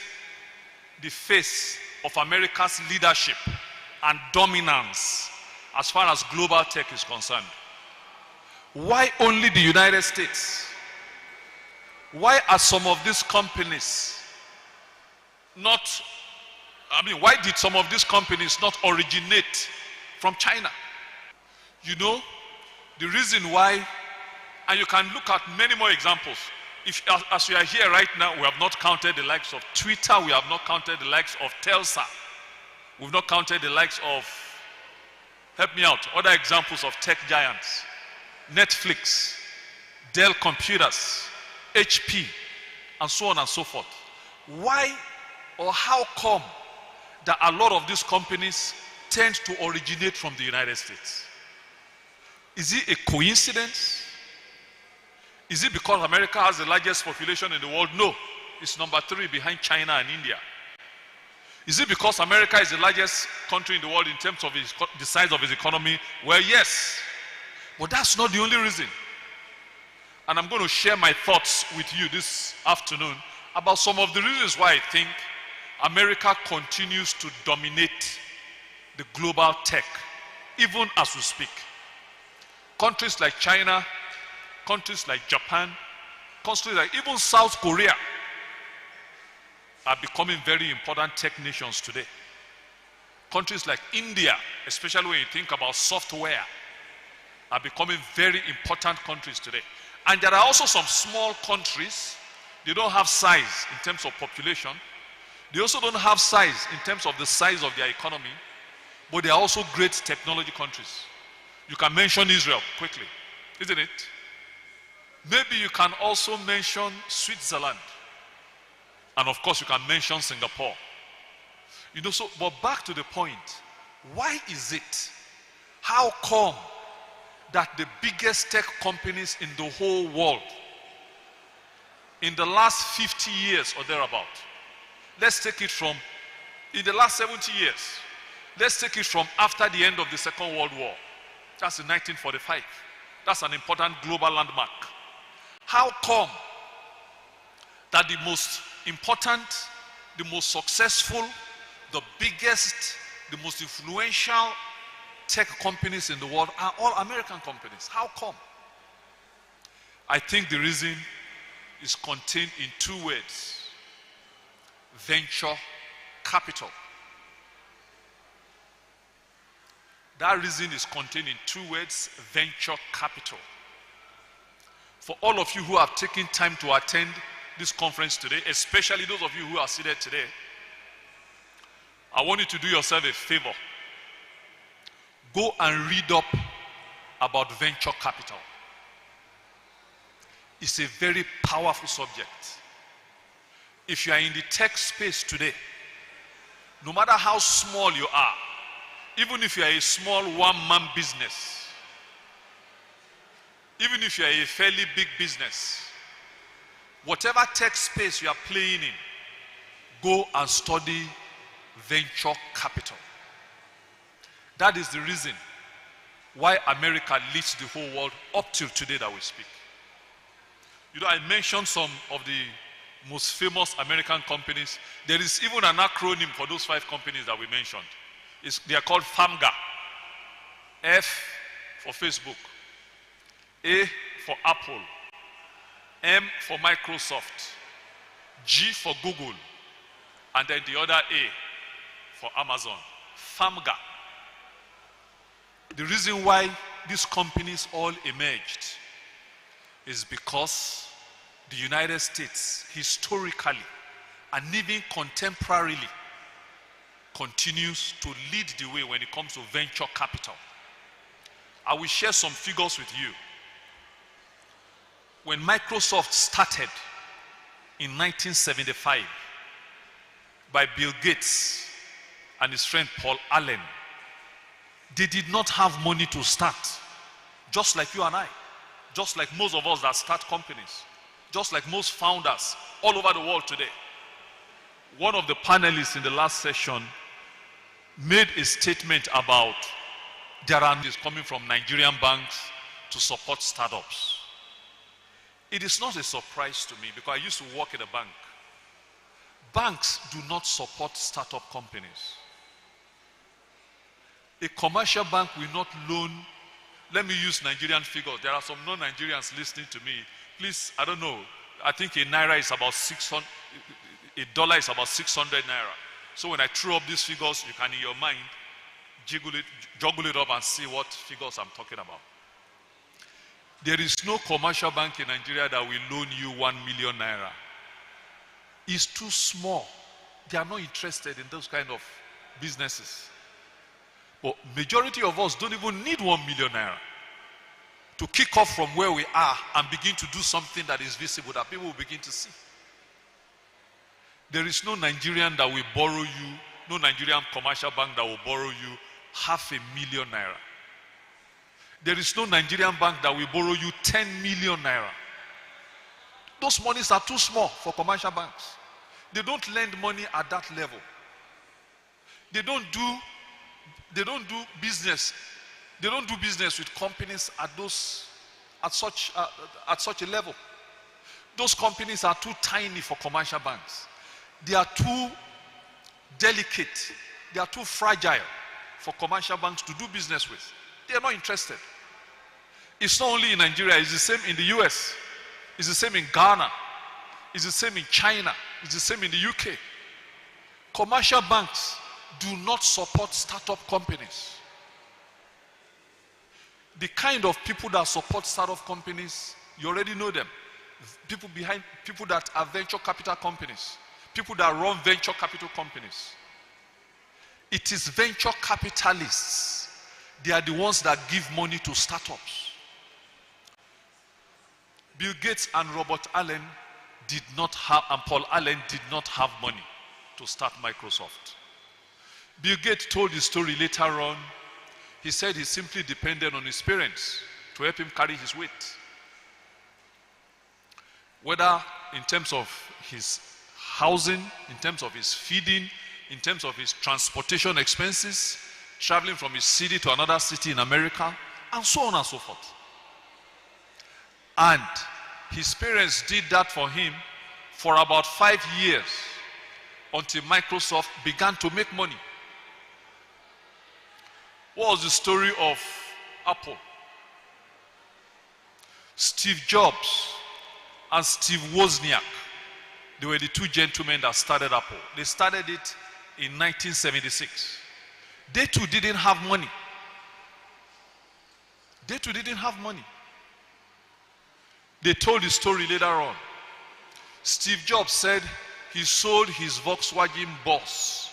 the face of America's leadership and dominance as far as global tech is concerned. Why only the United States? Why are some of these companies why did some of these companies not originate from China? You know, the reason why, and you can look at many more examples. As we are here right now, we have not counted the likes of Twitter, we have not counted the likes of Telsa, we've not counted the likes of, help me out, other examples of tech giants, Netflix, Dell Computers, HP, and so on and so forth. Why or how come that a lot of these companies tend to originate from the United States? Is it a coincidence? Is it because America has the largest population in the world? No. It's number 3 behind China and India. Is it because America is the largest country in the world in terms of the size of its economy? Well, yes. But that's not the only reason. And I'm going to share my thoughts with you this afternoon about some of the reasons why I think America continues to dominate the global tech, even as we speak. Countries like China, countries like Japan, countries like even South Korea are becoming very important tech nations today. Countries like India, especially when you think about software, are becoming very important countries today. And there are also some small countries, they don't have size in terms of population. They also don't have size in terms of the size of their economy, but they are also great technology countries. You can mention Israel quickly, isn't it? Maybe you can also mention Switzerland. And of course, you can mention Singapore. You know, so, but back to the point, why is it, how come that the biggest tech companies in the whole world, in the last 50 years or thereabout, let's take it from, in the last 70 years, let's take it from after the end of the Second World War. That's in 1945. That's an important global landmark. How come that the most important, the most successful, the biggest, the most influential tech companies in the world are all American companies? How come? I think the reason is contained in two words: venture capital. That reason is contained in two words: venture capital. For all of you who have taken time to attend this conference today, especially those of you who are seated today, I want you to do yourself a favor. Go and read up about venture capital. It's a very powerful subject. If you are in the tech space today, no matter how small you are, even if you are a small one-man business, even if you are a fairly big business, whatever tech space you are playing in, go and study venture capital. That is the reason why America leads the whole world up till today that we speak. You know, I mentioned some of the most famous American companies. There is even an acronym for those 5 companies that we mentioned. They are called FAMGA. F for Facebook, A for Apple, M for Microsoft, G for Google, and then the other A for Amazon. FAMGA. The reason why these companies all emerged is because the United States historically and even contemporarily continues to lead the way when it comes to venture capital. I will share some figures with you. When Microsoft started in 1975 by Bill Gates and his friend Paul Allen, they did not have money to start, just like you and I, just like most of us that start companies, just like most founders all over the world today. One of the panelists in the last session made a statement about there are is coming from Nigerian banks to support startups. It is not a surprise to me because I used to work in a bank. Banks do not support startup companies. A commercial bank will not loan. Let me use Nigerian figures. There are some non-Nigerians listening to me. Please, I don't know. I think a naira is about 600. A dollar is about 600 naira. So when I throw up these figures, you can in your mind juggle it up and see what figures I'm talking about. There is no commercial bank in Nigeria that will loan you 1 million naira. It's too small. They are not interested in those kind of businesses. But majority of us don't even need 1 million naira to kick off from where we are and begin to do something that is visible, that people will begin to see. There is no Nigerian that will borrow you, no Nigerian commercial bank that will borrow you 500,000 naira. There is no Nigerian bank that will borrow you 10 million naira. Those monies are too small for commercial banks. They don't lend money at that level. They don't do business. They don't do business with companies at such a level. Those companies are too tiny for commercial banks. They are too delicate. They are too fragile for commercial banks to do business with. They are not interested. It's not only in Nigeria, it's the same in the US. It's the same in Ghana. It's the same in China. It's the same in the UK. Commercial banks do not support startup companies. The kind of people that support startup companies, you already know them. People that are venture capital companies. people that run venture capital companies. It is venture capitalists. They are the ones that give money to startups. Bill Gates and Robert Allen did not have, and Paul Allen did not have money to start Microsoft. Bill Gates told the story later on. He said he simply depended on his parents to help him carry his weight. Whether in terms of his housing, in terms of his feeding, in terms of his transportation expenses, traveling from his city to another city in America, and so on and so forth. And his parents did that for him for about 5 years until Microsoft began to make money. What was the story of Apple? Steve Jobs and Steve Wozniak, they were the two gentlemen that started Apple. They started it in 1976. They too didn't have money. They too didn't have money. They told the story later on. Steve Jobs said he sold his Volkswagen Boss.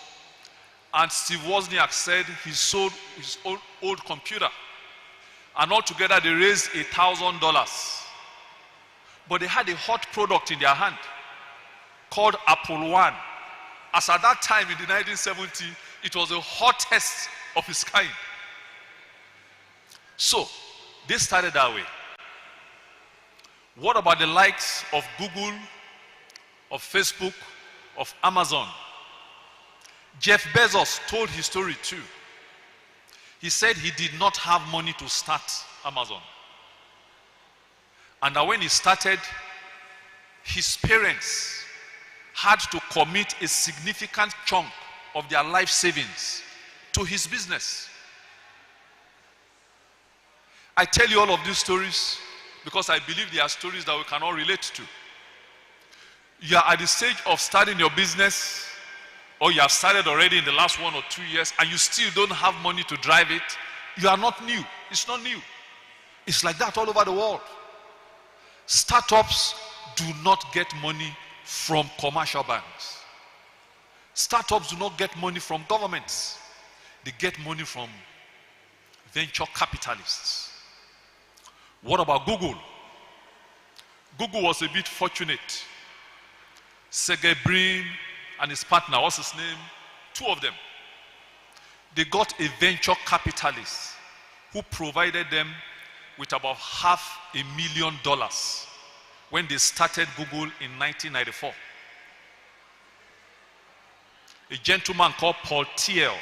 And Steve Wozniak said he sold his old computer. And altogether they raised $1,000. But they had a hot product in their hand called Apple I. As at that time in the 1970s, it was the hottest of its kind. So, they started that way. What about the likes of Google, of Facebook, of Amazon? Jeff Bezos told his story too. He said he did not have money to start Amazon. And that when he started, his parents had to commit a significant chunk of their life savings to his business. I tell you all of these stories because I believe they are stories that we can all relate to. You are at the stage of starting your business, or you have started already in the last 1 or 2 years, and you still don't have money to drive it. You are not new. It's not new. It's like that all over the world. Startups do not get money from commercial banks. Startups do not get money from governments. They get money from venture capitalists. What about Google? Google was a bit fortunate. Sergey Brin and his partner, what's his name? 2 of them. They got a venture capitalist who provided them with about $500,000 when they started Google in 1994. A gentleman called Paul Thiel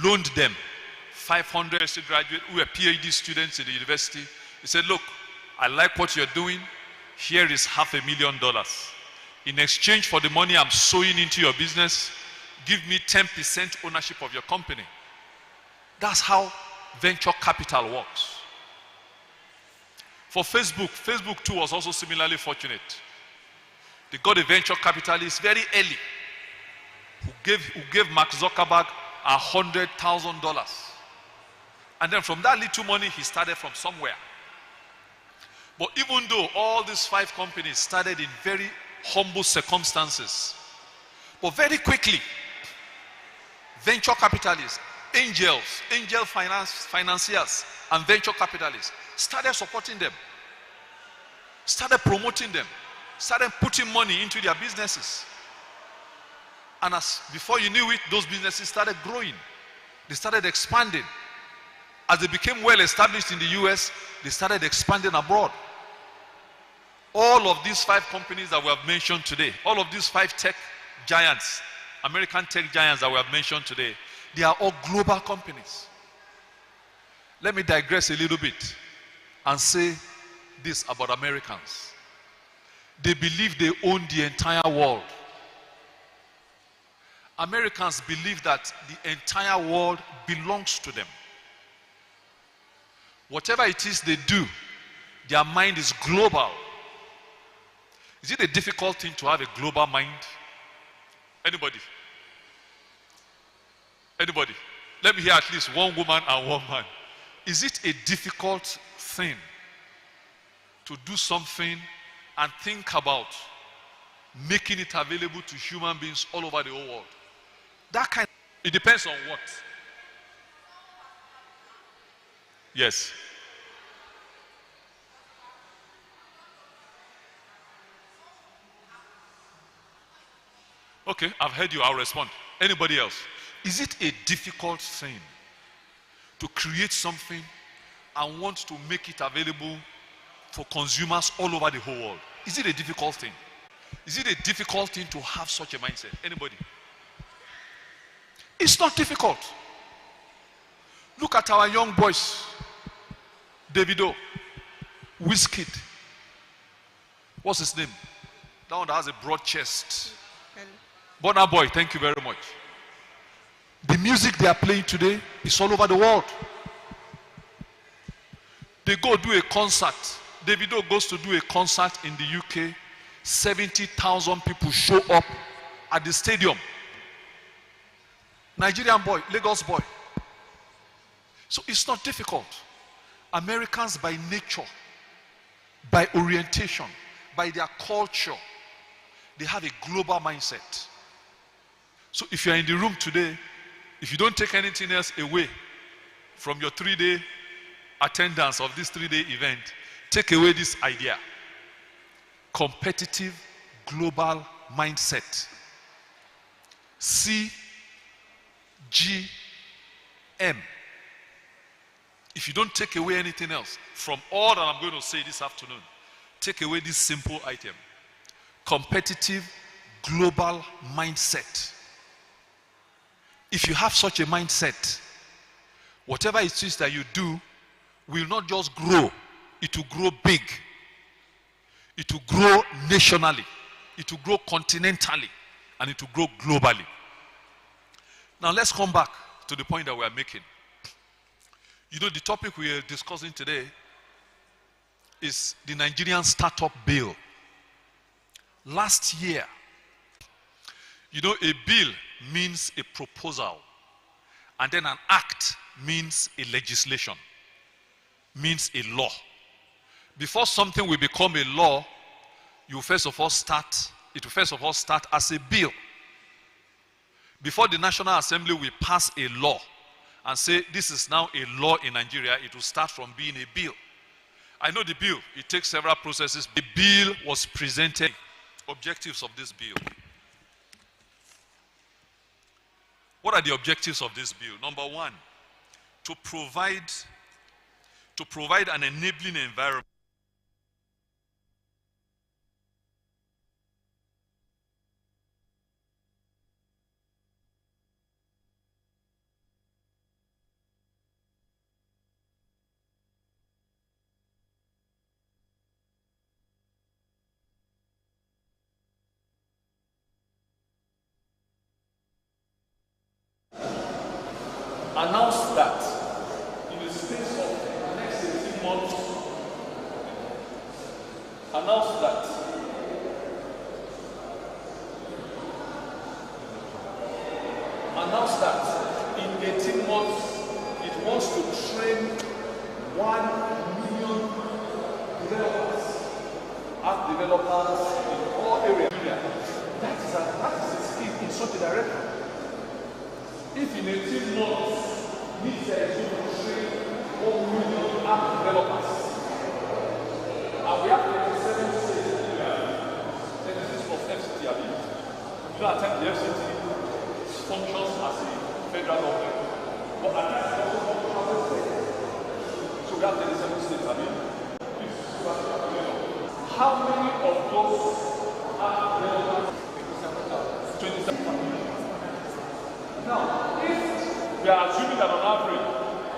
loaned them 500 graduates who were PhD students in the university. He said, look, I like what you're doing. Here is $500,000. In exchange for the money I'm sowing into your business, give me 10% ownership of your company. That's how venture capital works. For Facebook, Facebook too was also similarly fortunate. They got a venture capitalist very early who gave Mark Zuckerberg $100,000. And then from that little money, he started from somewhere. But even though all these 5 companies started in very humble circumstances, but very quickly, venture capitalists, angel financiers, and venture capitalists started supporting them, started promoting them, started putting money into their businesses. And as before you knew it, those businesses started growing. They started expanding. As they became well established in the US, they started expanding abroad. All of these 5 companies that we have mentioned today, all of these 5 tech giants, American tech giants that we have mentioned today, they are all global companies. Let me digress a little bit and say this about Americans. They believe they own the entire world. Americans believe that the entire world belongs to them. Whatever it is they do, their mind is global. Is it a difficult thing to have a global mind? Anybody? Anybody? Let me hear at least one woman and one man. Is it a difficult thing to do something and think about making it available to human beings all over the whole world. That kind, it depends on what. Yes. Okay, I've heard you, I'll respond. Anybody else? Is it a difficult thing to create something and want to make it available for consumers all over the whole world? Is it a difficult thing? Is it a difficult thing to have such a mindset? Anybody? It's not difficult. Look at our young boys. Davido, Wizkid. What's his name? That one that has a broad chest. Burna Boy, thank you very much. The music they are playing today is all over the world. They go do a concert. Davido goes to do a concert in the UK. 70,000 people show up at the stadium. Nigerian boy, Lagos boy. So it's not difficult. Americans by nature, by orientation, by their culture, they have a global mindset. So if you're in the room today, if you don't take anything else away from your 3-day attendance of this 3-day event, take away this idea. Competitive global mindset. CGM. If you don't take away anything else from all that I'm going to say this afternoon, take away this simple item. Competitive global mindset. If you have such a mindset, whatever it is that you do will not just grow, it will grow big. It will grow nationally, it will grow continentally, and it will grow globally. Now let's come back to the point that we are making. You know, the topic we are discussing today is the Nigerian Startup Bill. Last year, you know, a bill means a proposal, and then an act means a legislation, means a law. Before something will become a law, it will first of all start as a bill. Before the National Assembly will pass a law and say this is now a law in Nigeria, it will start from being a bill. I know the bill, it takes several processes. The bill was presented. Objectives of this bill. What are the objectives of this bill? Number one, to provide an enabling environment announced that in the space of the next 18 months, announced that in 18 months it wants to train 1 million developers, app developers in all areas. That is a scheme in such a direction. If in 18 months, NITSA is going to train 1 million app developers, and we have 27 states in Nigeria, 36 plus FCT, you don't attend the FCT, functions as a federal government, but at times it also functions as a state. So we have 37 states, please, how many of those app developers? 27. Now, if we are assuming that on average,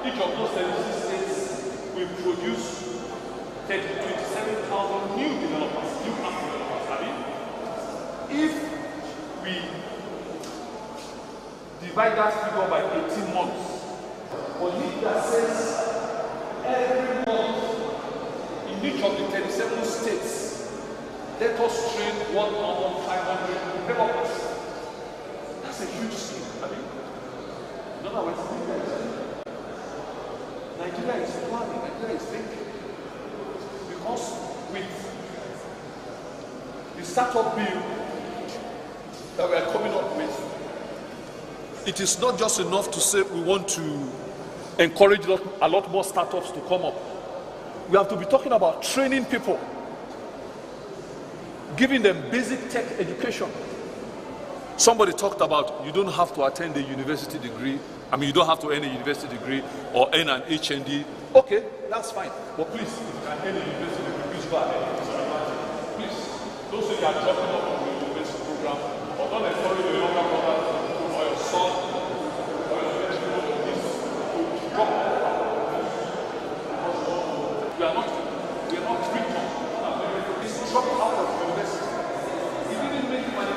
each of those 76 states will produce 27,000 new developers, new app developers, if we divide that figure by 18 months, NITSA says every month in each of the 37 states, let us train 1,500 developers. That's a huge scheme. In other words, Nigeria is planning, Nigeria is thinking. Because with the startup bill, that we are coming up with, it is not just enough to say we want to encourage a lot more startups to come up. We have to be talking about training people, giving them basic tech education. Somebody talked about you don't have to attend a university degree. I mean, you don't have to earn a university degree or earn an HND. Okay, that's fine. But please, if you can earn a university degree, please go ahead. Please, don't say you are dropping off from the university program, or don't encourage your younger brother or your son or your friends to drop off. We are not free to drop out of the university. He didn't make money.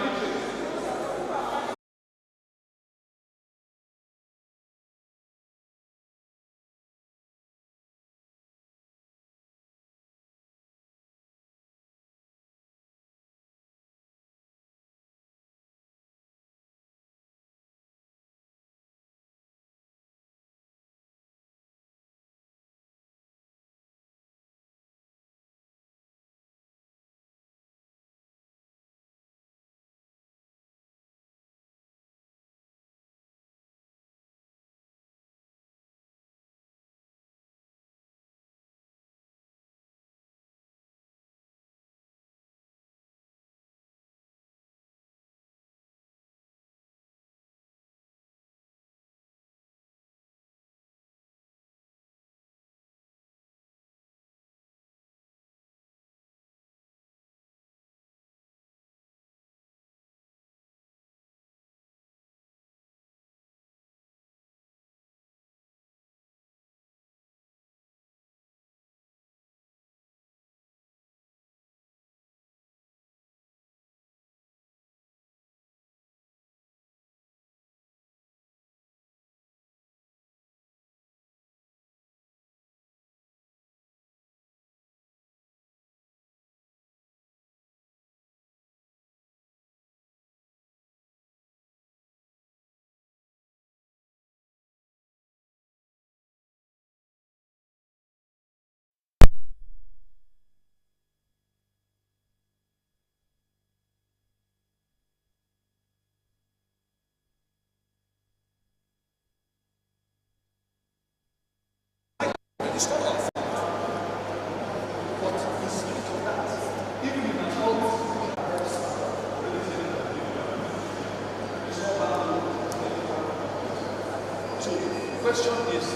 Question is,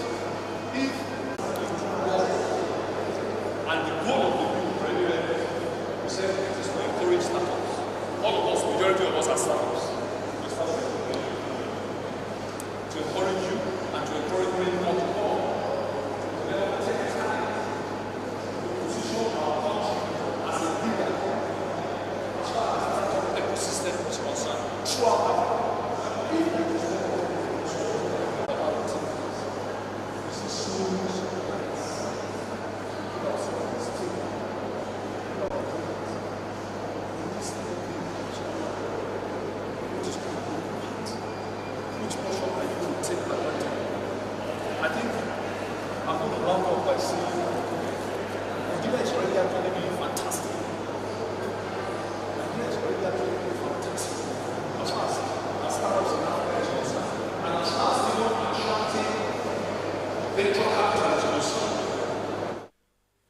if and the goal of the bill already we said it is to encourage startups. All of us, majority of us are startups. To encourage you and to encourage many more to come. Together, take time to position our country as a leader as far as the startup ecosystem is concerned throughout Africa.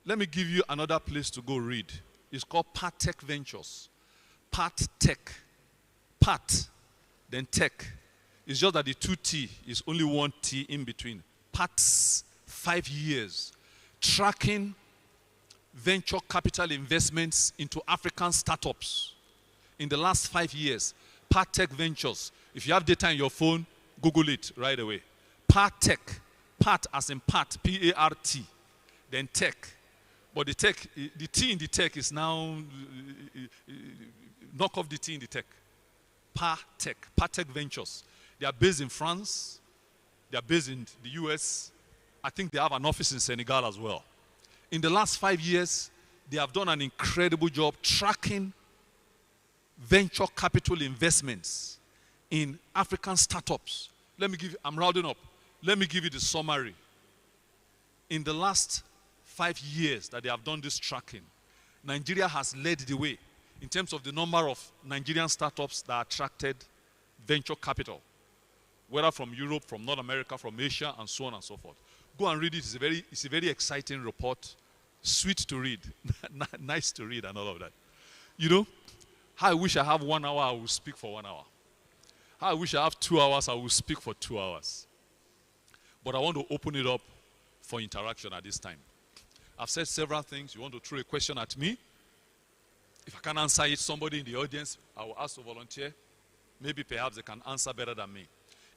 Let me give you another place to go read. It's called Partech Ventures. Partech. Part, then tech. It's just that the 2T is only one T in between. Parts, 5 years. Tracking venture capital investments into African startups in the last 5 years. Partech Ventures. If you have data in your phone, Google it right away. Partech. Part as in part, P-A-R-T. Then tech. But the tech, the T in the tech is now, knock off the T in the tech. Partech Ventures. They are based in France. They are based in the US. I think they have an office in Senegal as well. In the last 5 years, they have done an incredible job tracking venture capital investments in African startups. I'm rounding up. Let me give you the summary. In the last 5 years that they have done this tracking, Nigeria has led the way. in terms of the number of Nigerian startups that attracted venture capital, whether from Europe, from North America, from Asia, and so on and so forth. Go and read it. It's a very exciting report, sweet to read, nice to read, and all of that. You know, how I wish I have 1 hour, I will speak for 1 hour. How I wish I have 2 hours, I will speak for 2 hours. But I want to open it up for interaction at this time. I've said several things. You want to throw a question at me? If I can't answer it, somebody in the audience, I will ask to volunteer. Maybe perhaps they can answer better than me.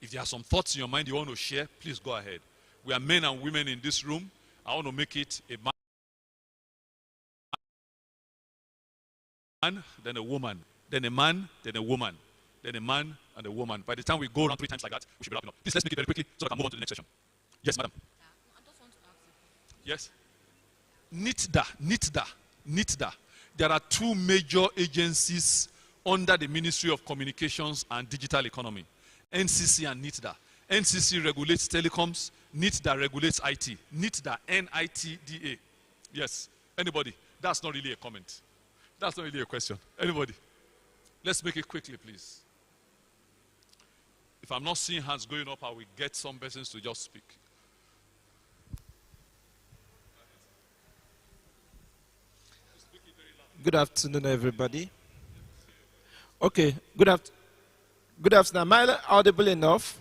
If there are some thoughts in your mind you want to share, please go ahead. We are men and women in this room. I want to make it a man, then a woman, then a man, then a woman, then a man and a woman. By the time we go around 3 times like that, we should be wrapping up. Please let's make it very quickly so I can move on to the next session. Yes, madam. Yes. NITDA. There are 2 major agencies under the Ministry of Communications and Digital Economy, NCC and NITDA. NCC regulates telecoms, NITDA regulates IT. NITDA, N-I-T-D-A. Yes. Anybody? That's not really a comment. That's not really a question. Anybody? Let's make it quickly, please. If I'm not seeing hands going up, I will get some persons to just speak. Good afternoon, everybody. Okay, good afternoon. Am I audible enough?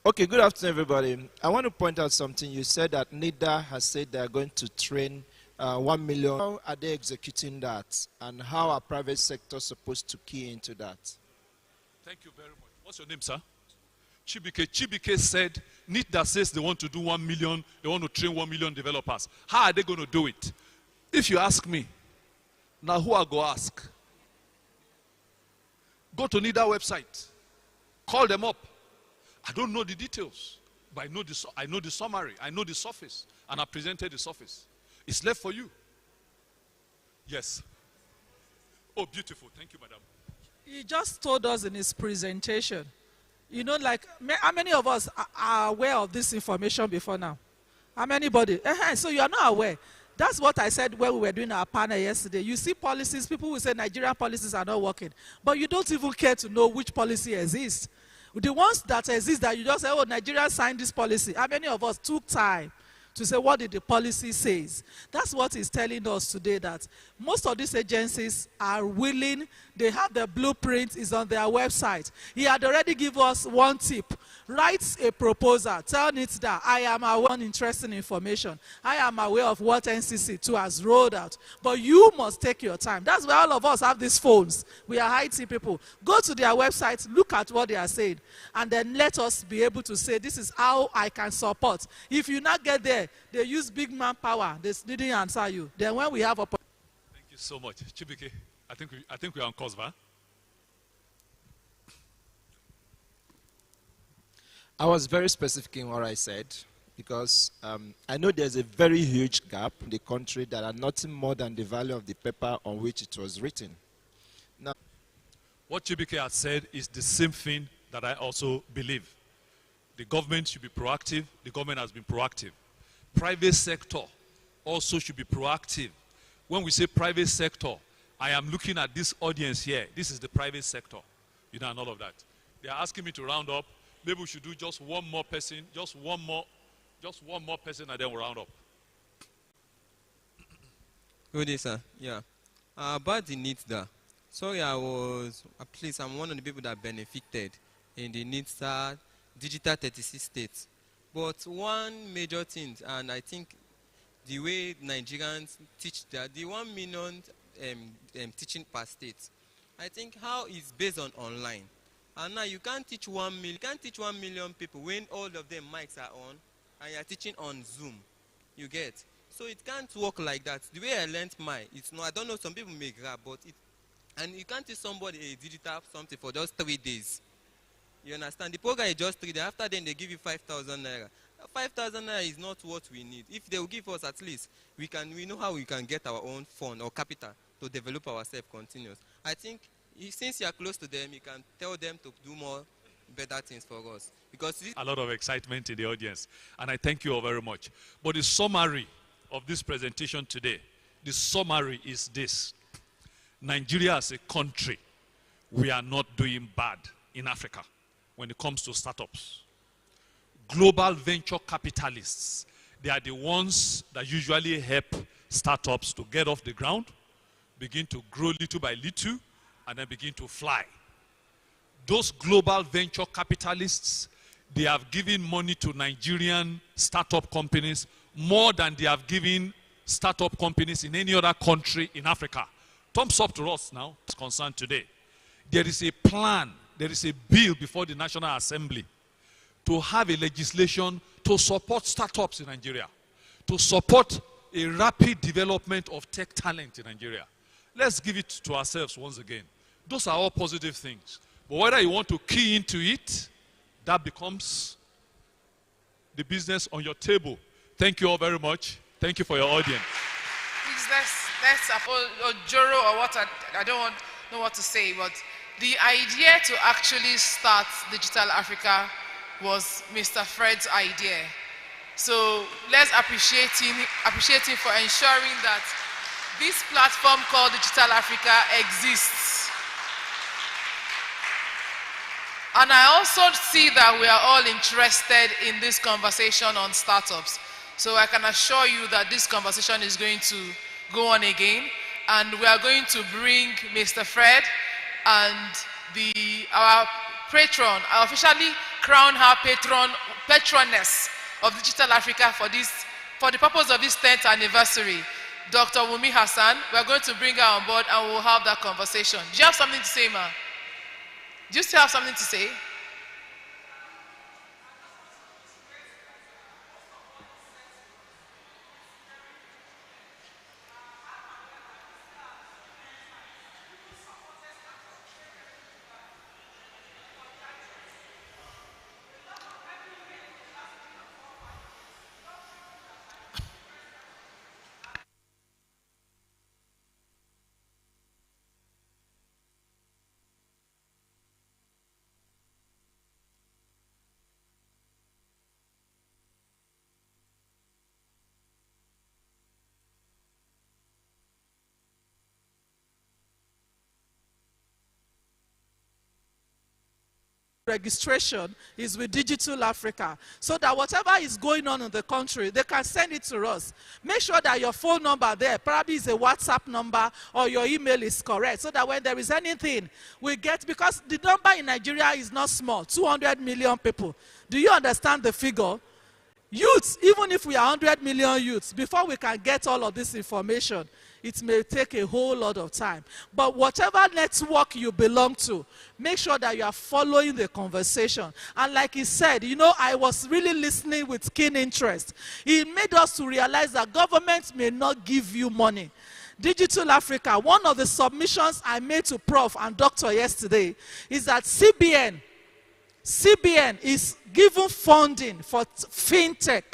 Okay, good afternoon, everybody. I want to point out something. You said that NITDA has said they are going to train 1 million. How are they executing that? And how are private sector supposed to key into that? Thank you very much. What's your name, sir? Chibike. Chibike said NITDA says they want to do 1 million, they want to train 1 million developers. How are they going to do it? If you ask me, now who I go ask? Go to NITDA website. Call them up. I don't know the details, but I know the summary. I know the surface, and I presented the surface. It's left for you. Yes. Oh, beautiful. Thank you, madam. He just told us in his presentation. You know, like, how many of us are aware of this information before now? How many body? So you are not aware. That's what I said when we were doing our panel yesterday. You see policies, people will say Nigerian policies are not working. But you don't even care to know which policy exists. The ones that exist that you just say, oh, Nigeria signed this policy. How many of us took time to say, what did the policy says? That's what he's telling us today, that most of these agencies are willing, they have the blueprint, is on their website. He had already given us one tip. Write a proposal, tell NITDA, I am aware of interesting information. I am aware of what NCC2 has rolled out. But you must take your time. That's why all of us have these phones. We are IT people. Go to their website, look at what they are saying, and then let us be able to say, this is how I can support. If you not get there, they use big manpower. They didn't answer you. Then when we have a... Thank you so much. Chibike, I think we're on course, huh? I was very specific in what I said because I know there's a very huge gap in the country that are nothing more than the value of the paper on which it was written. Now, what Chibike has said is the same thing that I also believe. The government should be proactive. The government has been proactive. Private sector also should be proactive. When we say private sector, I am looking at this audience here. This is the private sector, you know, and all of that. They are asking me to round up. Maybe we should do just one more person, just one more person, and then we'll round up. Good day, sir. Yeah. About the NITDA. Sorry, I'm one of the people that benefited in the NITDA Digital 36 states. But one major thing, and I think the way Nigerians teach that, the 1 million teaching per state, I think how it's based on online. And now you can't teach 1 million people when all of them mics are on and you're teaching on Zoom. You get? So it can't work like that. The way I learned mine, it's not, I don't know, some people may grab, but and you can't teach somebody a digital something for just 3 days. You understand? The program is just 3 days. After then they give you 5,000 naira. 5,000 naira is not what we need. If they will give us at least, we know how we can get our own fund or capital to develop ourselves continuous. I think since you are close to them, you can tell them to do more better things for us. Because a lot of excitement in the audience, and I thank you all very much. But the summary of this presentation today, the summary is this. Nigeria as a country, we are not doing bad in Africa when it comes to startups. Global venture capitalists, they are the ones that usually help startups to get off the ground, begin to grow little by little, and then begin to fly. Those global venture capitalists, they have given money to Nigerian startup companies more than they have given startup companies in any other country in Africa. Thumbs up to us now, it's concerned today. There is a plan, there is a bill before the National Assembly to have a legislation to support startups in Nigeria, to support a rapid development of tech talent in Nigeria. Let's give it to ourselves once again. Those are all positive things. But whether you want to key into it, that becomes the business on your table. Thank you all very much. Thank you for your audience. Please, let's Joro or what, I don't know what to say, but the idea to actually start Digital Africa was Mr. Fred's idea. So let's appreciate him for ensuring that this platform called Digital Africa exists. And I also see that we are all interested in this conversation on startups. So I can assure you that this conversation is going to go on again. And we are going to bring Mr. Fred and our patron, I officially crown her patroness of Digital Africa for the purpose of this 10th anniversary, Dr. Wumi Hassan. We are going to bring her on board and we'll have that conversation. Do you have something to say, ma? Do you still have something to say? Registration is with Digital Africa, so that whatever is going on in the country, they can send it to us. Make sure that your phone number there probably is a WhatsApp number or your email is correct, so that when there is anything, we get, because the number in Nigeria is not small, 200 million people. Do you understand the figure? Youths, even if we are 100 million youths, before we can get all of this information, it may take a whole lot of time. But whatever network you belong to, make sure that you are following the conversation. And like he said, you know, I was really listening with keen interest. He made us to realize that government may not give you money. Digital Africa, one of the submissions I made to Prof and Doctor yesterday is that CBN is giving funding for fintech.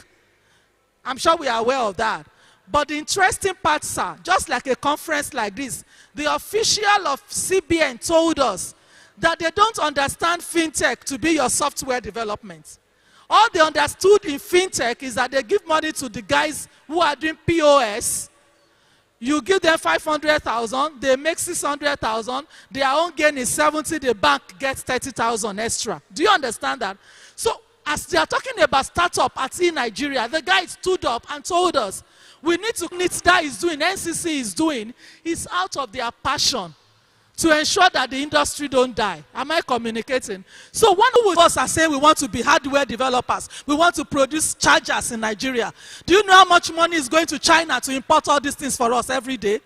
I'm sure we are aware of that. But the interesting part, sir, just like a conference like this, the official of CBN told us that they don't understand fintech to be your software development. All they understood in fintech is that they give money to the guys who are doing POS. You give them 500,000, they make 600,000, their own gain is 70, the bank gets 30,000 extra. Do you understand that? So as they are talking about startup at Nigeria, the guy stood up and told us, we need to NITDA is doing, NCC is doing, is out of their passion to ensure that the industry don't die. Am I communicating? So one of us are saying we want to be hardware developers. We want to produce chargers in Nigeria. Do you know how much money is going to China to import all these things for us every day?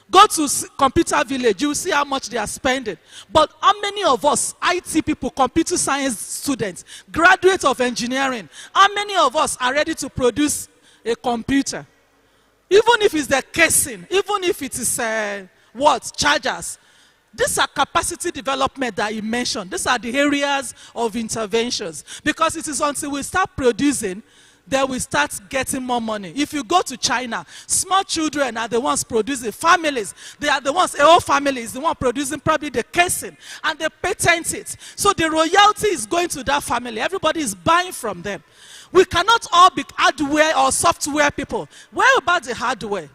Go to Computer Village, you will see how much they are spending. But how many of us, IT people, computer science students, graduates of engineering, how many of us are ready to produce a computer? Even if it's the casing, even if it is chargers. These are capacity development that you mentioned. These are the areas of interventions. Because it is until we start producing that we start getting more money. If you go to China, small children are the ones producing. Families, they are the ones, a whole family is the one producing probably the casing. And they patent it. So the royalty is going to that family. Everybody is buying from them. We cannot all be hardware or software people. Where about the hardware?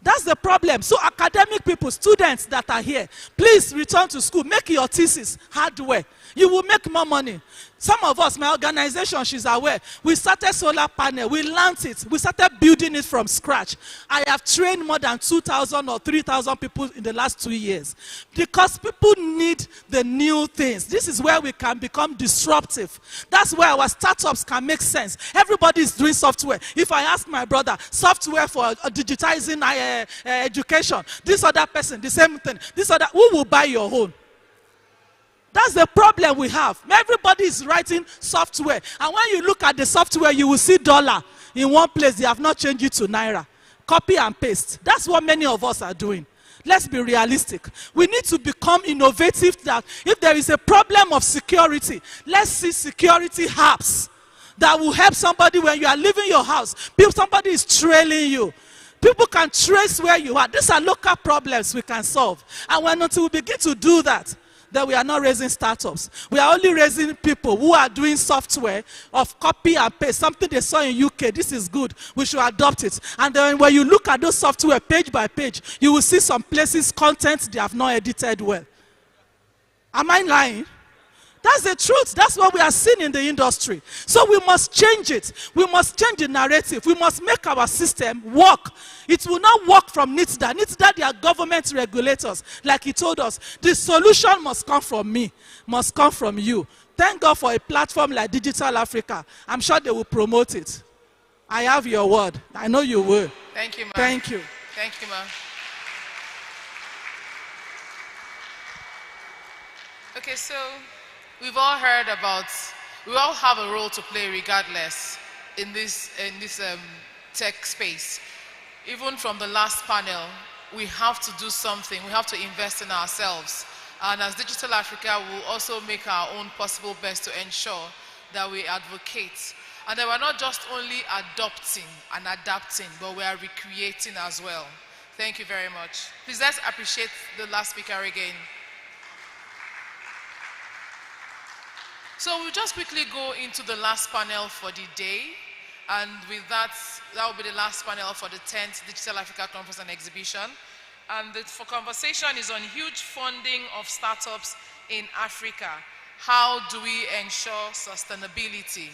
That's the problem. So academic people, students that are here, please return to school. Make your thesis hardware. You will make more money. Some of us, my organization, she's aware, we started solar panel. We learned it. We started building it from scratch. I have trained more than 2,000 or 3,000 people in the last 2 years. Because people need the new things. This is where we can become disruptive. That's where our startups can make sense. Everybody is doing software. If I ask my brother, software for digitizing education, this other person, the same thing. This other, who will buy your own? That's the problem we have. Everybody is writing software. And when you look at the software, you will see dollar in one place. They have not changed it to naira. Copy and paste. That's what many of us are doing. Let's be realistic. We need to become innovative that if there is a problem of security, let's see security apps that will help somebody when you are leaving your house. Somebody is trailing you. People can trace where you are. These are local problems we can solve. And until we begin to do that, then we are not raising startups. We are only raising people who are doing software of copy and paste. Something they saw in UK, this is good. We should adopt it. And then when you look at those software page by page, you will see some places content they have not edited well. Am I lying? That's the truth. That's what we are seeing in the industry. So we must change it. We must change the narrative. We must make our system work. It will not work from NITDA. NITDA, they are government regulators. Like he told us, the solution must come from me, must come from you. Thank God for a platform like Digital Africa. I'm sure they will promote it. I have your word. I know you will. Thank you, ma'am. Thank you. Thank you, ma'am. Okay, so we've all heard about, we all have a role to play regardless in this tech space. Even from the last panel, we have to do something. We have to invest in ourselves. And as Digital Africa, we'll also make our own possible best to ensure that we advocate. And that we're not just only adopting and adapting, but we are recreating as well. Thank you very much. Please let's appreciate the last speaker again. So we'll just quickly go into the last panel for the day. And with that, that will be the last panel for the 10th Digital Africa Conference and Exhibition. And the conversation is on huge funding of startups in Africa. How do we ensure sustainability?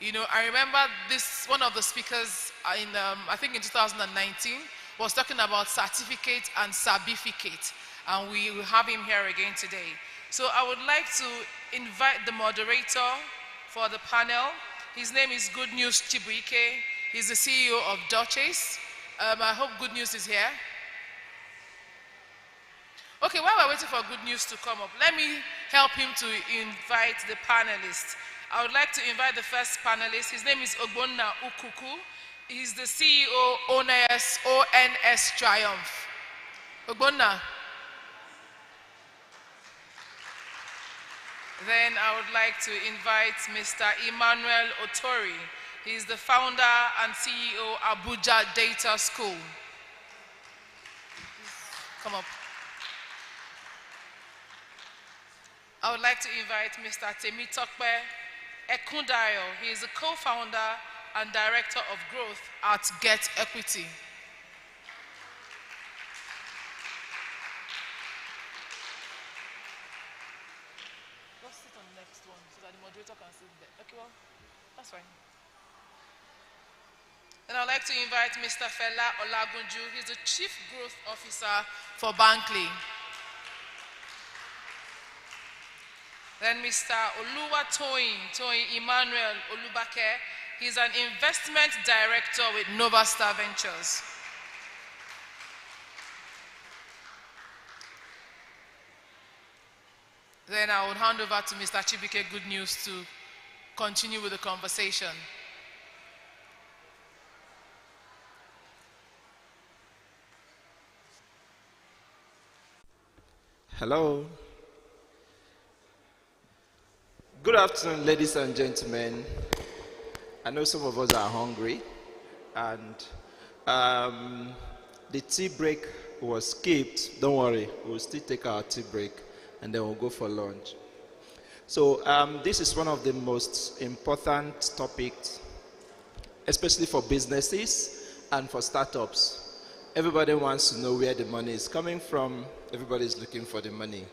You know, I remember this, one of the speakers in, I think in 2019, was talking about certificate and certificate. And we will have him here again today. So I would like to invite the moderator for the panel. His name is Good News Chibuike. He's the CEO of Duchess. I hope Good News is here. Okay, while we're waiting for Good News to come up, let me help him to invite the panelists. I would like to invite the first panelist. His name is Ogbonna Ukuku. He's the CEO ONS Triumph. Ogbonna. Then I would like to invite Mr. Emmanuel Otori. He's the founder and CEO Abuja Data School. Come up. I would like to invite Mr. Temitokpe Ekundayo. He is the co-founder and director of growth at Get Equity. Let's sit on the next one so that the moderator can sit there. Okay, well, that's fine. Then I'd like to invite Mr. Fela Olagunju. He's the Chief Growth Officer for Bankley. Then Mr. Oluwatoyin Emmanuel Olubake. He's an investment director with Novastar Ventures. Then I will hand over to Mr. Chibuike Good News to continue with the conversation. Hello. Good afternoon, ladies and gentlemen. I know some of us are hungry, and the tea break was skipped. Don't worry, we'll still take our tea break, and then we'll go for lunch. So this is one of the most important topics, especially for businesses and for startups. everybody wants to know where the money is coming from. Everybody's looking for the money.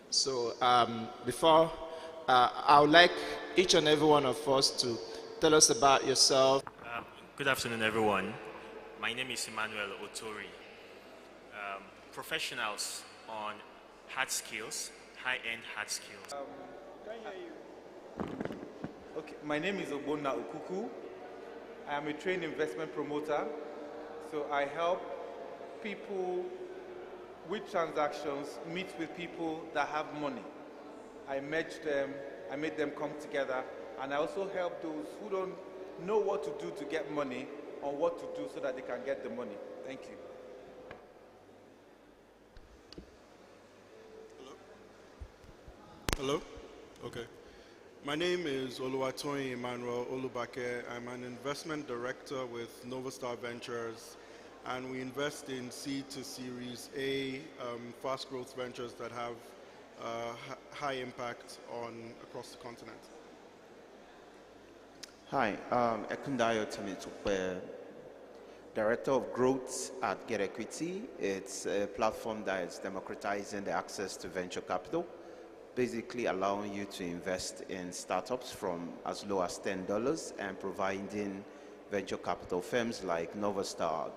So before, I would like each and every one of us to tell us about yourself. Good afternoon, everyone. My name is Emmanuel Otori. Professionals on hard skills, high-end hard skills. Can I hear you? Okay, my name is Ogbonna Okuku. I am a trained investment promoter. So I help people with transactions meet with people that have money. I merge them, I make them come together, and I also help those who don't know what to do to get money on what to do so that they can get the money. Thank you. Hello? Okay. My name is Oluwatoyin Emmanuel Olubake. I'm an investment director with Novastar Ventures, and we invest in seed to Series A fast growth ventures that have high impact across the continent. Hi, Ekundayo Temitope, Director of Growth at Get Equity. It's a platform that is democratizing the access to venture capital, basically allowing you to invest in startups from as low as $10 and providing venture capital firms like Novastar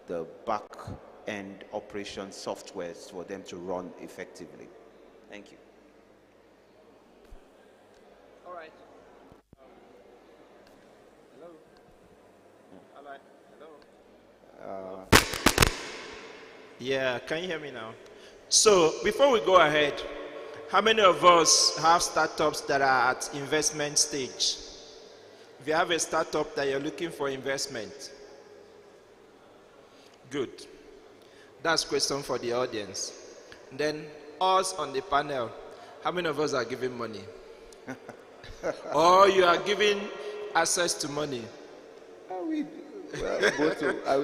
the back-end operation softwares for them to run effectively. Thank you. All right. Hello. All right. Hello. Yeah, can you hear me now? So before we go ahead, how many of us have startups that are at investment stage? If you have a startup that you're looking for investment, good. That's a question for the audience. Then us on the panel, how many of us are giving money? Or you are giving access to money?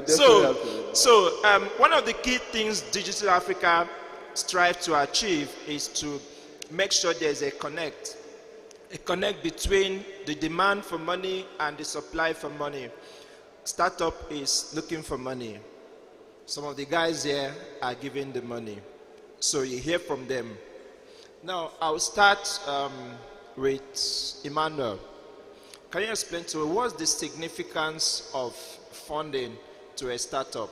So one of the key things Digital Africa strives to achieve is to make sure there's a connect between the demand for money and the supply for money. Startup is looking for money. Some of the guys here are giving the money. So you hear from them. Now, I'll start with Emmanuel. Can you explain to me what's the significance of funding to a startup?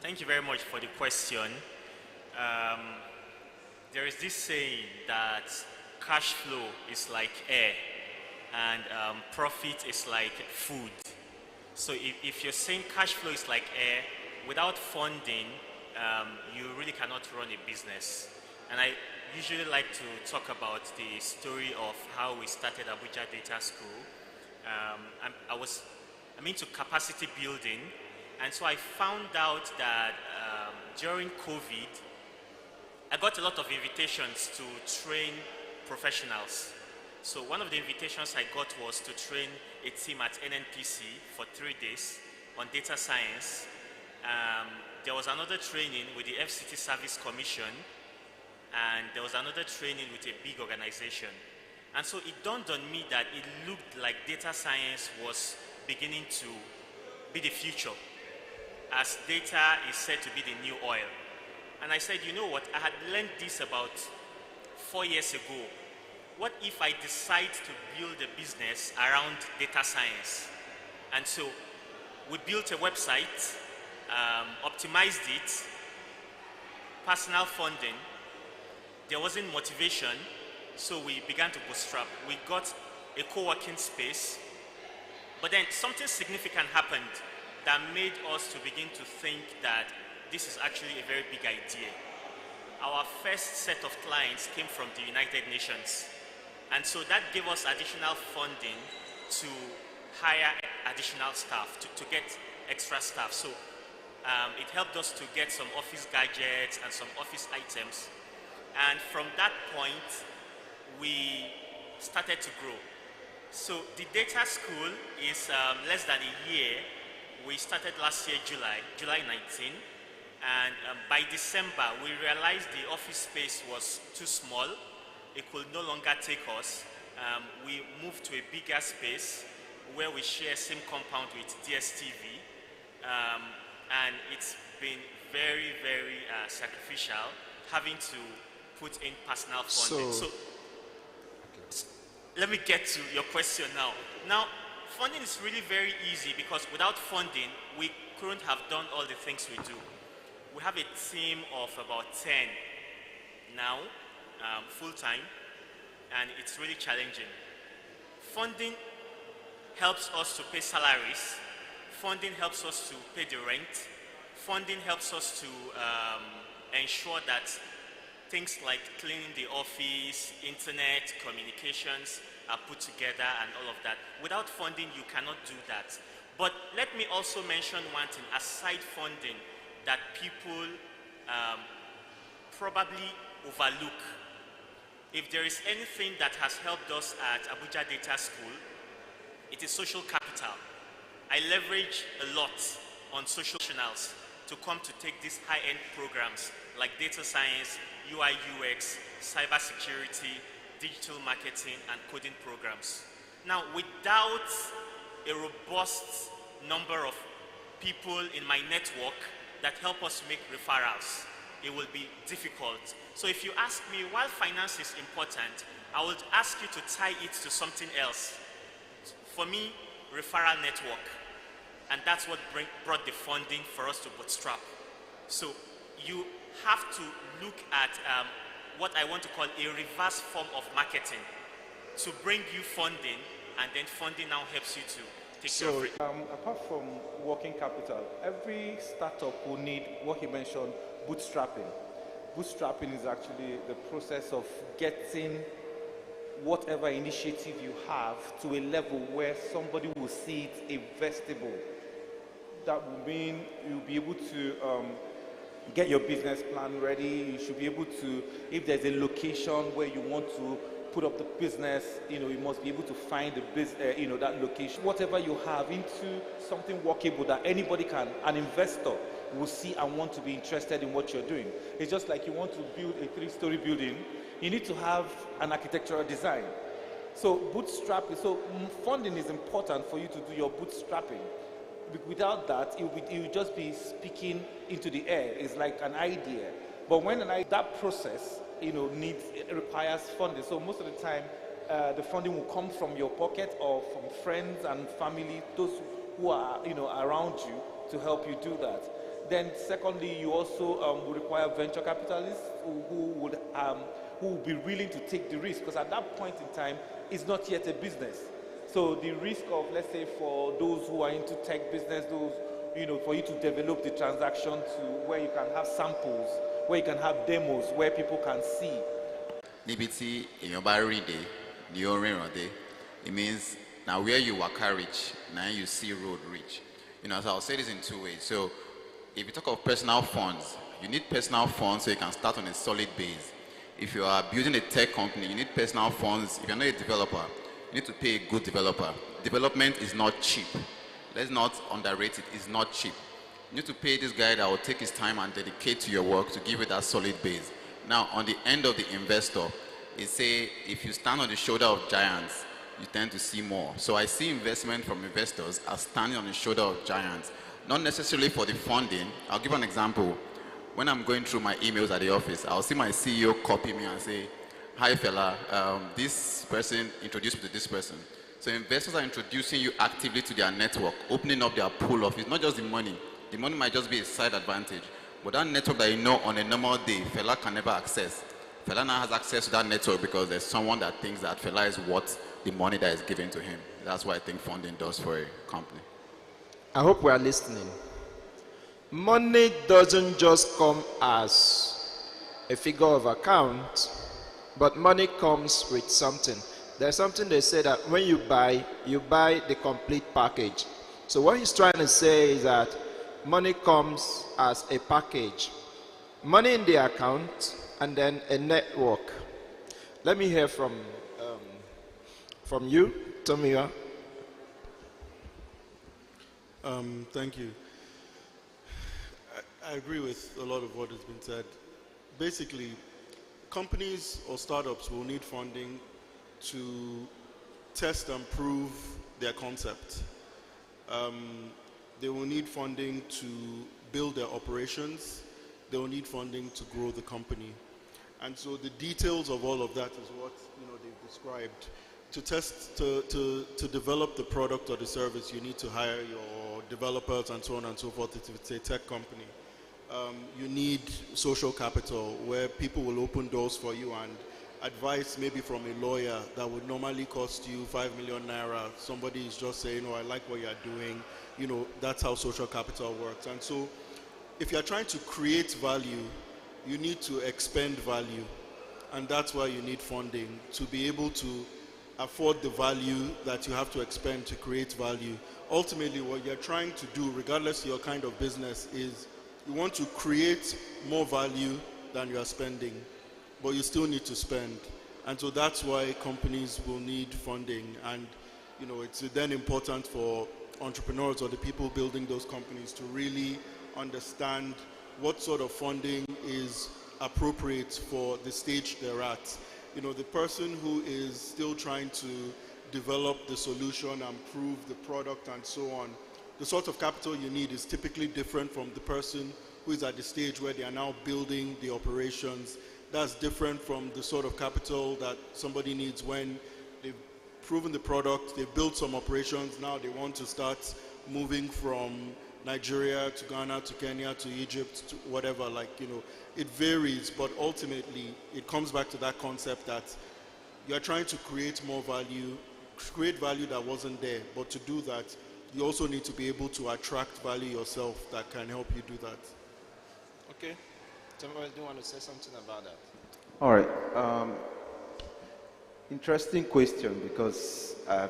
Thank you very much for the question. There is this saying that cash flow is like air and profit is like food. So if you're saying cash flow is like air, without funding, you really cannot run a business. And I usually like to talk about the story of how we started Abuja Data School. I'm into capacity building, and so I found out that during COVID, I got a lot of invitations to train professionals. So one of the invitations I got was to train a team at NNPC for 3 days on data science. There was another training with the FCT Service Commission, and there was another training with a big organization. And so it dawned on me that it looked like data science was beginning to be the future, as data is said to be the new oil. And I said, you know what, I had learned this about 4 years ago. What if I decide to build a business around data science? And so we built a website, optimized it, personal funding. There wasn't motivation, so we began to bootstrap. We got a co-working space, but then something significant happened that made us to begin to think that this is actually a very big idea. Our first set of clients came from the United Nations. And so that gave us additional funding to hire additional staff, to get extra staff. So it helped us to get some office gadgets and some office items. And from that point, we started to grow. So the data school is less than a year. We started last year, July 19. And by December, we realized the office space was too small. It could no longer take us. We moved to a bigger space, where we share same compound with DSTV, and it's been very, very sacrificial having to put in personal funding. So let me get to your question now. Now, funding is really very easy because without funding, we couldn't have done all the things we do. We have a team of about 10 now, full-time, and it's really challenging. Funding helps us to pay salaries. Funding helps us to pay the rent. Funding helps us to ensure that things like cleaning the office, internet, communications are put together and all of that. Without funding, you cannot do that. But let me also mention one thing, aside funding, that people probably overlook. If there is anything that has helped us at Abuja Data School, it is social capital. I leverage a lot on social channels to come to take these high-end programs like data science, UI UX, cybersecurity, digital marketing, and coding programs. Now, without a robust number of people in my network that help us make referrals, it will be difficult. So if you ask me, while finance is important, I would ask you to tie it to something else. For me, referral network. And that's what brought the funding for us to bootstrap. So you have to look at what I want to call a reverse form of marketing to bring you funding, and then funding now helps you to take care of it. Apart from working capital, every startup will need what he mentioned, bootstrapping. Bootstrapping is actually the process of getting whatever initiative you have to a level where somebody will see it investable. That will mean you'll be able to get your business plan ready. You should be able to, if there's a location where you want to put up the business, you must be able to find the business, that location. Whatever you have into something workable that anybody can, an investor will see and want to be interested in what you're doing. It's just like you want to build a 3-story building, you need to have an architectural design. So funding is important for you to do your bootstrapping. Without that, it will just be speaking into the air. It's like an idea. But when that process, requires funding. So most of the time, the funding will come from your pocket or from friends and family, those who are, around you to help you do that. Then secondly, you also will require venture capitalists who will be willing to take the risk, because at that point in time, it's not yet a business. So the risk of, let's say, for those who are into tech business, for you to develop the transaction to where you can have samples, where you can have demos, where people can see. Nibiti in your barry day, the orange day, it means now where you work reach, now you see road reach. So I'll say this in 2 ways. So if you talk of personal funds, you need personal funds so you can start on a solid base. If you are building a tech company, you need personal funds. If you're not a developer, you need to pay a good developer. Development is not cheap. Let's not underrate it. It's not cheap. You need to pay this guy that will take his time and dedicate to your work to give you that solid base. Now, on the end of the investor, if you stand on the shoulder of giants, you tend to see more. So I see investment from investors as standing on the shoulder of giants, not necessarily for the funding. I'll give an example. When I'm going through my emails at the office, I'll see my CEO copy me and say, "Hi fella, this person introduced me to this person." So investors are introducing you actively to their network, opening up their pool of, it's not just the money. The money might just be a side advantage. But that network that on a normal day, fella can never access. Fella now has access to that network because there's someone that thinks that fella is worth the money that is given to him. That's what I think funding does for a company. I hope we are listening. Money doesn't just come as a figure of account, but money comes with something. There's something they say that when you buy the complete package. So what he's trying to say is that money comes as a package. Money in the account and then a network. Let me hear from you, Tomiwa. Thank you. I agree with a lot of what has been said. Basically, companies or startups will need funding to test and prove their concept. They will need funding to build their operations. They will need funding to grow the company. And so the details of all of that is what they've described. To test, to develop the product or the service, you need to hire your developers and so on and so forth if it's a tech company. You need social capital where people will open doors for you, and advice maybe from a lawyer that would normally cost you 5 million naira. Somebody is just saying, oh, I like what you're doing. That's how social capital works. And so if you're trying to create value, you need to expend value. And that's why you need funding, to be able to afford the value that you have to expend to create value. Ultimately, what you're trying to do, regardless of your kind of business, is you want to create more value than you are spending, but you still need to spend. And so that's why companies will need funding. And it's then important for entrepreneurs or the people building those companies to really understand what sort of funding is appropriate for the stage they're at. The person who is still trying to develop the solution and prove the product and so on, the sort of capital you need is typically different from the person who is at the stage where they are now building the operations. That's different from the sort of capital that somebody needs when they've proven the product, they've built some operations, now they want to start moving from Nigeria to Ghana to Kenya to Egypt to whatever, it varies, but ultimately it comes back to that concept that you're trying to create more value, create value that wasn't there, but to do that, you also need to be able to attract value yourself that can help you do that. Okay. Somebody do you want to say something about that? All right. Interesting question, because I've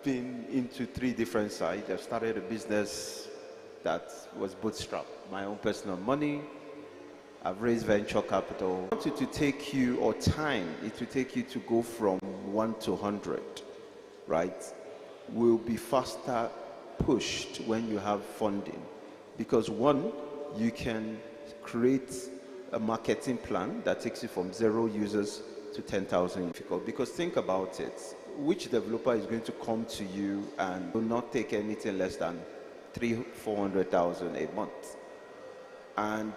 been into 3 different sides. I've started a business that was bootstrapped, my own personal money. I've raised venture capital. I want it to take you, or time, it will take you to go from 1 to 100, right? Will be faster pushed when you have funding. Because one, you can create a marketing plan that takes you from 0 users to 10,000. Because think about it, which developer is going to come to you and will not take anything less than 300,000-400,000 a month? And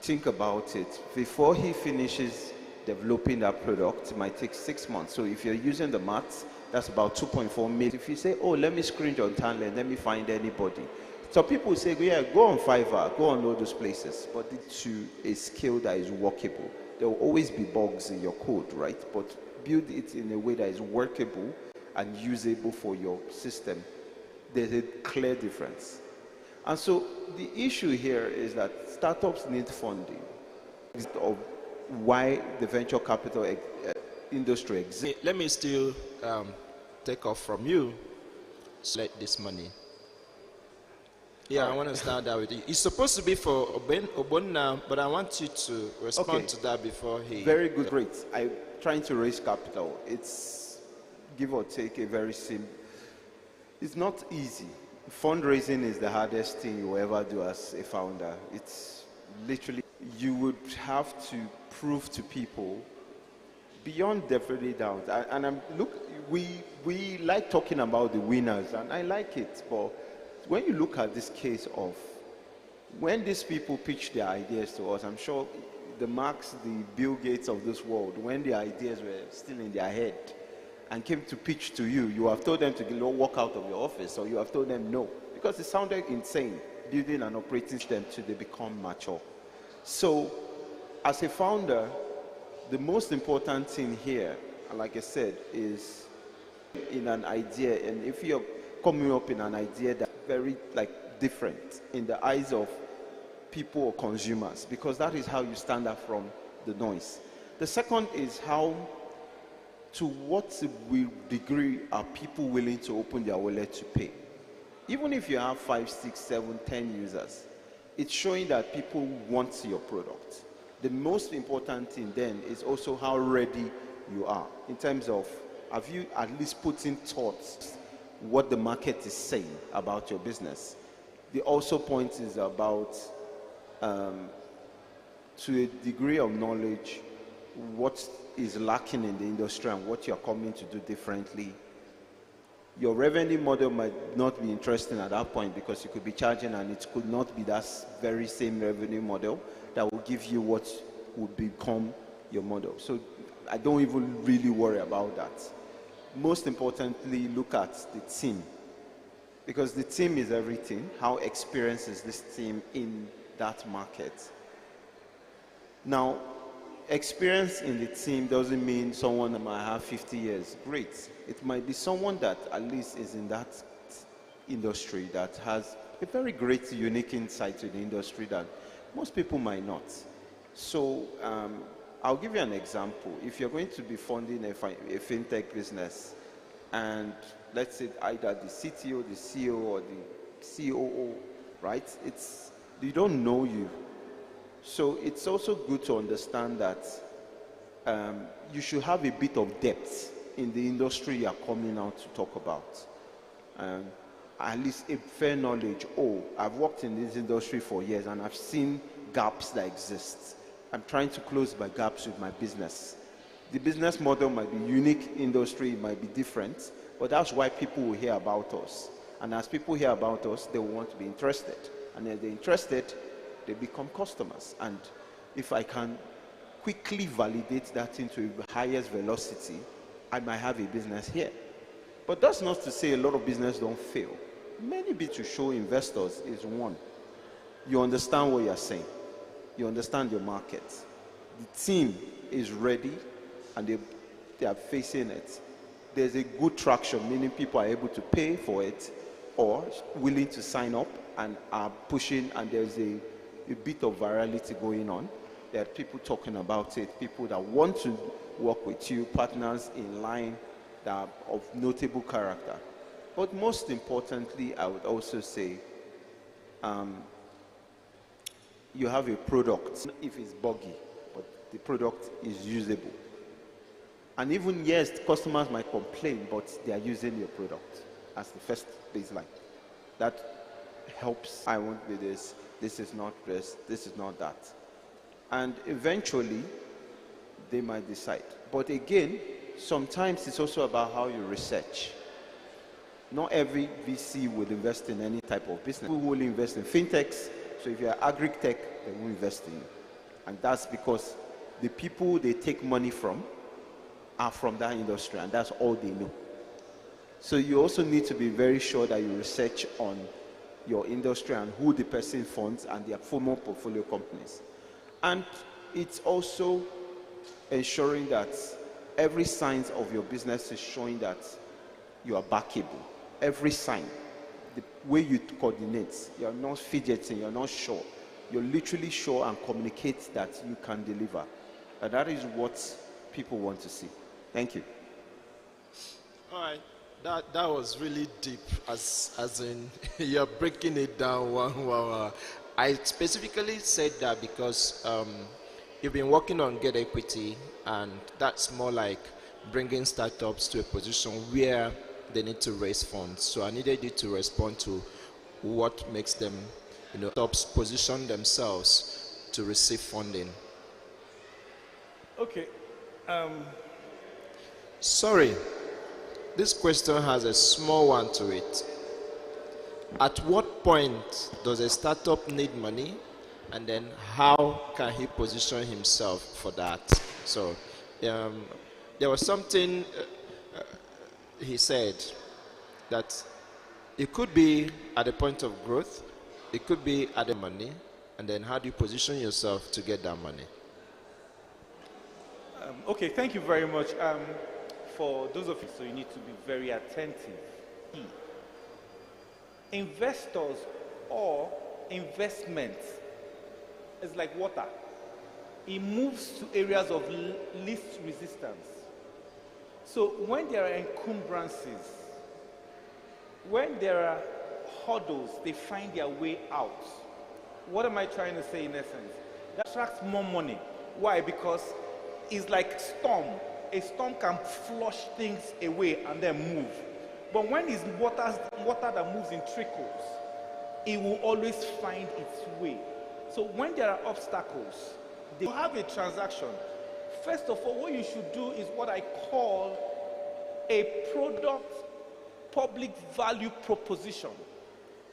think about it, before he finishes developing that product, it might take 6 months. So if you're using the maths, that's about 2.4 million. If you say, oh, let me screen on Talent, let me find anybody. So people say, yeah, go on Fiverr, go on all those places, but it's to a scale that is workable. There will always be bugs in your code, right? But build it in a way that is workable and usable for your system. There's a clear difference. And so the issue here is that startups need funding. Of why the venture capital industry exists. Let me still take off from you. Select this money. Yeah, I want to start that with you. It's supposed to be for Obonna, but I want you to respond to that before he... Very good, great. I'm trying to raise capital. It's, give or take, a very simple... It's not easy. Fundraising is the hardest thing you will ever do as a founder. It's literally, you would have to prove to people beyond definitely doubt. And look, we like talking about the winners, and I like it, but when you look at this case of when these people pitch their ideas to us, I'm sure the Marx, the Bill Gates of this world, when the ideas were still in their head and came to pitch to you, you have told them to walk out of your office, or you have told them no, because it sounded insane, building an operating system till they become mature. So as a founder, the most important thing here, like I said, is in an idea, and if you're coming up in an idea that's very different in the eyes of people or consumers, because that is how you stand out from the noise. The second is how, to what degree are people willing to open their wallet to pay? Even if you have 5, 6, 7, 10 users, it's showing that people want your product. The most important thing then is also how ready you are in terms of, have you at least put in thoughts what the market is saying about your business? The also point is about, to a degree of knowledge, what is lacking in the industry and what you're coming to do differently. Your revenue model might not be interesting at that point because you could be charging and it could not be that very same revenue model that will give you what would become your model. So I don't even really worry about that. Most importantly, look at the team, because the team is everything. How experienced is this team in that market? Now, experience in the team doesn't mean someone that might have 50 years. Great. It might be someone that at least is in that industry that has a very great, unique insight to the industry that most people might not. So I'll give you an example. If you're going to be funding a fintech business, and let's say either the CTO, the CEO, or the COO, right? You don't know you. So it's also good to understand that you should have a bit of depth in the industry you are coming out to talk about. At least a fair knowledge. Oh, I've worked in this industry for years and I've seen gaps that exist. I'm trying to close my gaps with my business. The business model might be unique, industry might be different, but that's why people will hear about us. And as people hear about us, they will want to be interested. And if they're interested, they become customers. And if I can quickly validate that into the highest velocity, I might have a business here. But that's not to say a lot of business don't fail. Many bits to show investors is one, you understand what you're saying. You understand your market. The team is ready and they are facing it. There's a good traction, meaning people are able to pay for it or willing to sign up and are pushing, and there's a bit of virality going on. There are people talking about it, people that want to work with you, partners in line that are of notable character. But most importantly, I would also say, you have a product, if it's buggy, but the product is usable. And even, yes, customers might complain, but they are using your product as the first baseline. That helps. I won't be this is not this is not that. And eventually, they might decide. But again, sometimes it's also about how you research. Not every VC will invest in any type of business. People will invest in fintechs. So if you're agri-tech, they will invest in you. And that's because the people they take money from are from that industry, and that's all they know. So you also need to be very sure that you research on your industry and who the person funds and their former portfolio companies. And it's also ensuring that every sign of your business is showing that you are backable. Every sign. The way you coordinate, you're not fidgeting, you're not sure. You're literally sure and communicate that you can deliver. And that is what people want to see. Thank you. All right. That was really deep, as in you're breaking it down one. I specifically said that because you've been working on Get Equity, and that's more like bringing startups to a position where they need to raise funds. So I needed you to respond to what makes them, startups position themselves to receive funding. Okay. Sorry, this question has a small one to it. At what point does a startup need money, and then how can he position himself for that? So there was something he said that it could be at the point of growth, it could be at the money, and then how do you position yourself to get that money? Okay, thank you very much. For those of you, so you need to be very attentive. Investors or investments is like water. It moves to areas of least resistance. So when there are encumbrances, when there are hurdles, they find their way out. What am I trying to say in essence? That attracts more money. Why? Because it's like storm. A storm can flush things away and then move. But when it's water that moves in trickles, it will always find its way. So when there are obstacles, you have a transaction. First of all, what you should do is what I call a product public value proposition.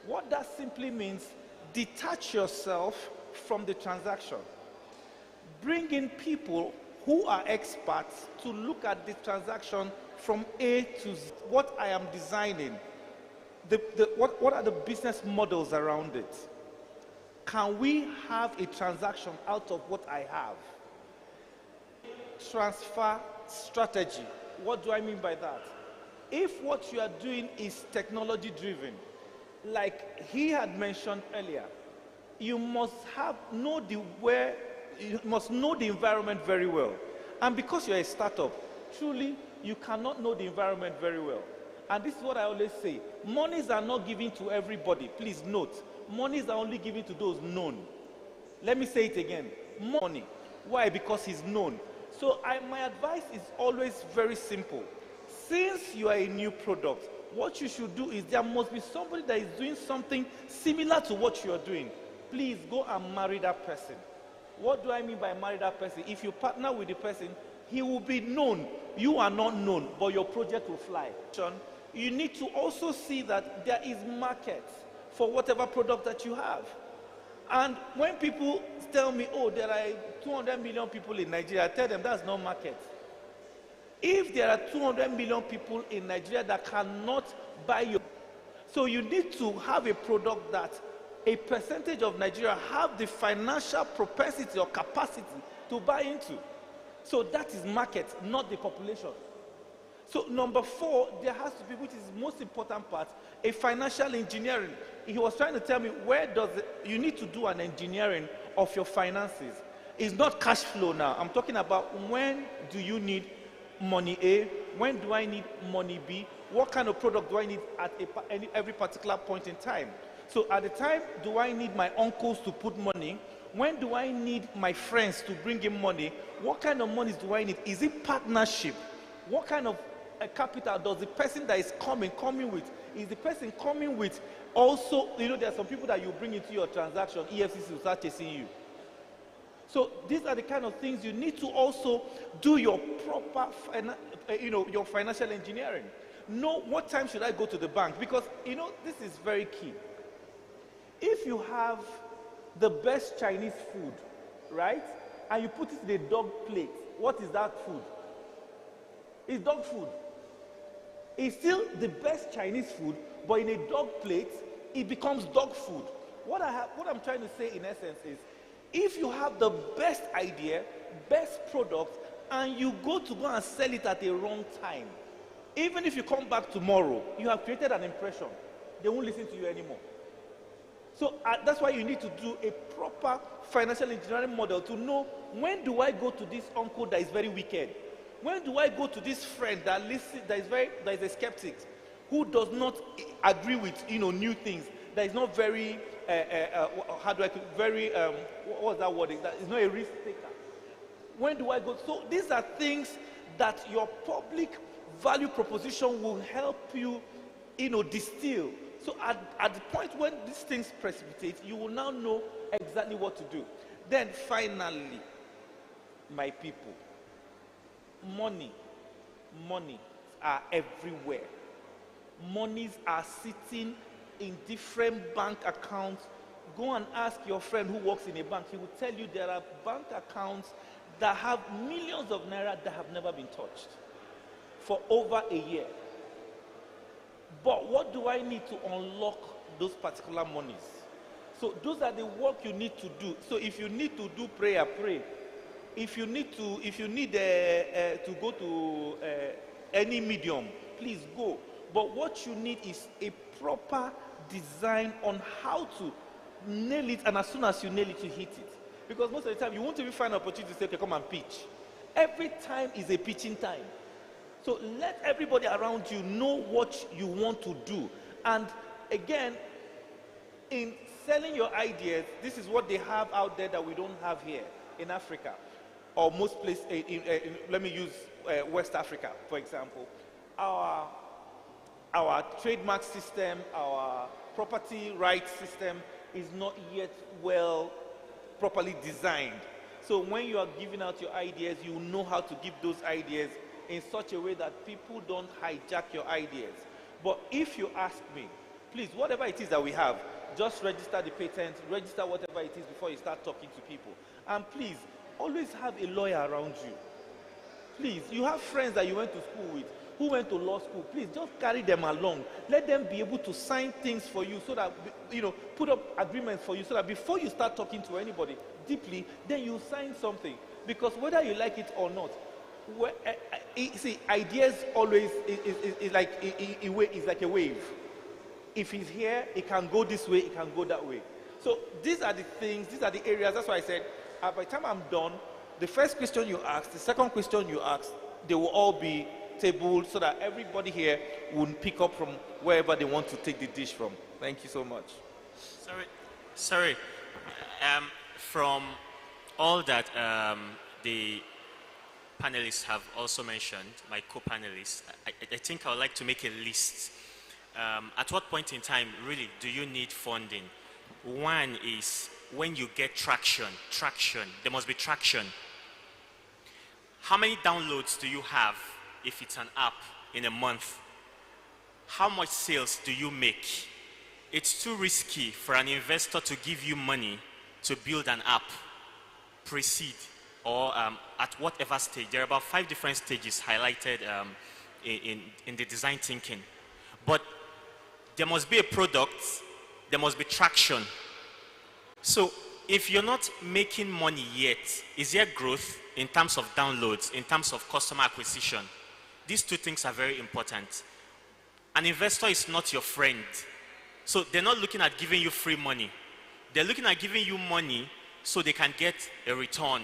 What that simply means, detach yourself from the transaction. Bring in people who are experts to look at the transaction from A to Z. What I am designing, what are the business models around it? Can we have a transaction out of what I have? Transfer strategy. What do I mean by that? If what you are doing is technology driven, like he had mentioned earlier, you must know the environment very well. And because you're a startup, truly you cannot know the environment very well. And this is what I always say. Monies are not given to everybody. Please note, monies are only given to those known. Let me say it again. Money. Why? Because he's known. So my advice is always very simple. Since you are a new product, what you should do is there must be somebody that is doing something similar to what you are doing. Please go and marry that person. What do I mean by marry that person? If you partner with the person, he will be known. You are not known, but your project will fly. You need to also see that there is market for whatever product that you have. And when people tell me, oh, there are 200 million people in Nigeria, I tell them that's not market. If there are 200 million people in Nigeria that cannot buy your, so you need to have a product that a percentage of Nigeria have the financial propensity or capacity to buy into. So that is market, not the population. So number 4, there has to be, which is the most important part, a financial engineering. He was trying to tell me, you need to do an engineering of your finances. It's not cash flow now. I'm talking about when do you need money A, when do I need money B, what kind of product do I need at every particular point in time. So at the time, do I need my uncles to put money? When do I need my friends to bring in money? What kind of monies do I need? Is it partnership? What kind of capital does the person that is coming with? Is the person coming with also, there are some people that you bring into your transaction, EFCC will start chasing you. So these are the kind of things you need to also do your proper, your financial engineering. Know what time should I go to the bank? Because, this is very key. If you have the best Chinese food, right, and you put it in a dog plate, what is that food? It's dog food. It's still the best Chinese food, but in a dog plate, it becomes dog food. What I'm trying to say in essence is, if you have the best idea, best product, and you go and sell it at the wrong time, even if you come back tomorrow, you have created an impression. They won't listen to you anymore. So that's why you need to do a proper financial engineering model to know, when do I go to this uncle that is very wicked? When do I go to this friend that is a skeptic, who does not agree with new things, that is not very what was that word? That is not a risk taker. When do I go? So these are things that your public value proposition will help you, distill. So at the point when these things precipitate, you will now know exactly what to do. Then finally, my people, monies are everywhere. Monies are sitting in different bank accounts. Go and ask your friend who works in a bank. He will tell you there are bank accounts that have millions of naira that have never been touched for over a year. But what do I need to unlock those particular monies? So those are the work you need to do. So if you need to do prayer, pray. If you need to go to any medium, please go. But what you need is a proper design on how to nail it, and as soon as you nail it, you hit it. Because most of the time, you won't even find an opportunity to say, okay, come and pitch. Every time is a pitching time. So let everybody around you know what you want to do. And again, in selling your ideas, this is what they have out there that we don't have here in Africa. Or most places, let me use West Africa, for example. Our trademark system, our property rights system is not yet well properly designed. So when you are giving out your ideas, you know how to give those ideas in such a way that people don't hijack your ideas. But if you ask me, please, whatever it is that we have, just register the patent, register whatever it is before you start talking to people. And please, always have a lawyer around you. Please, you have friends that you went to school with, who went to law school. Please, just carry them along. Let them be able to sign things for you so that, put up agreements for you so that before you start talking to anybody deeply, then you sign something. Because whether you like it or not, see, ideas always is like a wave. If it's here, it can go this way, it can go that way. So these are the things, these are the areas. That's why I said, by the time I'm done, the first question you ask, the second question you ask, they will all be tabled so that everybody here will pick up from wherever they want to take the dish from. Thank you so much. Sorry. From all that the panelists have also mentioned, my co-panelists, I think I would like to make a list. At what point in time, really, do you need funding? One is when you get traction. There must be traction. How many downloads do you have if it's an app in a month? How much sales do you make? It's too risky for an investor to give you money to build an app, pre-seed, or at whatever stage. There are about 5 different stages highlighted in the design thinking. But there must be a product, there must be traction. So if you're not making money yet, is there growth in terms of downloads, in terms of customer acquisition? These 2 things are very important. An investor is not your friend. So they're not looking at giving you free money. They're looking at giving you money so they can get a return.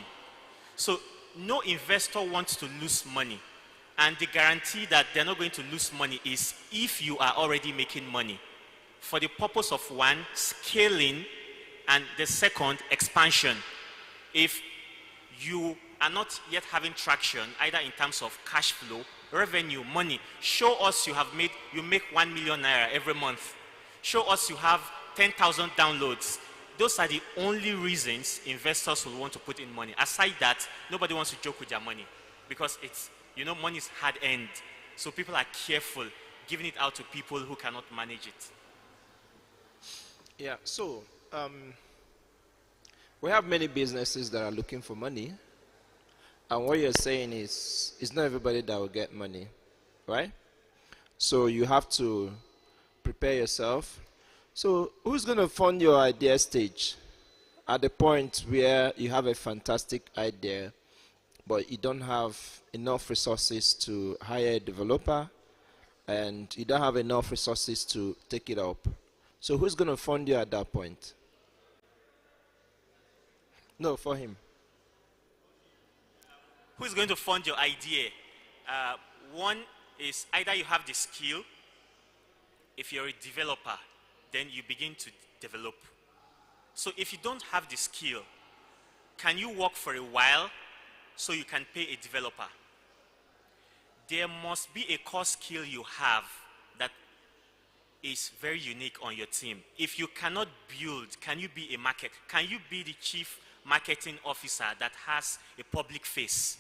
So no investor wants to lose money. And the guarantee that they're not going to lose money is if you are already making money. For the purpose of one, scaling, and the second, expansion. If you are not yet having traction, either in terms of cash flow, revenue, money, show us you make 1 million naira every month. Show us you have 10,000 downloads. Those are the only reasons investors will want to put in money. Aside that, nobody wants to joke with their money because it's, money is hard-earned. So people are careful giving it out to people who cannot manage it. Yeah, so we have many businesses that are looking for money. And what you're saying is, it's not everybody that will get money, right? So you have to prepare yourself. So who's going to fund your idea stage at the point where you have a fantastic idea, but you don't have enough resources to hire a developer, and you don't have enough resources to take it up? So who's going to fund you at that point? No, for him. Who's going to fund your idea? One is either you have the skill. If you're a developer, then you begin to develop. So if you don't have the skill, can you work for a while so you can pay a developer? There must be a core skill you have that is very unique on your team. If you cannot build, can you be a market? Can you be the chief marketing officer that has a public face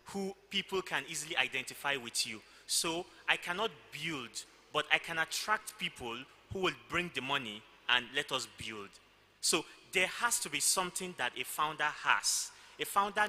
who people can easily identify with you? So I cannot build, but I can attract people who will bring the money and let us build. So there has to be something that a founder has. A founder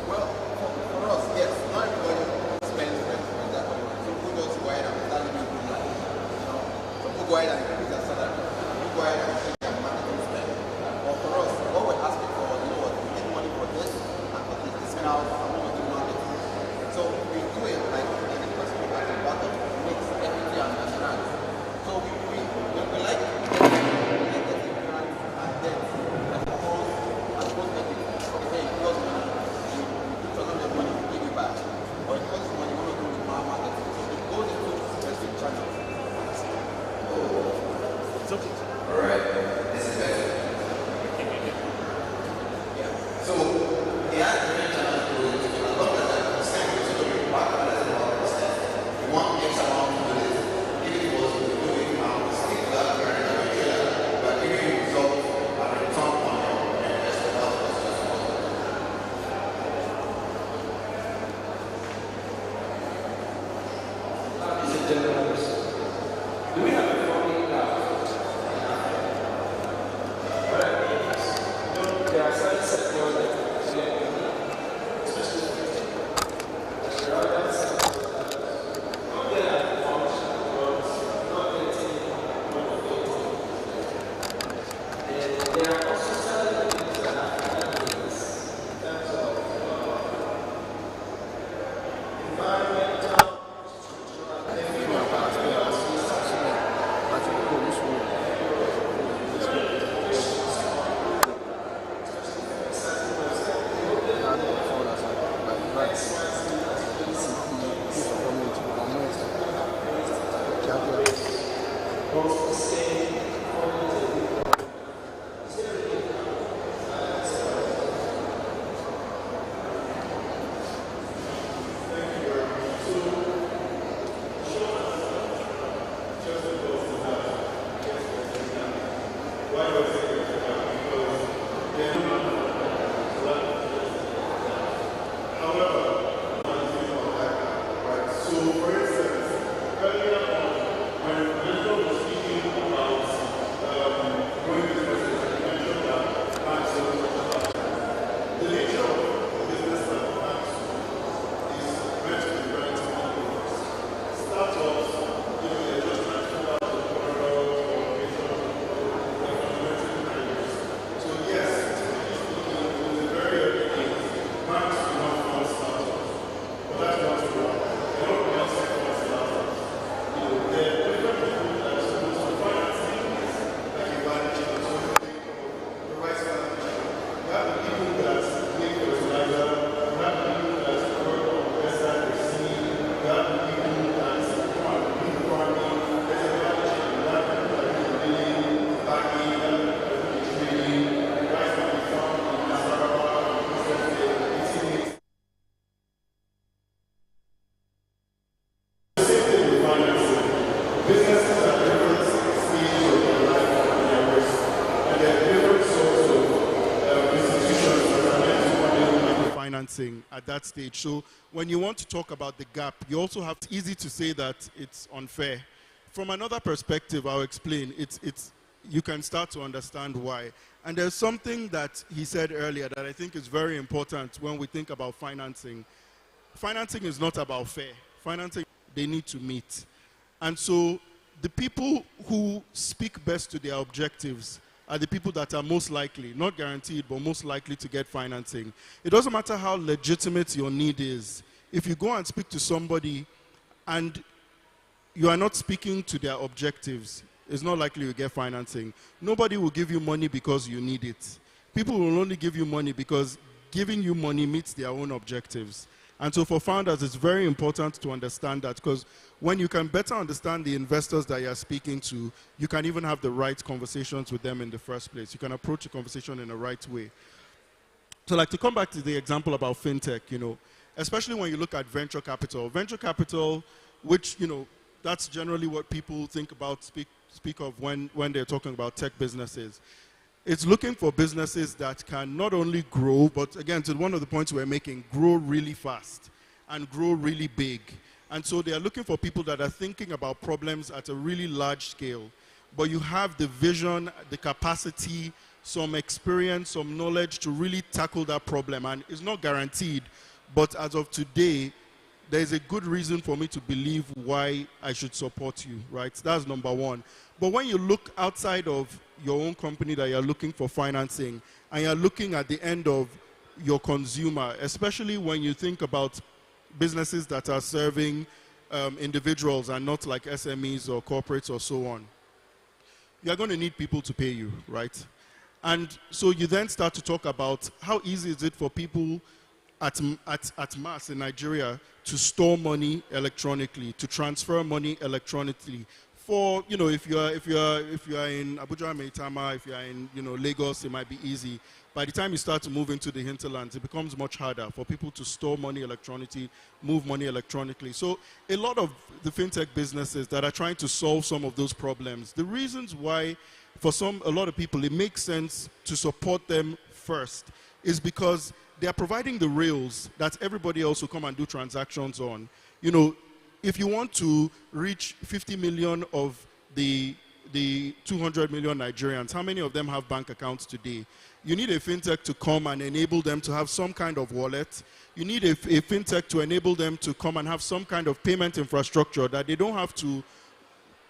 Well, for us, yes, not everybody spends that money. Some people just go ahead and start living good life. Some people go ahead and increase their salary. Some people go ahead and increase their marketing spend. But for us, what we're asking for, you know what, we need money for this, and for this discount, and we do marketing. So we do it like any person at the bottom makes everything understand. So we like getting grants and then as opposed to okay, because money to give you back, or it costs money when you do with marketing. So it goes into specific channels. It's okay. All right. This is better. Yeah. So the different channels to a lot of that same to the market as well. You want X amount to do this. If it was to do it now, stick to that brand, but giving you results and return on your investment. Do we have a forming there are certain sectors that there are also certain things that are in terms of environmental. At that stage. So when you want to talk about the gap, you also have it's easy to say that it's unfair. From another perspective, I'll explain. You can start to understand why. And there's something that he said earlier that I think is very important when we think about financing. Financing is not about fair. Financing, they need to meet. And so the people who speak best to their objectives are the people that are most likely, not guaranteed, but most likely to get financing. It doesn't matter how legitimate your need is. If you go and speak to somebody and you are not speaking to their objectives, it's not likely you get financing. Nobody will give you money because you need it. People will only give you money because giving you money meets their own objectives. And so for founders, it's very important to understand that, because when you can better understand the investors that you're speaking to, you can even have the right conversations with them in the first place. You can approach a conversation in the right way. So like to come back to the example about fintech, especially when you look at venture capital, which, that's generally what people think about, speak of when they're talking about tech businesses. It's looking for businesses that can not only grow, but again, to one of the points we're making, grow really fast and grow really big. And so they are looking for people that are thinking about problems at a really large scale, but you have the vision, the capacity, some experience, some knowledge to really tackle that problem. And it's not guaranteed, but as of today, there's a good reason for me to believe why I should support you, right? That's number one. But when you look outside of your own company that you're looking for financing, and you're looking at the end of your consumer, especially when you think about businesses that are serving individuals and not like SMEs or corporates or so on, you're going to need people to pay you, right? And so you then start to talk about how easy is it for people at mass in Nigeria to store money electronically, to transfer money electronically. For, you know, if you are in Abuja, Maitama, if you are in, you know, Lagos, it might be easy. By the time you start to move into the hinterlands, it becomes much harder for people to store money electronically, move money electronically. So a lot of the fintech businesses that are trying to solve some of those problems, the reasons why for a lot of people it makes sense to support them first is because they are providing the rails that everybody else will come and do transactions on. You know, if you want to reach 50 million of the 200 million Nigerians, how many of them have bank accounts today? You need a fintech to come and enable them to have some kind of wallet. You need a fintech to enable them to come and have some kind of payment infrastructure that they don't have to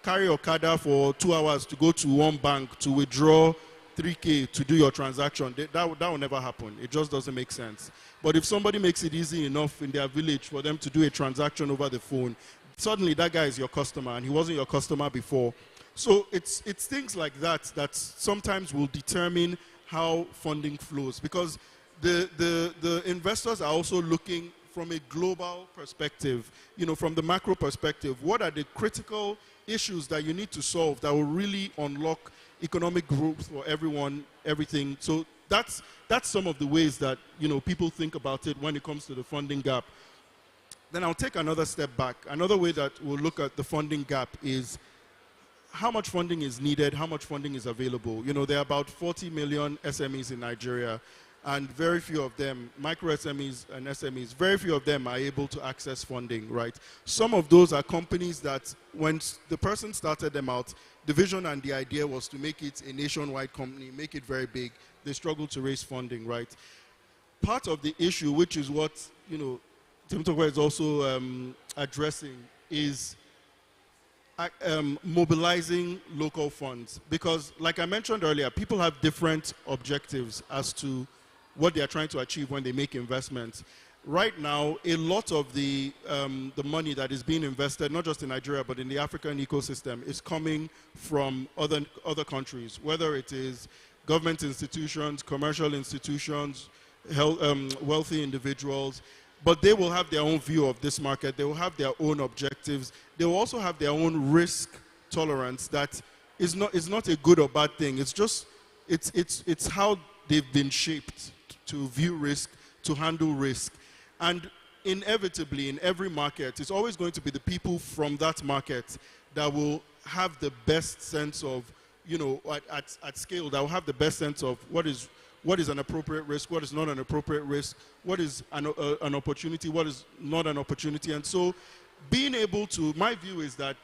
carry Okada for 2 hours to go to one bank to withdraw 3K to do your transaction. That will never happen. It just doesn't make sense. But if somebody makes it easy enough in their village for them to do a transaction over the phone, suddenly that guy is your customer and he wasn't your customer before. So it's things like that that sometimes will determine how funding flows, because the investors are also looking from a global perspective, you know, from the macro perspective. What are the critical issues that you need to solve that will really unlock economic growth for everyone, everything? So that's some of the ways that, you know, people think about it when it comes to the funding gap. Then I'll take another step back. Another way that we'll look at the funding gap is how much funding is needed, how much funding is available. You know, there are about 40 million SMEs in Nigeria, and very few of them, micro SMEs and SMEs, very few of them are able to access funding, right? Some of those are companies that when the person started them out, the vision and the idea was to make it a nationwide company, make it very big. They struggle to raise funding, right? Part of the issue, which is what, you know, Temitope is also addressing, is mobilizing local funds. Because like I mentioned earlier, people have different objectives as to what they are trying to achieve when they make investments. Right now, a lot of the money that is being invested, not just in Nigeria, but in the African ecosystem, is coming from other countries, whether it is government institutions, commercial institutions, wealthy individuals. But they will have their own view of this market. They will have their own objectives. They will also have their own risk tolerance that is not a good or bad thing. It's just, it's how they've been shaped to view risk, to handle risk. And inevitably, in every market, it's always going to be the people from that market that will have the best sense of, you know, at scale, that will have the best sense of what is an appropriate risk, what is not an appropriate risk, what is an opportunity, what is not an opportunity. And so being able to, my view is that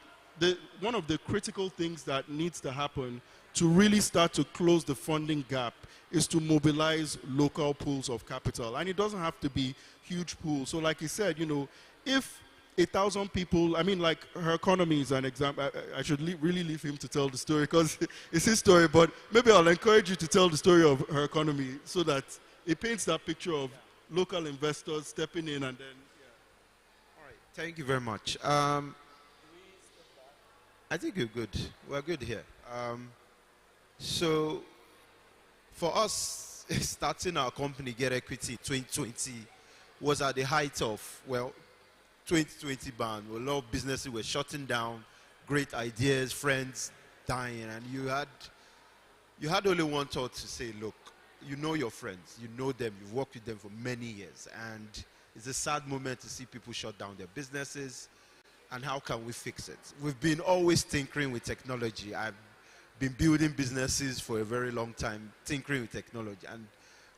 one of the critical things that needs to happen to really start to close the funding gap is to mobilize local pools of capital. And it doesn't have to be huge pools. So like he said, you know, if 1,000 people, I mean, like Her Economy is an example. I should really leave him to tell the story because it's his story, but maybe I'll encourage you to tell the story of Her Economy so that it paints that picture of local investors stepping in and then, yeah. All right, thank you very much. I think you're good. We're good here. So for us, starting our company, Get Equity 2020, was at the height of, well, 2020 ban, a lot of businesses were shutting down, great ideas, friends dying, and you had only one thought to say, look, you know your friends, you know them, you've worked with them for many years, and it's a sad moment to see people shut down their businesses, and how can we fix it? We've been always tinkering with technology. I've been building businesses for a very long time, tinkering with technology, and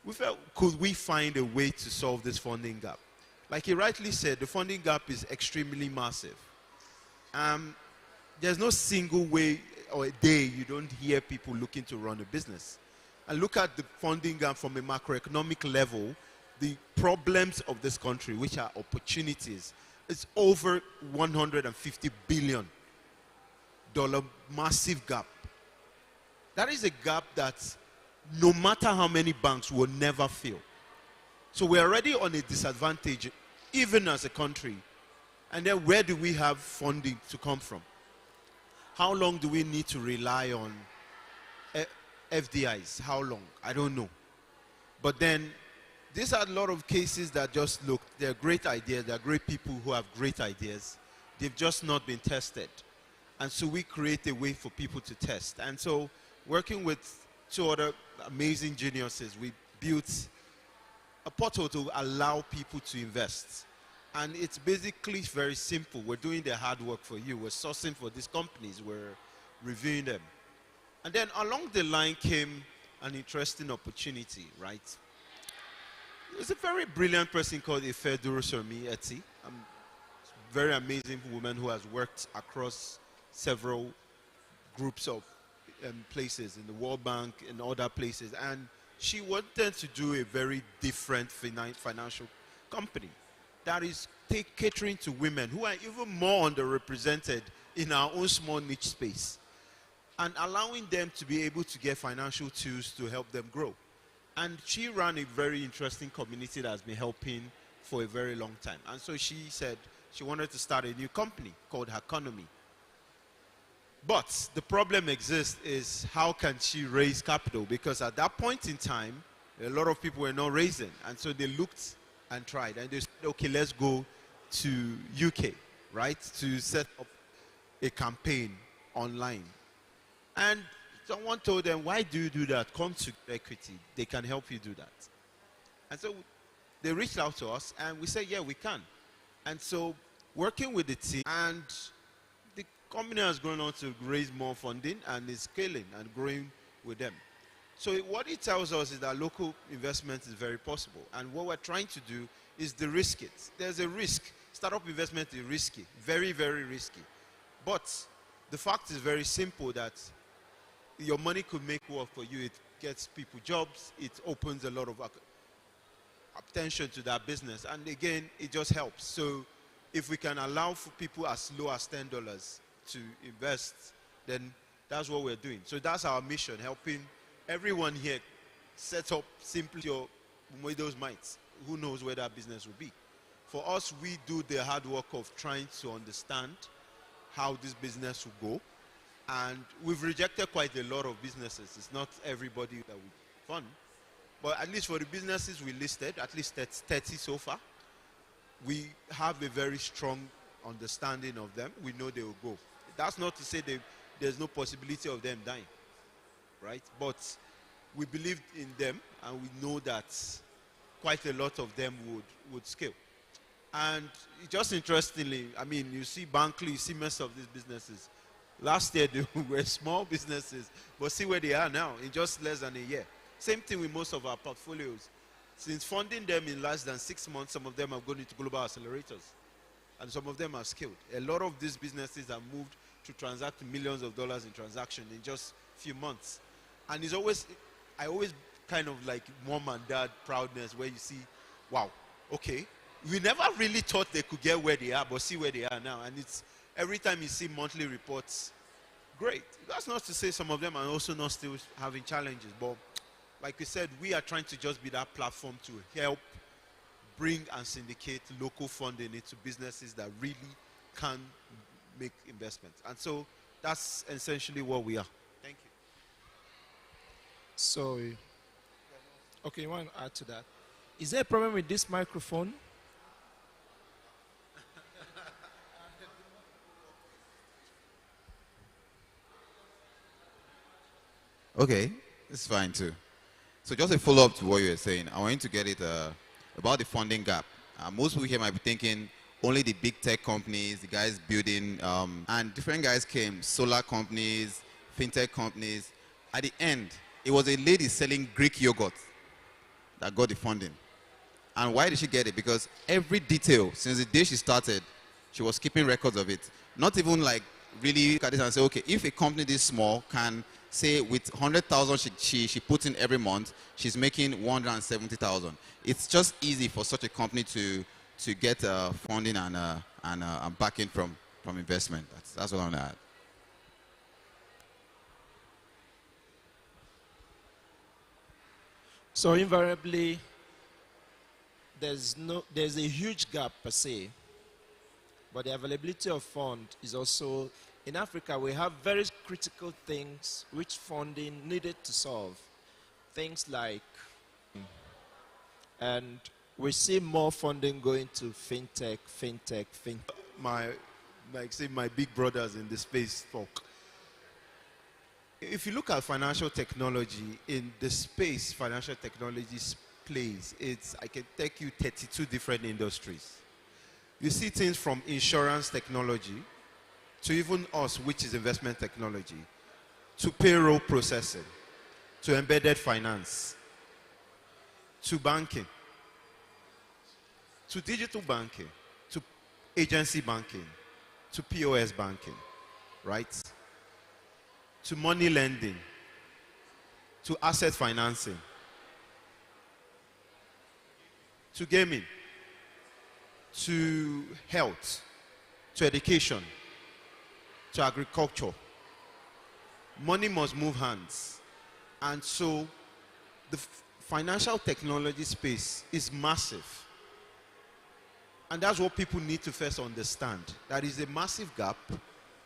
we felt, could we find a way to solve this funding gap? Like he rightly said, the funding gap is extremely massive. There's no single way, or a day you don't hear people looking to run a business. And look at the funding gap from a macroeconomic level, the problems of this country, which are opportunities. It's over $150 billion massive gap. That is a gap that no matter how many banks will never fill. So we're already on a disadvantage, even as a country. And then where do we have funding to come from? How long do we need to rely on FDIs? How long? I don't know. But then these are a lot of cases that just look, they're great ideas, they're great people who have great ideas. They've just not been tested. And so we create a way for people to test. And so working with 2 other amazing geniuses, we built a portal to allow people to invest. And it's basically very simple. We're doing the hard work for you. We're sourcing for these companies. We're reviewing them. And then along the line came an interesting opportunity, right? There's a very brilliant person called Ife Durosomi Eti. A very amazing woman who has worked across several groups of places in the World Bank and other places. And she wanted to do a very different financial company that is catering to women who are even more underrepresented in our own small niche space, and allowing them to be able to get financial tools to help them grow. And she ran a very interesting community that has been helping for a very long time. And so she said she wanted to start a new company called Haconomy. But the problem exists is how can she raise capital? Because at that point in time, a lot of people were not raising. And so they looked and tried. And they said, okay, let's go to UK, right, to set up a campaign online. And someone told them, why do you do that? Come to Equity. They can help you do that. And so they reached out to us, and we said, yeah, we can. And so working with the team, and the company has gone on to raise more funding and is scaling and growing with them. So what it tells us is that local investment is very possible. And what we're trying to do is de-risk it. There's a risk. Startup investment is risky, very, very risky. But the fact is very simple that your money could make work for you. It gets people jobs. It opens a lot of attention to that business. And again, it just helps. So if we can allow for people as low as $10 to invest, then that's what we're doing. So that's our mission, helping everyone here set up simply your widow's mites. Who knows where that business will be? For us, we do the hard work of trying to understand how this business will go. And we've rejected quite a lot of businesses. It's not everybody that we fund. But at least for the businesses we listed, at least 30 so far, we have a very strong understanding of them. We know they will go. That's not to say there's no possibility of them dying, right? But we believed in them, and we know that quite a lot of them would scale. And just interestingly, I mean, you see Bankley, you see most of these businesses. Last year, they were small businesses, but see where they are now in just less than a year. Same thing with most of our portfolios. Since funding them in less than 6 months, some of them have gone into global accelerators, and some of them have scaled. A lot of these businesses have moved to transact millions of dollars in transaction in just a few months. And it's always, I always kind of like mom and dad proudness where you see, wow, okay, we never really thought they could get where they are, but see where they are now. And it's every time you see monthly reports, great. That's not to say some of them are also not still having challenges, but like we said, we are trying to just be that platform to help bring and syndicate local funding into businesses that really can make investments. And so that's essentially what we are. Thank you. So, okay, you want to add to that? Is there a problem with this microphone? Okay, it's fine too. So just a follow-up to what you were saying, I want you to get it about the funding gap. Most people here might be thinking only the big tech companies, the guys building, and different guys came, solar companies, fintech companies. At the end, it was a lady selling Greek yogurt that got the funding. And why did she get it? Because every detail, since the day she started, she was keeping records of it. Not even like really look at this and say, okay, if a company this small can say with 100,000 she puts in every month, she's making 170,000. It's just easy for such a company to get funding and backing from investment. That's what I want to add. So invariably, there's a huge gap per se, but the availability of fund is also, in Africa, we have very critical things which funding needed to solve. Things like, and we see more funding going to fintech. My big brothers in the space talk. If you look at financial technology, in the space financial technology plays, I can take you 32 different industries. You see things from insurance technology to even us, which is investment technology, to payroll processing, to embedded finance, to banking, to digital banking, to agency banking, to POS banking, right? To money lending, to asset financing, to gaming, to health, to education, to agriculture. Money must move hands. And so the financial technology space is massive. And that's what people need to first understand. That is a massive gap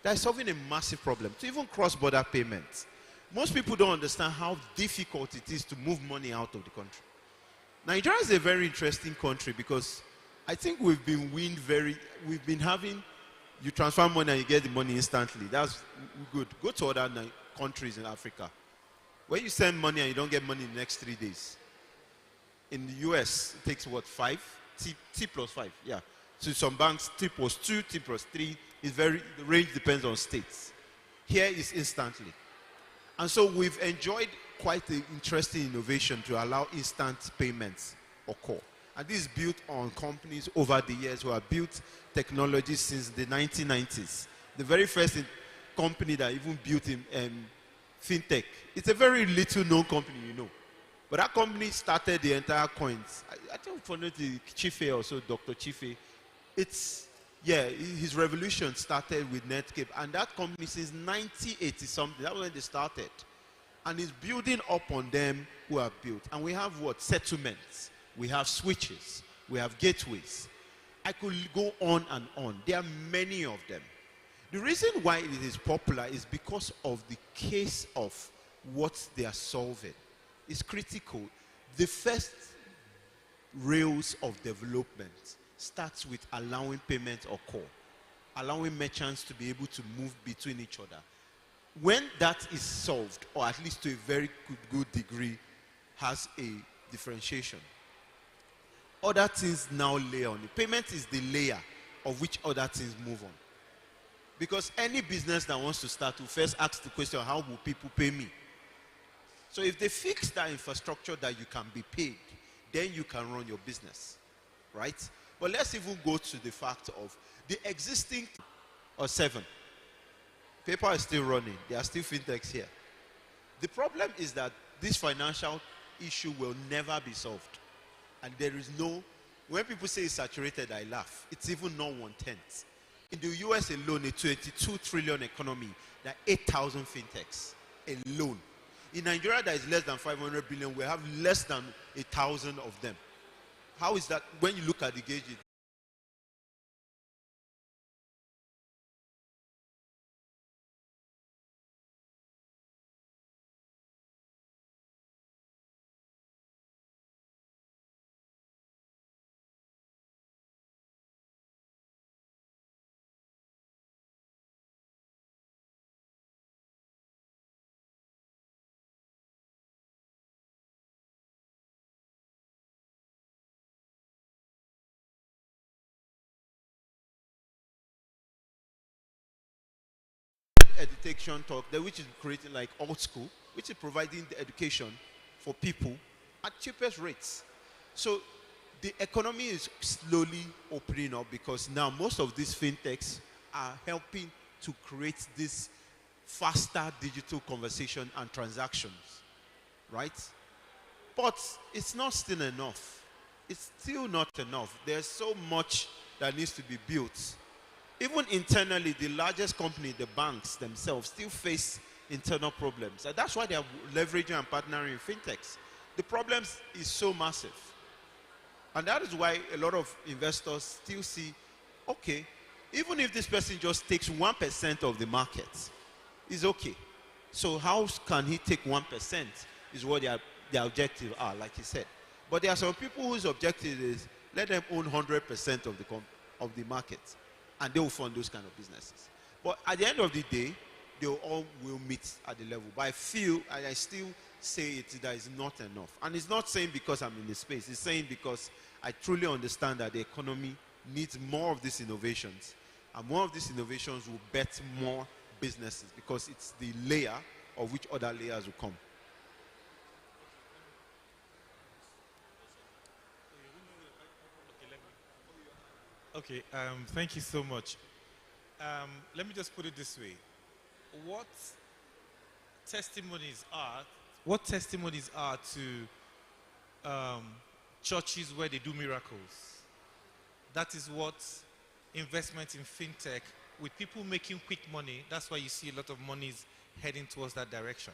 that is solving a massive problem. To even cross-border payments. Most people don't understand how difficult it is to move money out of the country. Nigeria is a very interesting country because I think we've been having, you transfer money and you get the money instantly. That's good. Go to other countries in Africa, where you send money and you don't get money in the next 3 days. In the US, it takes what, 5? T plus 5, yeah. So some banks, T plus 2, T plus 3, the range depends on states. Here is instantly. And so we've enjoyed quite an interesting innovation to allow instant payments occur. And this is built on companies over the years who have built technology since the 1990s. The very first company that even built in fintech, it's a very little known company, you know. But that company started the entire coins. I think for the Chife also, Dr. Chife, his revolution started with Netscape. And that company since 1980 something, that was when they started. And it's building up on them who have built. And we have what? Settlements. We have switches. We have gateways. I could go on and on. There are many of them. The reason why it is popular is because of the case of what they are solving. It's critical. The first rails of development starts with allowing payments occur, allowing merchants to be able to move between each other. When that is solved, or at least to a very good degree, has a differentiation. Other things now lay on it. Payment is the layer of which other things move on. Because any business that wants to start will first ask the question, how will people pay me? So if they fix that infrastructure that you can be paid, then you can run your business, right? But let's even go to the fact of the existing 7. PayPal is still running. There are still fintechs here. The problem is that this financial issue will never be solved. And there is no, when people say it's saturated, I laugh. It's even not 1/10. In the US alone, a 22 trillion economy, there are 8,000 fintechs alone. In Nigeria, there is less than 500 billion. We have less than 1,000 of them. How is that when you look at the gauge? Education talk there, which is creating like old school, which is providing the education for people at cheapest rates. So the economy is slowly opening up because now most of these fintechs are helping to create this faster digital conversation and transactions, right? But it's not still enough. It's still not enough. There's so much that needs to be built. Even internally, the largest company, the banks themselves, still face internal problems. And that's why they are leveraging and partnering with fintechs. The problem is so massive. And that is why a lot of investors still see, okay, even if this person just takes 1% of the market, it's okay. So how can he take 1% is what their objective are, like he said. But there are some people whose objective is let them own 100% of the market, and they will fund those kind of businesses. But at the end of the day, they all will meet at the level. But I feel, and I still say that is not enough. And it's not saying because I'm in the space. It's saying because I truly understand that the economy needs more of these innovations. And more of these innovations will bet more businesses because it's the layer of which other layers will come. Okay, thank you so much. Let me just put it this way. What testimonies are to churches where they do miracles? That is what investment in fintech, with people making quick money, that's why you see a lot of monies heading towards that direction.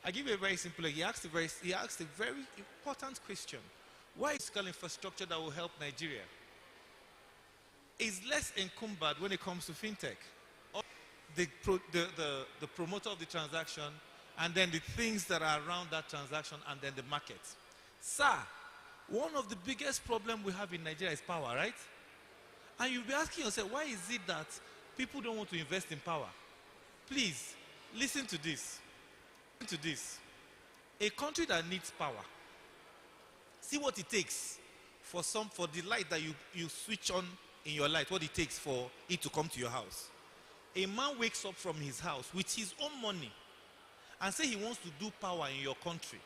I give you a very simple, he asked a very important question. Why is fiscal infrastructure that will help Nigeria? Is less encumbered when it comes to fintech. The promoter of the transaction, and then the things that are around that transaction, and then the market. Sir, one of the biggest problems we have in Nigeria is power, right? And you'll be asking yourself, why is it that people don't want to invest in power? Please, listen to this. Listen to this. A country that needs power, see what it takes for the light that you switch on in your light, what it takes for it to come to your house. A man wakes up from his house with his own money and say he wants to do power in your country.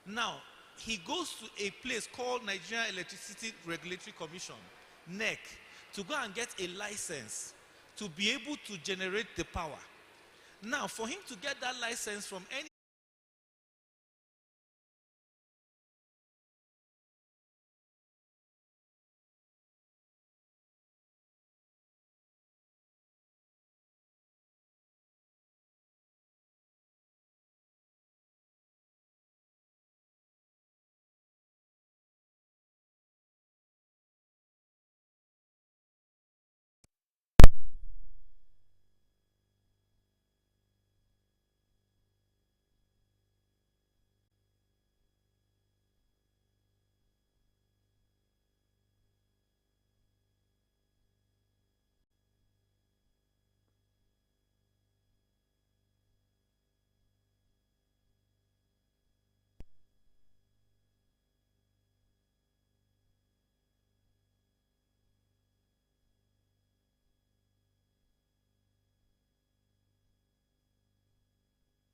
Now, he goes to a place called Nigerian Electricity Regulatory Commission, NEC, to go and get a license to be able to generate the power. Now, for him to get that license from any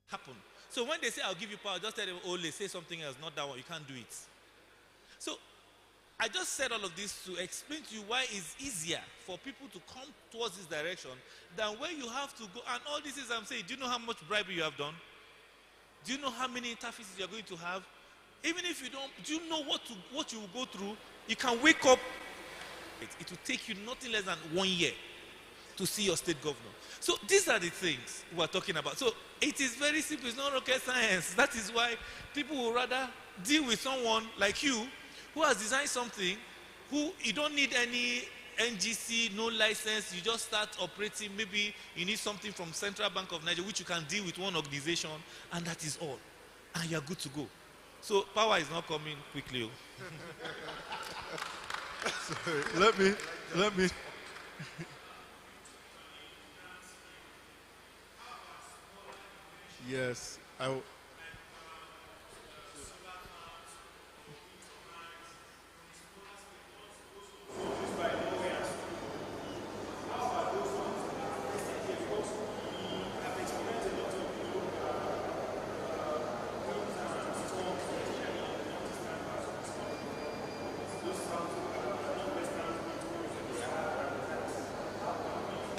happen. So when they say, I'll give you power, just tell them, oh, they say something else, not that one. You can't do it. So I just said all of this to explain to you why it's easier for people to come towards this direction than where you have to go. And all this is I'm saying, do you know how much bribery you have done? Do you know how many interfaces you're going to have? Even if you don't, do you know what you will go through? You can wake up. It will take you nothing less than 1 year to see your state governor. So these are the things we're talking about. So it is very simple. It's not rocket science. That is why people will rather deal with someone like you who has designed something, who you don't need any NGC, no license. You just start operating. Maybe you need something from Central Bank of Nigeria, which you can deal with one organization, and that is all. And you're good to go. So power is not coming quickly. Sorry, let me. Yes,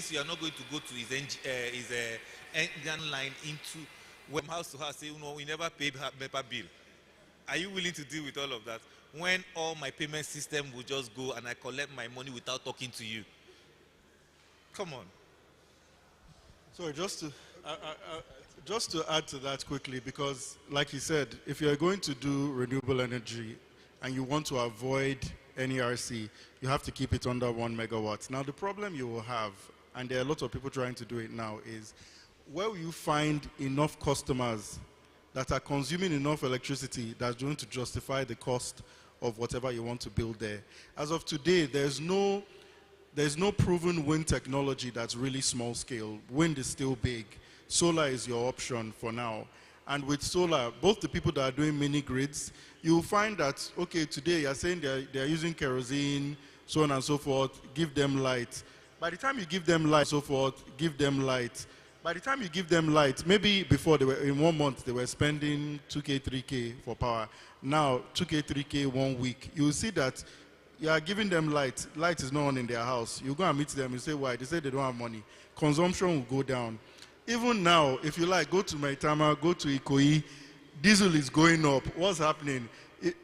promise you are not going to go to his engine line into from house to house, say, no, we never paid MEPA bill. Are you willing to deal with all of that? When all my payment system will just go and I collect my money without talking to you. Come on. Sorry, just to add to that quickly, because like he said, if you're going to do renewable energy and you want to avoid NERC, you have to keep it under 1 megawatt. Now the problem you will have, and there are a lot of people trying to do it now, is where will you find enough customers that are consuming enough electricity that's going to justify the cost of whatever you want to build there? As of today, there's no proven wind technology that's really small scale. Wind is still big. Solar is your option for now. And with solar, both the people that are doing mini grids, you'll find that, okay, today you're saying they're using kerosene, so on and so forth, give them light. By the time you give them light, so forth, give them light. By the time you give them light, maybe before, in 1 month, they were spending 2K, 3K for power. Now, 2K, 3K 1 week. You'll see that you are giving them light. Light is not on in their house. You go and meet them, you say, why? They say they don't have money. Consumption will go down. Even now, if you like, go to Maitama, go to Ikoyi, diesel is going up. What's happening?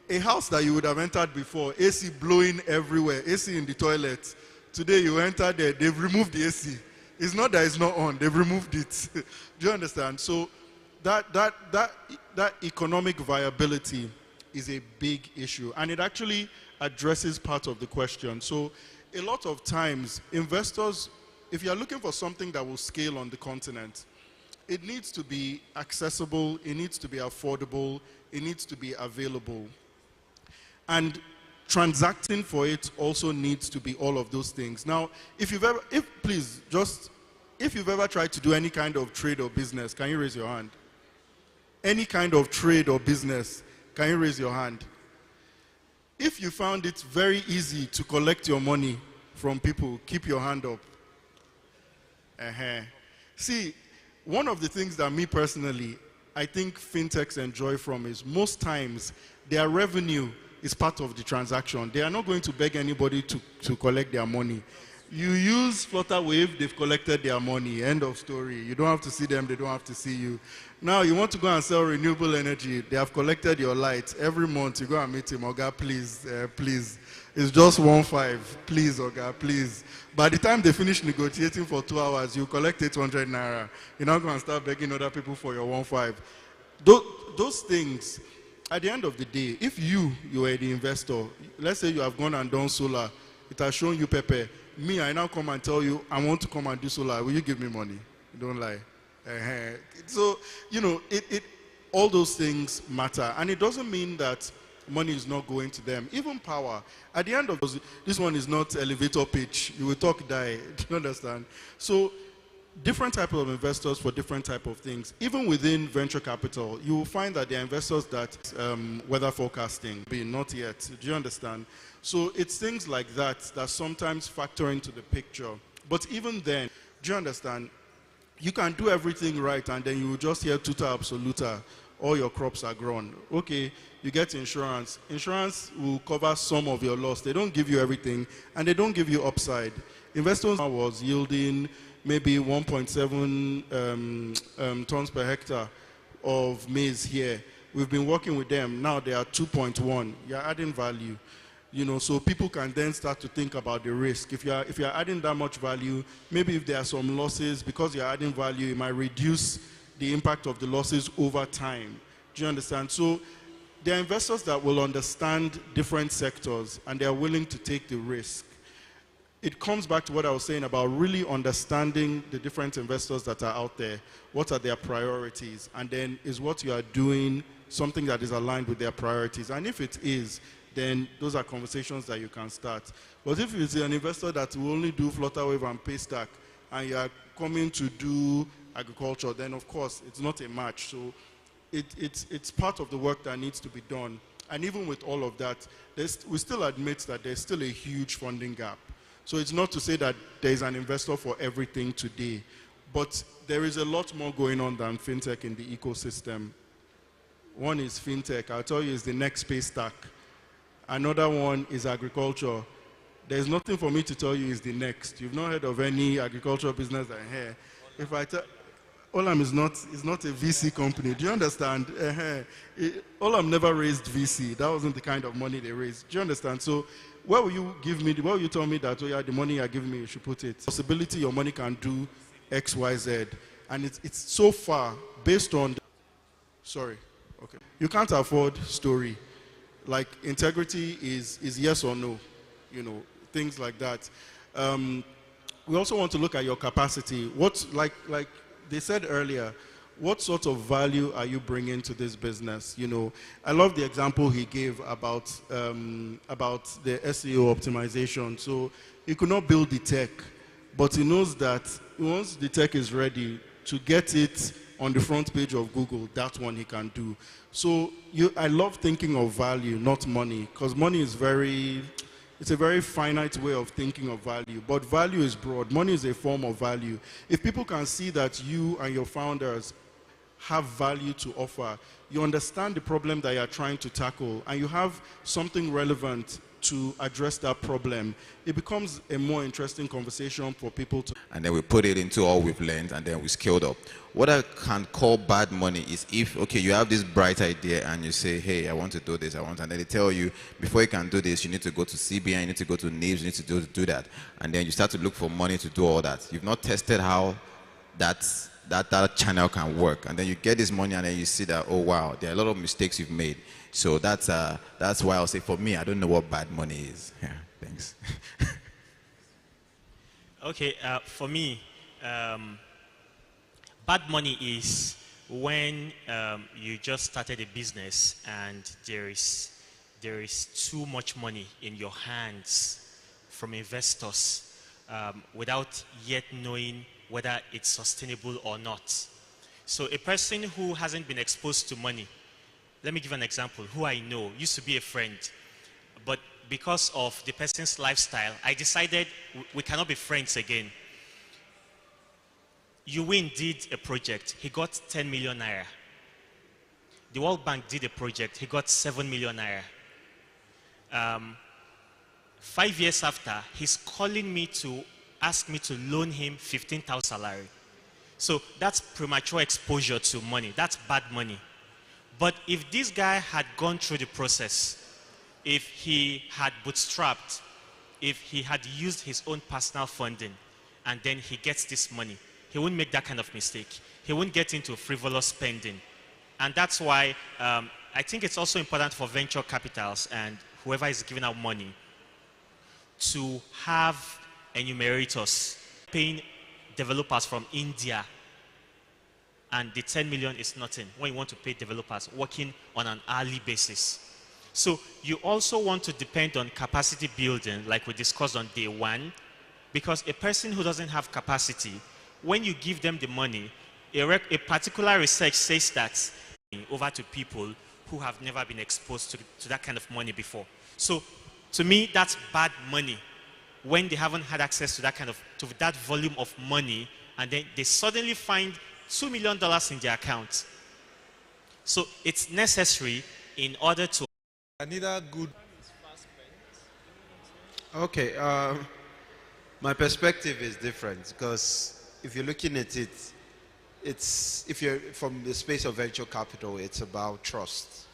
A house that you would have entered before, AC blowing everywhere, AC in the toilet. Today you enter there, they've removed the AC. It's not that it's not on, they've removed it. Do you understand? So that economic viability is a big issue, and it actually addresses part of the question. So a lot of times, investors, if you're looking for something that will scale on the continent, it needs to be accessible, it needs to be affordable, it needs to be available. And transacting for it also needs to be all of those things. Now, if you've ever tried to do any kind of trade or business, can you raise your hand? Any kind of trade or business, can you raise your hand? If you found it very easy to collect your money from people, keep your hand up. See, one of the things that me personally, I think fintechs enjoy from is most times their revenue is part of the transaction. They are not going to beg anybody to collect their money. You use Flutterwave, they've collected their money. End of story. You don't have to see them, they don't have to see you. Now you want to go and sell renewable energy, they have collected your lights. Every month you go and meet him, Oga, please, please. It's just 1.5, please, Oga, please. By the time they finish negotiating for 2 hours, you collect 800 naira. You're not going to start begging other people for your 1.5. Those things, at the end of the day, if you were the investor, let's say you have gone and done solar, it has shown you Pepe. Me, I now come and tell you, I want to come and do solar. Will you give me money? Don't lie. So, you know, all those things matter. And it doesn't mean that money is not going to them. Even power. At the end of this one is not elevator pitch. You will talk, die. Do you understand? So, different type of investors for different type of things. Even within venture capital, you will find that there are investors that weather forecasting, not yet. Do you understand? So it's things like that that sometimes factor into the picture. But even then, do you understand? You can do everything right and then you will just hear tuta absoluta, all your crops are grown. Okay, you get insurance. Insurance will cover some of your loss. They don't give you everything and they don't give you upside. Investors was yielding maybe 1.7 tons per hectare of maize here. We've been working with them. Now they are 2.1. You're adding value. You know, so people can then start to think about the risk. If you're adding that much value, maybe if there are some losses, because you're adding value, it might reduce the impact of the losses over time. Do you understand? So there are investors that will understand different sectors and they are willing to take the risk. It comes back to what I was saying about really understanding the different investors that are out there. What are their priorities? And then is what you are doing something that is aligned with their priorities? And if it is, then those are conversations that you can start. But if it's an investor that will only do Flutterwave and Paystack, and you are coming to do agriculture, then of course it's not a match. So it's part of the work that needs to be done. And even with all of that, we still admit that there's still a huge funding gap. So it's not to say that there's an investor for everything today, but there is a lot more going on than fintech in the ecosystem. One is fintech, I'll tell you, is the next Paystack. Another one is agriculture. there's nothing for me to tell you is the next. You've not heard of any agricultural business I hear. If I tell, Olam is not a VC company. Do you understand? Olam never raised VC. That wasn't the kind of money they raised. Do you understand? So where will you give me, where will you tell me that, oh yeah, the money you're giving me, you should put it? Possibility your money can do X, Y, Z. And it's so far based on, sorry, okay. You can't afford story. Like integrity is yes or no, you know, things like that. We also want to look at your capacity. What, like they said earlier, what sort of value are you bringing to this business? You know, I love the example he gave about the SEO optimization. So he could not build the tech, but he knows that once the tech is ready to get it on the front page of Google, that's one he can do. So I love thinking of value, not money, because money is it's a very finite way of thinking of value, but value is broad. Money is a form of value. If people can see that you and your founders have value to offer, you understand the problem that you're trying to tackle, and you have something relevant to address that problem, it becomes a more interesting conversation for people to... And then we put it into all we've learned, and then we scaled up. What I can call bad money is if, okay, you have this bright idea and you say, hey, I want to do this, and then they tell you, before you can do this, you need to go to CBN, you need to go to NIBS, you need to do that. And then you start to look for money to do all that. You've not tested how that channel can work. And then you get this money and then you see that, oh wow, there are a lot of mistakes you've made. So that's why I'll say, for me, I don't know what bad money is. Yeah, thanks. Okay, for me, bad money is when you just started a business and there is too much money in your hands from investors without yet knowing whether it's sustainable or not. So a person who hasn't been exposed to money, let me give an example, who I know, used to be a friend, but because of the person's lifestyle, I decided we cannot be friends again. Uwin did a project, he got 10 million naira. The World Bank did a project, he got 7 million naira. 5 years after, he's calling me to ask me to loan him 15,000 salary. So that's premature exposure to money, that's bad money. But if this guy had gone through the process, if he had bootstrapped, if he had used his own personal funding, and then he gets this money, he wouldn't make that kind of mistake. He wouldn't get into frivolous spending. And that's why I think it's also important for venture capitals and whoever is giving out money to have enumerators paying developers from India, and the 10 million is nothing when you want to pay developers working on an hourly basis. So you also want to depend on capacity building like we discussed on day one, because a person who doesn't have capacity, when you give them the money, a particular research says that over to people who have never been exposed to that kind of money before. So to me, that's bad money when they haven't had access to that volume of money, and then they suddenly find $2 million in their account. So it's necessary in order to... Another good... Okay, my perspective is different, because if you're looking at it, if you're from the space of venture capital, it's about trust.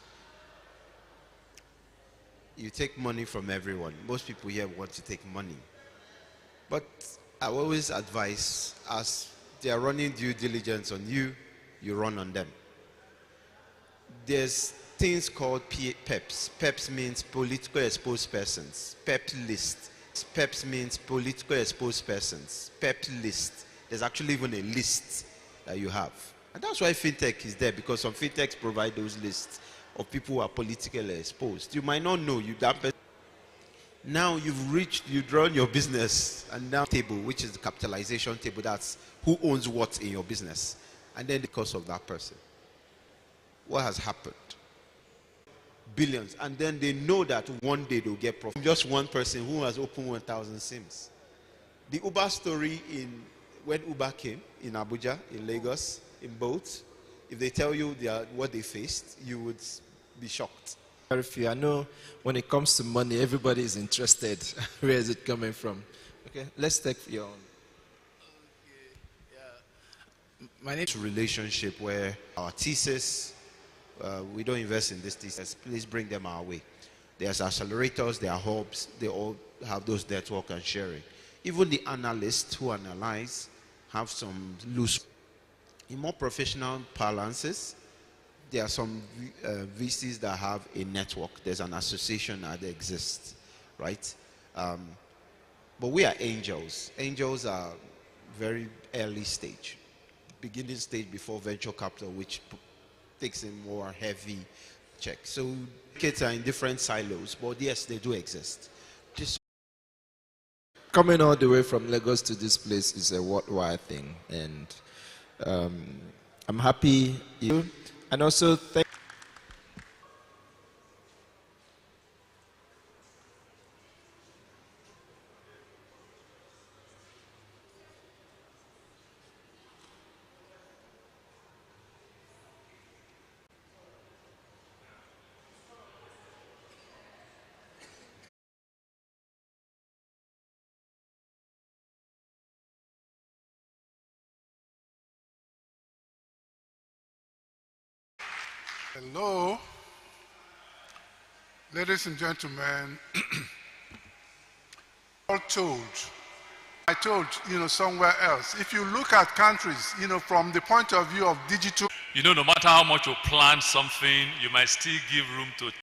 You take money from everyone. Most people here want to take money. But I always advise, as they are running due diligence on you, you run on them. There's things called PEPs. PEPs means politically exposed persons. PEP list. PEPs means politically exposed persons. PEP list. There's actually even a list that you have. And that's why fintech is there, because some fintechs provide those lists of people who are politically exposed. You might not know you that person. Now you've drawn your business and now table, which is the capitalization table. That's who owns what in your business. And then the cost of that person. What has happened? Billions. And then they know that one day they'll get profit. Just one person who has opened 1,000 SIMs. The Uber story when Uber came in Abuja, in Lagos, in boats, if they tell you what they faced, you would be shocked. Very few. I know when it comes to money, everybody is interested. Where is it coming from? Okay, let's take your own. My name is relationship where our thesis, we don't invest in this thesis. Please bring them our way. There's accelerators, there are hubs, they all have those network and sharing. Even the analysts who analyze have some loose. In more professional balances, there are some VCs that have a network. There's an association that exists, right? But we are angels. Angels are very early stage, beginning stage before venture capital, which takes a more heavy check. So kids are in different silos, but yes, they do exist. Just coming all the way from Lagos to this place is a worthwhile thing, and I'm happy you, and also thank. Hello, ladies and gentlemen. I told, somewhere else, if you look at countries, from the point of view of digital. No matter how much you plan something, you might still give room to